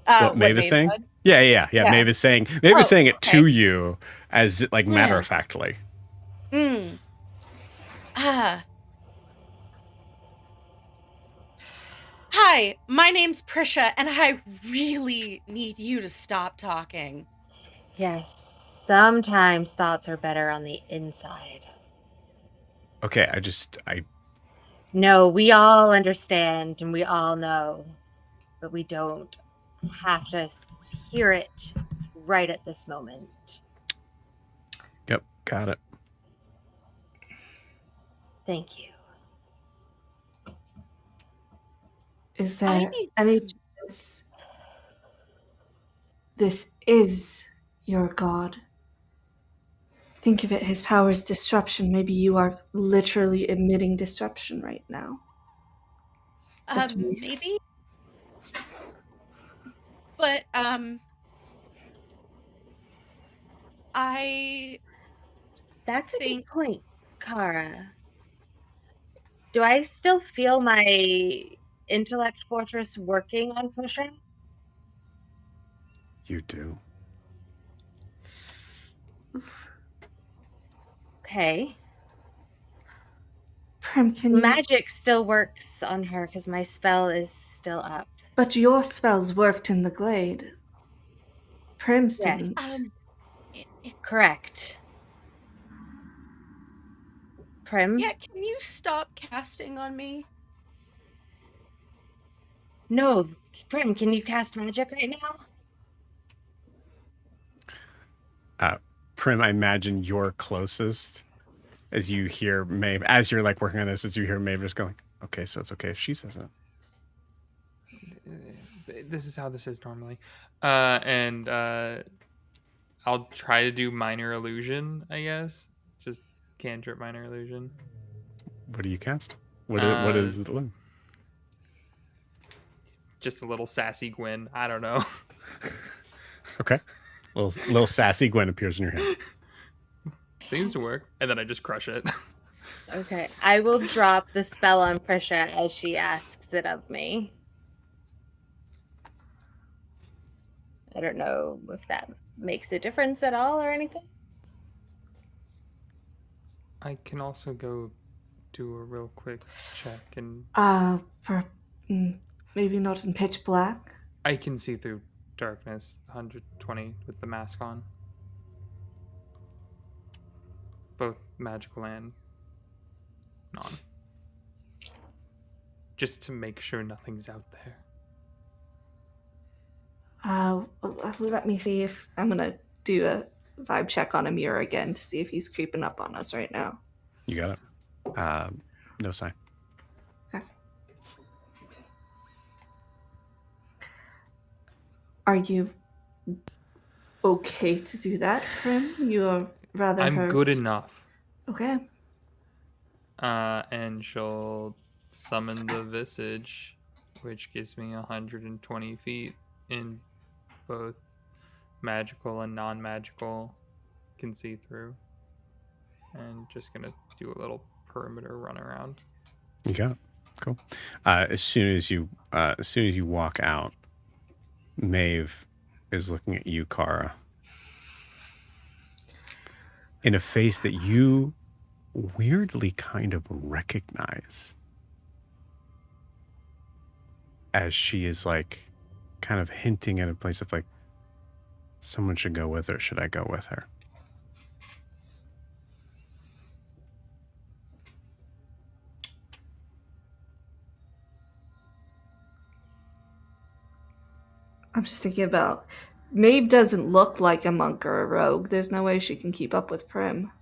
What Maeve is saying? said? Yeah. Yeah. Maeve is saying it okay. to you as like matter Yeah. of factly. Hi, my name's Prisha, and I really need you to stop talking. Yes, sometimes thoughts are better on the inside. Okay, No, we all understand and we all know, but we don't have to hear it right at this moment. Yep, got it. Thank you. Is there any chance this is your god? Think of it, his power is disruption. Maybe you are literally emitting disruption right now. Maybe? But, That's a good point, Kara. Do I still feel my intellect fortress working on Pusha? You do. Okay. Prim, can you... Magic still works on her because my spell is still up. But your spells worked in the glade. Prim's Yeah. didn't. Correct. Prim? Yeah, can you stop casting on me? No, Prim, can you cast magic right now? Prim, I imagine you're closest as you hear Maeve, as you're like working on this, as you hear Maeve just going, okay, so it's okay if she says it. This is how this is normally. And I'll try to do minor illusion, I guess. Just cantrip minor illusion. What do you cast? What is it? Just a little sassy Gwen. I don't know. Okay. Little sassy Gwen appears in your hand. Seems to work. And then I just crush it. Okay. I will drop the spell on Prisha as she asks it of me. I don't know if that makes a difference at all or anything. I can also go do a real quick check and Maybe not in pitch black. I can see through darkness 120 with the mask on. Both magical and non. Just to make sure nothing's out there. Let me see if I'm gonna do a vibe check on Amir again to see if he's creeping up on us right now. You got it. No sign. Okay. Are you okay to do that, Prim? You are rather I'm hurt. good enough. Okay. And she'll summon the visage, which gives me 120 feet in both magical and non-magical, can see through. And just gonna do a little perimeter run around. You got it. Cool. As soon as you walk out, Maeve is looking at you, Kara, in a face that you weirdly kind of recognize, as she is like kind of hinting at a place of like, someone should go with her. Should I go with her? I'm just thinking about Maeve doesn't look like a monk or a rogue. There's no way she can keep up with Prim.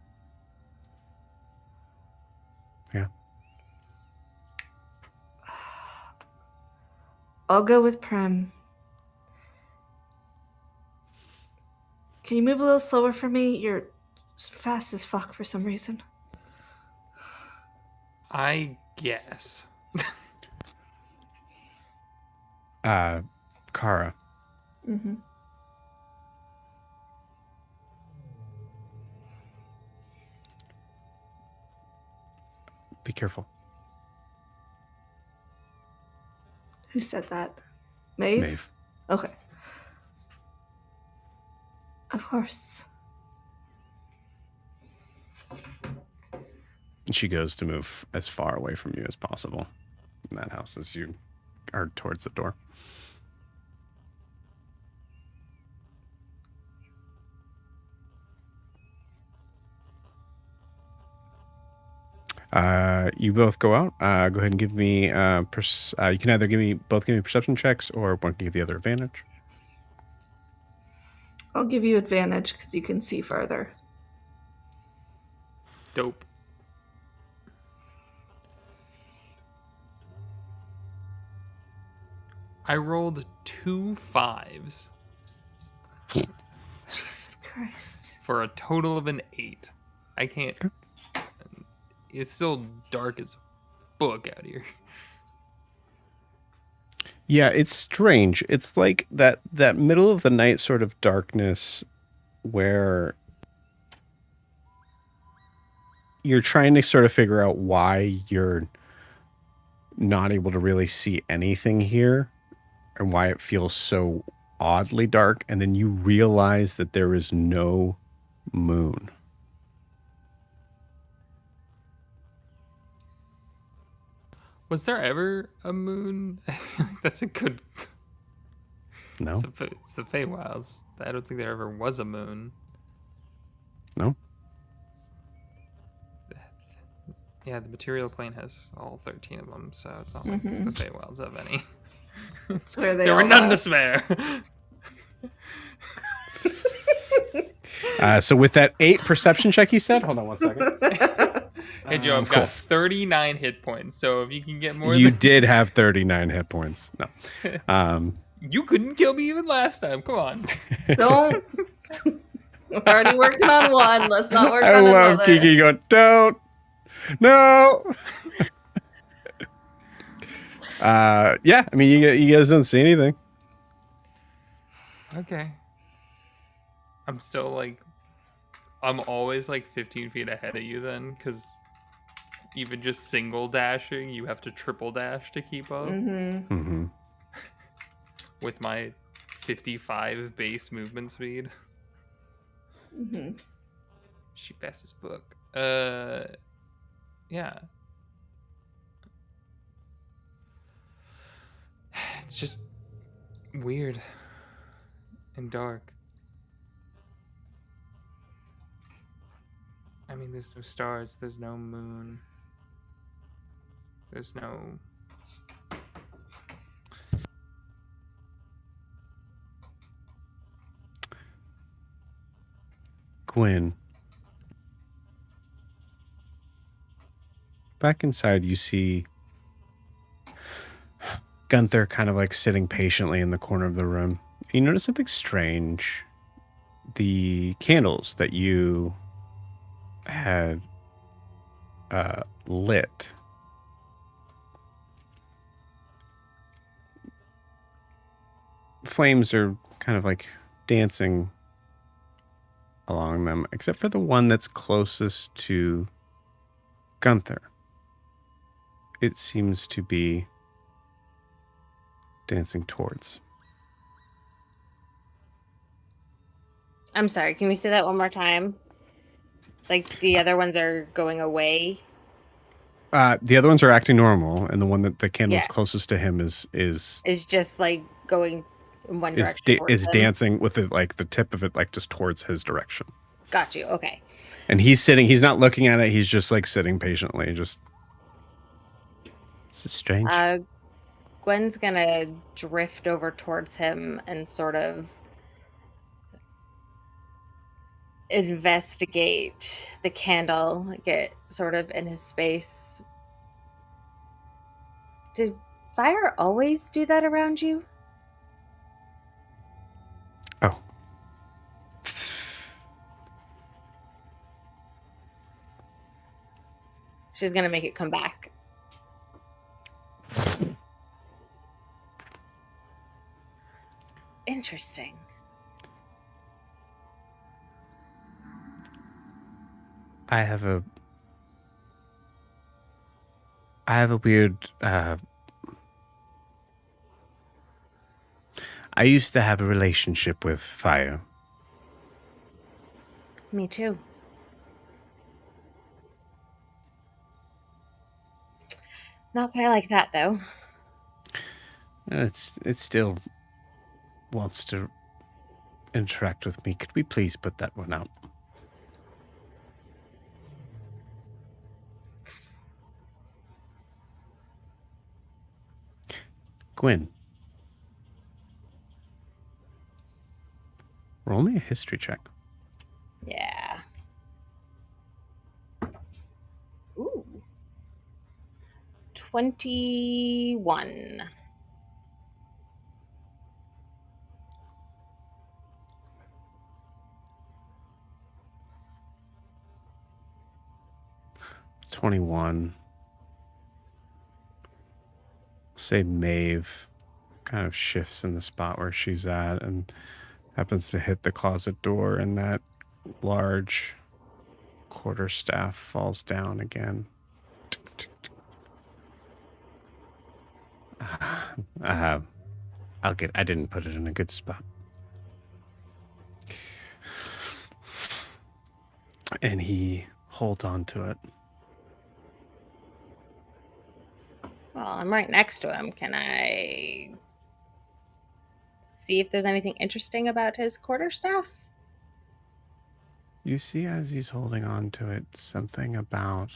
Yeah. I'll go with Prim. Can you move a little slower for me? You're fast as fuck for some reason. I guess. Kara. Mm-hmm. Be careful. Who said that? Maeve? Maeve. Okay. Of course. She goes to move as far away from you as possible in that house as you are towards the door. You both go out. Go ahead and give me. You can either give me perception checks, or one can give the other advantage. I'll give you advantage because you can see further. Dope. I rolled 2 5s Jesus Christ. for a total of an 8. I can't. It's still dark as fuck out here. Yeah, it's strange. It's like that middle of the night sort of darkness where you're trying to sort of figure out why you're not able to really see anything here and why it feels so oddly dark, and then you realize that there is no moon. Was there ever a moon? That's a good. No. It's the Feywilds. I don't think there ever was a moon. No. Yeah, the material plane has all 13 of them, so it's not like the Feywilds have any. That's where they there were all none are. to spare. So with that 8 perception check, you said? Hold on one second. Hey Joe, I've got 39 hit points, so if you can get more You than... did have 39 hit points. No. You couldn't kill me even last time. Come on. Don't. We're already working on one. Let's not work I on love another. Kiki going, don't. No. Yeah, I mean, you guys don't see anything. Okay. I'm still like... I'm always like 15 feet ahead of you then, because even just single dashing, you have to triple dash to keep up. Mm-hmm. Mm-hmm. With my 55 base movement speed. Mm-hmm. She fast as fuck. Yeah. It's just weird and dark. I mean, there's no stars, there's no moon. There's no... Gwen. Back inside, you see Gunther kind of like sitting patiently in the corner of the room. You notice something strange. The candles that you had lit flames are kind of like dancing along them, except for the one that's closest to Gunther. It seems to be dancing towards. I'm sorry, can we say that one more time? Like the other ones are going away? The other ones are acting normal, and the one that the candle's Yeah. closest to him is Is just like going in one direction. is towards him. dancing with it, like the tip of it like just towards his direction. Got you, okay. And he's sitting, he's not looking at it, he's just like sitting patiently, just... This is strange. Gwen's gonna drift over towards him and sort of investigate the candle, get sort of in his space. Did fire always do that around you? Oh. She's gonna make it come back. interesting. I have a weird. I used to have a relationship with fire. Me too. Not quite like that, though. It still wants to interact with me. Could we please put that one out? Gwen. Roll me a history check. Yeah. Ooh. 21. Say Maeve kind of shifts in the spot where she's at and happens to hit the closet door, and that large quarterstaff falls down again. I didn't put it in a good spot. And he holds on to it. Well, I'm right next to him. Can I see if there's anything interesting about his quarterstaff? You see, as he's holding on to it, something about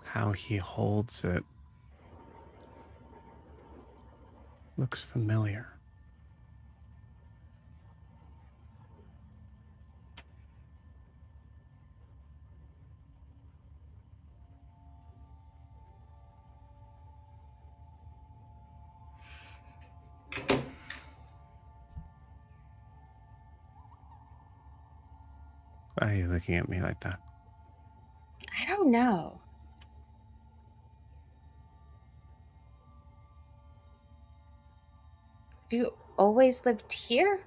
how he holds it looks familiar. Why are you looking at me like that? I don't know. Have you always lived here?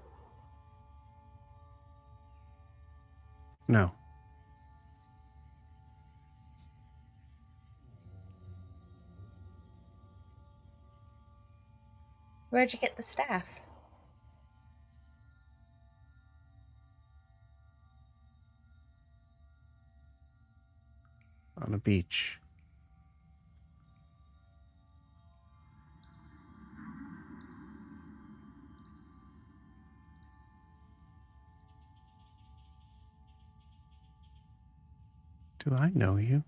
No. Where'd you get the staff? On a beach. Do I know you?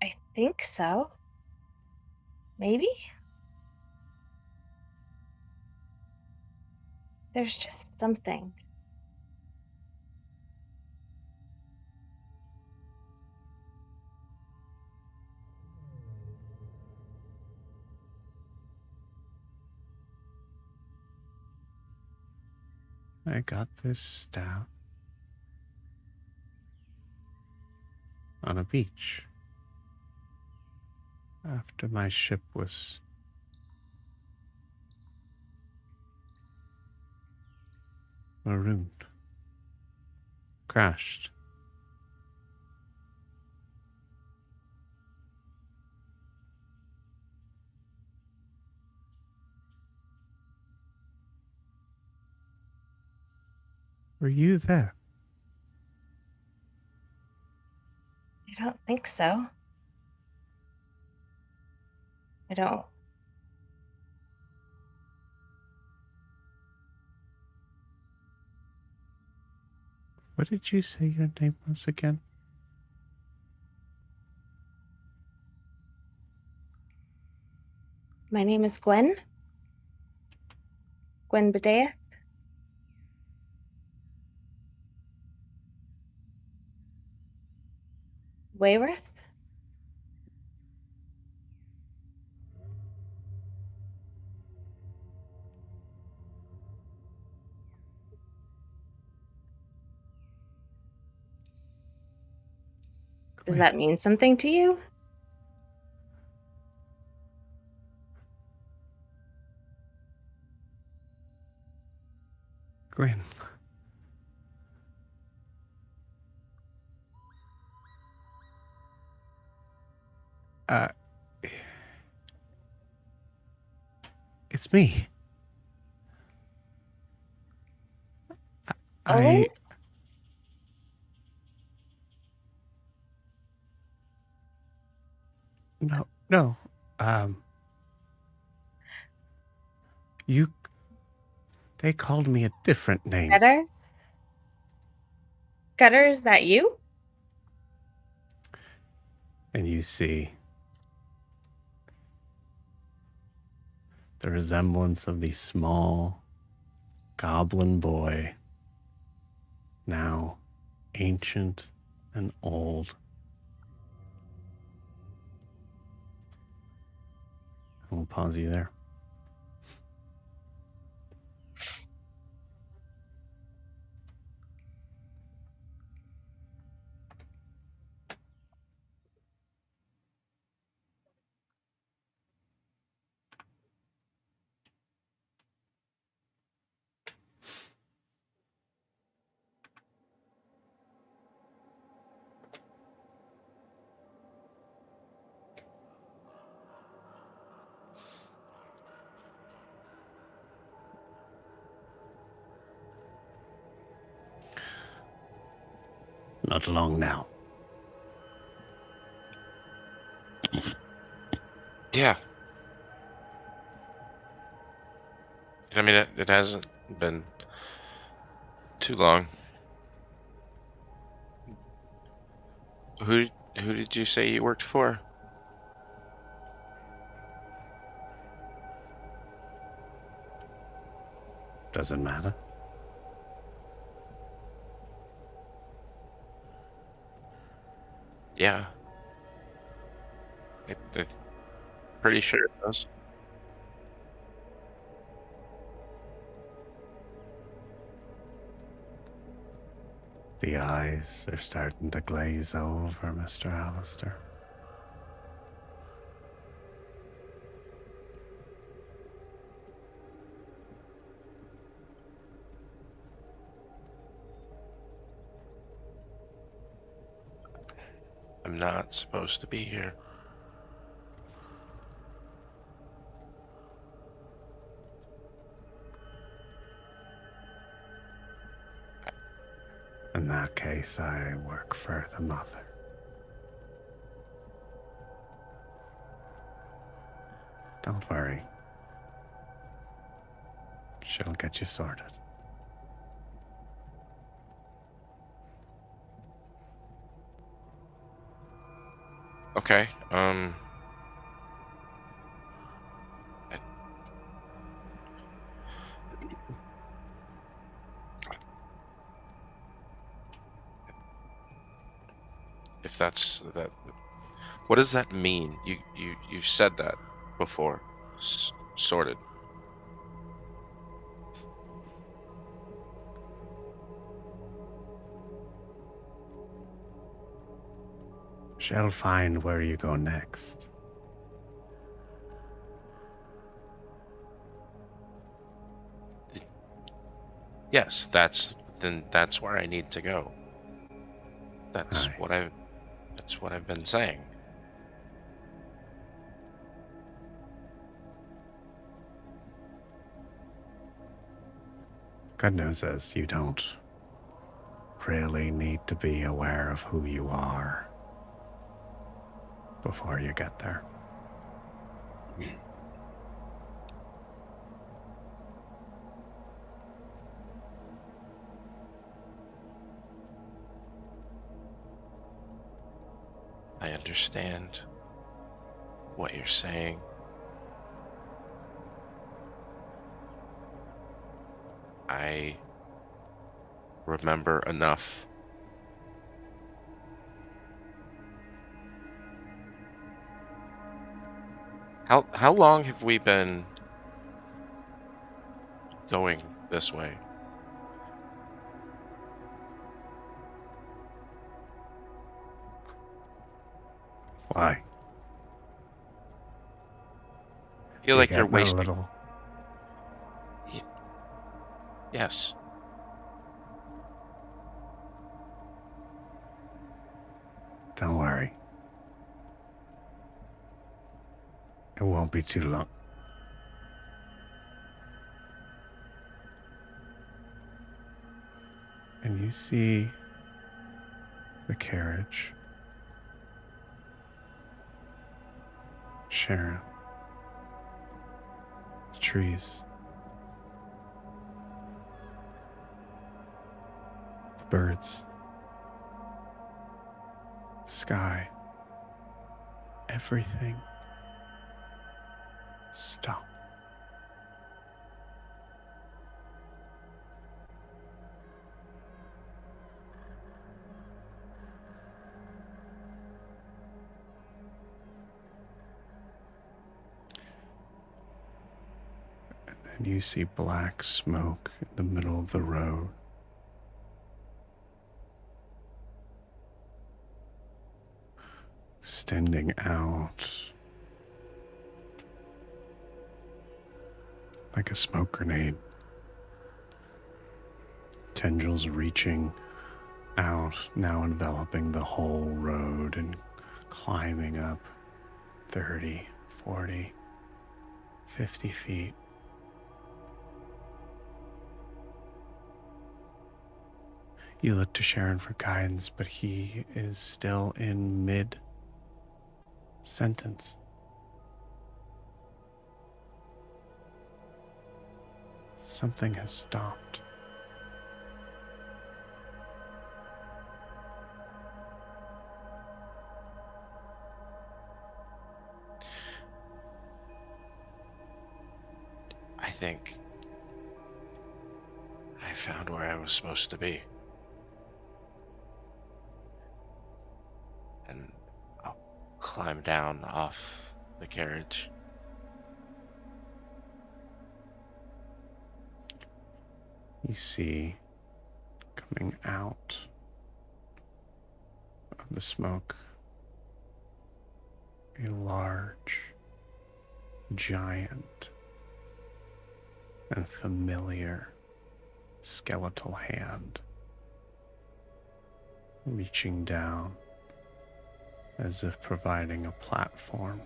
I think so. Maybe? There's just something. I got this staff on a beach after my ship was marooned, crashed. Were you there? I don't think so. I don't. What did you say your name was again? My name is Gwen. Gwen Bedea. Wayworth? Does Gwen. that mean something to you? in. It's me. Owen? No. They called me a different name. Cutter? Cutter, is that you? And you see the resemblance of the small goblin boy, now ancient and old. We'll pause you there. Not long now. Yeah. I mean, it hasn't been too long. Who did you say you worked for? Doesn't matter. Yeah. I'm pretty sure it does. The eyes are starting to glaze over, Mr. Alastaire. I'm not supposed to be here. In that case, I work for the mother. Don't worry. She'll get you sorted. Okay. If that's that, what does that mean? You've said that before. Sorted. She'll find where you go next. Yes, that's where I need to go. That's Aye. what I've been saying. Good news is you don't really need to be aware of who you are before you get there. I understand what you're saying. I remember enough. How long have we been going this way? Why? I feel like you're getting a wasting. little. Yes. Don't worry. It won't be too long. And you see the carriage. Sharon. The trees. The birds. The sky. Everything. Stop. And you see black smoke in the middle of the road. Extending out like a smoke grenade. Tendrils reaching out, now enveloping the whole road and climbing up 30, 40, 50 feet. You look to Sharon for guidance, but he is still in mid-sentence. Something has stopped. I think I found where I was supposed to be. And I'll climb down off the carriage. You see, coming out of the smoke, a large, giant, and familiar skeletal hand reaching down as if providing a platform.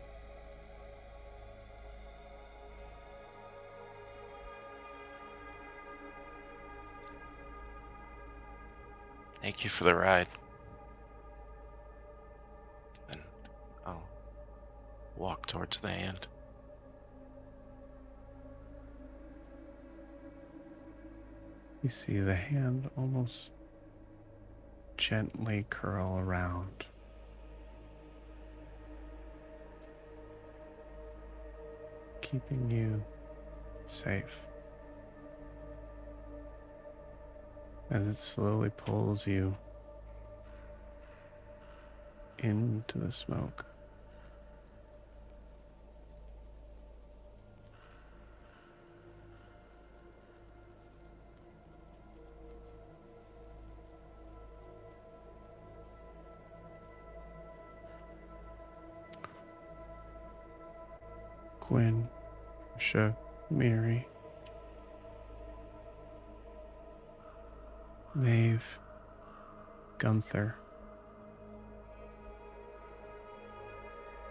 Thank you for the ride. And I'll walk towards the hand. You see the hand almost gently curl around. Keeping you safe. As it slowly pulls you into the smoke. Gwen, Sha, Mary, Maeve, Gunther.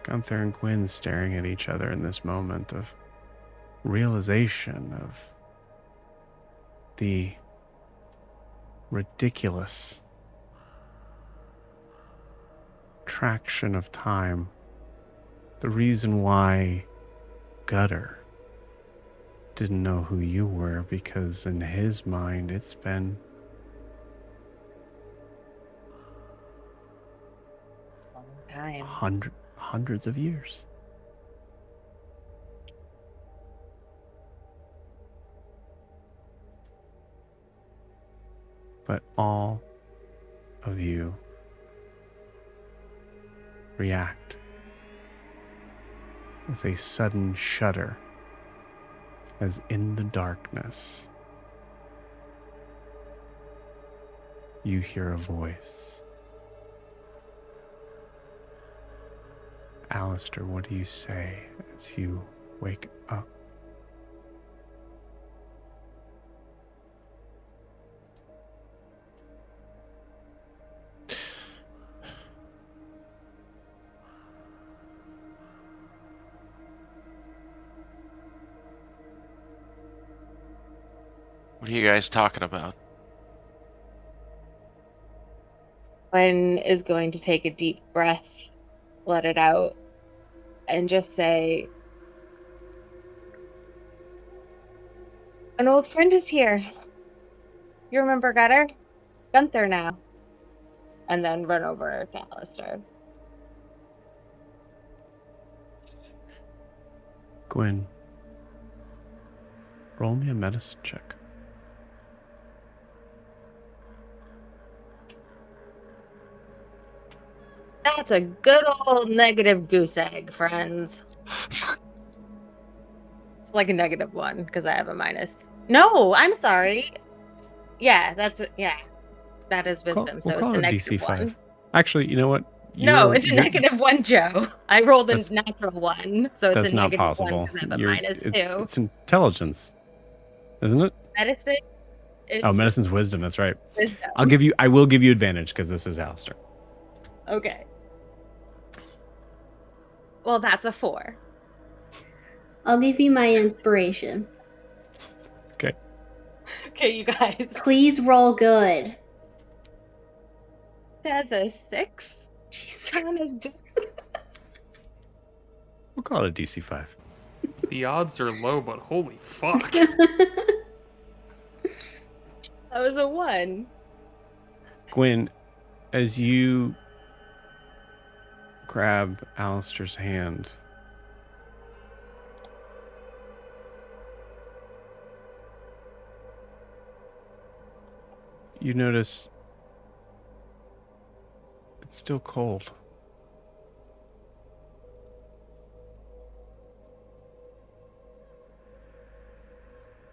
Gunther and Gwen staring at each other in this moment of realization of the ridiculous traction of time. The reason why Gutter didn't know who you were, because in his mind it's been Time. hundreds of years. But all of you react with a sudden shudder as in the darkness you hear a voice. Alastaire, what do you say as you wake up? What are you guys talking about? Gwen is going to take a deep breath, let it out, and just say, "An old friend is here. You remember Gunther now." And then run over to Alastaire. Gwen, roll me a medicine check. That's a good old negative goose egg, friends. It's like a -1 because I have a minus. No, I'm sorry. Yeah, that is wisdom. We'll So it's call a it DC -1. 5. Actually, you know what? No, it's a -1, Joe. I rolled a That's- natural 1, so it's a That's not -1 possible. because I have a -2. It's intelligence, isn't it? Medicine is Oh, medicine's wisdom. That's right. wisdom. I will give you advantage because this is Alastaire. Okay. Well, that's a 4. I'll give you my inspiration. Okay. Okay, you guys. Please roll good. That's a 6. Jesus. We'll call it a DC 5. The odds are low, but holy fuck. That was a 1. Gwen, as you grab Alistaire's hand, you notice it's still cold.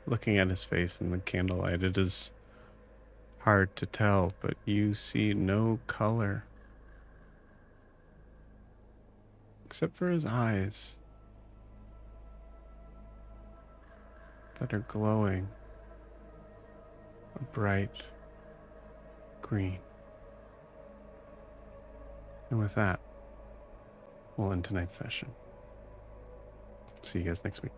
Looking at his face in the candlelight, it is hard to tell, but you see no color except for his eyes that are glowing a bright green. And with that, we'll end tonight's session. See you guys next week.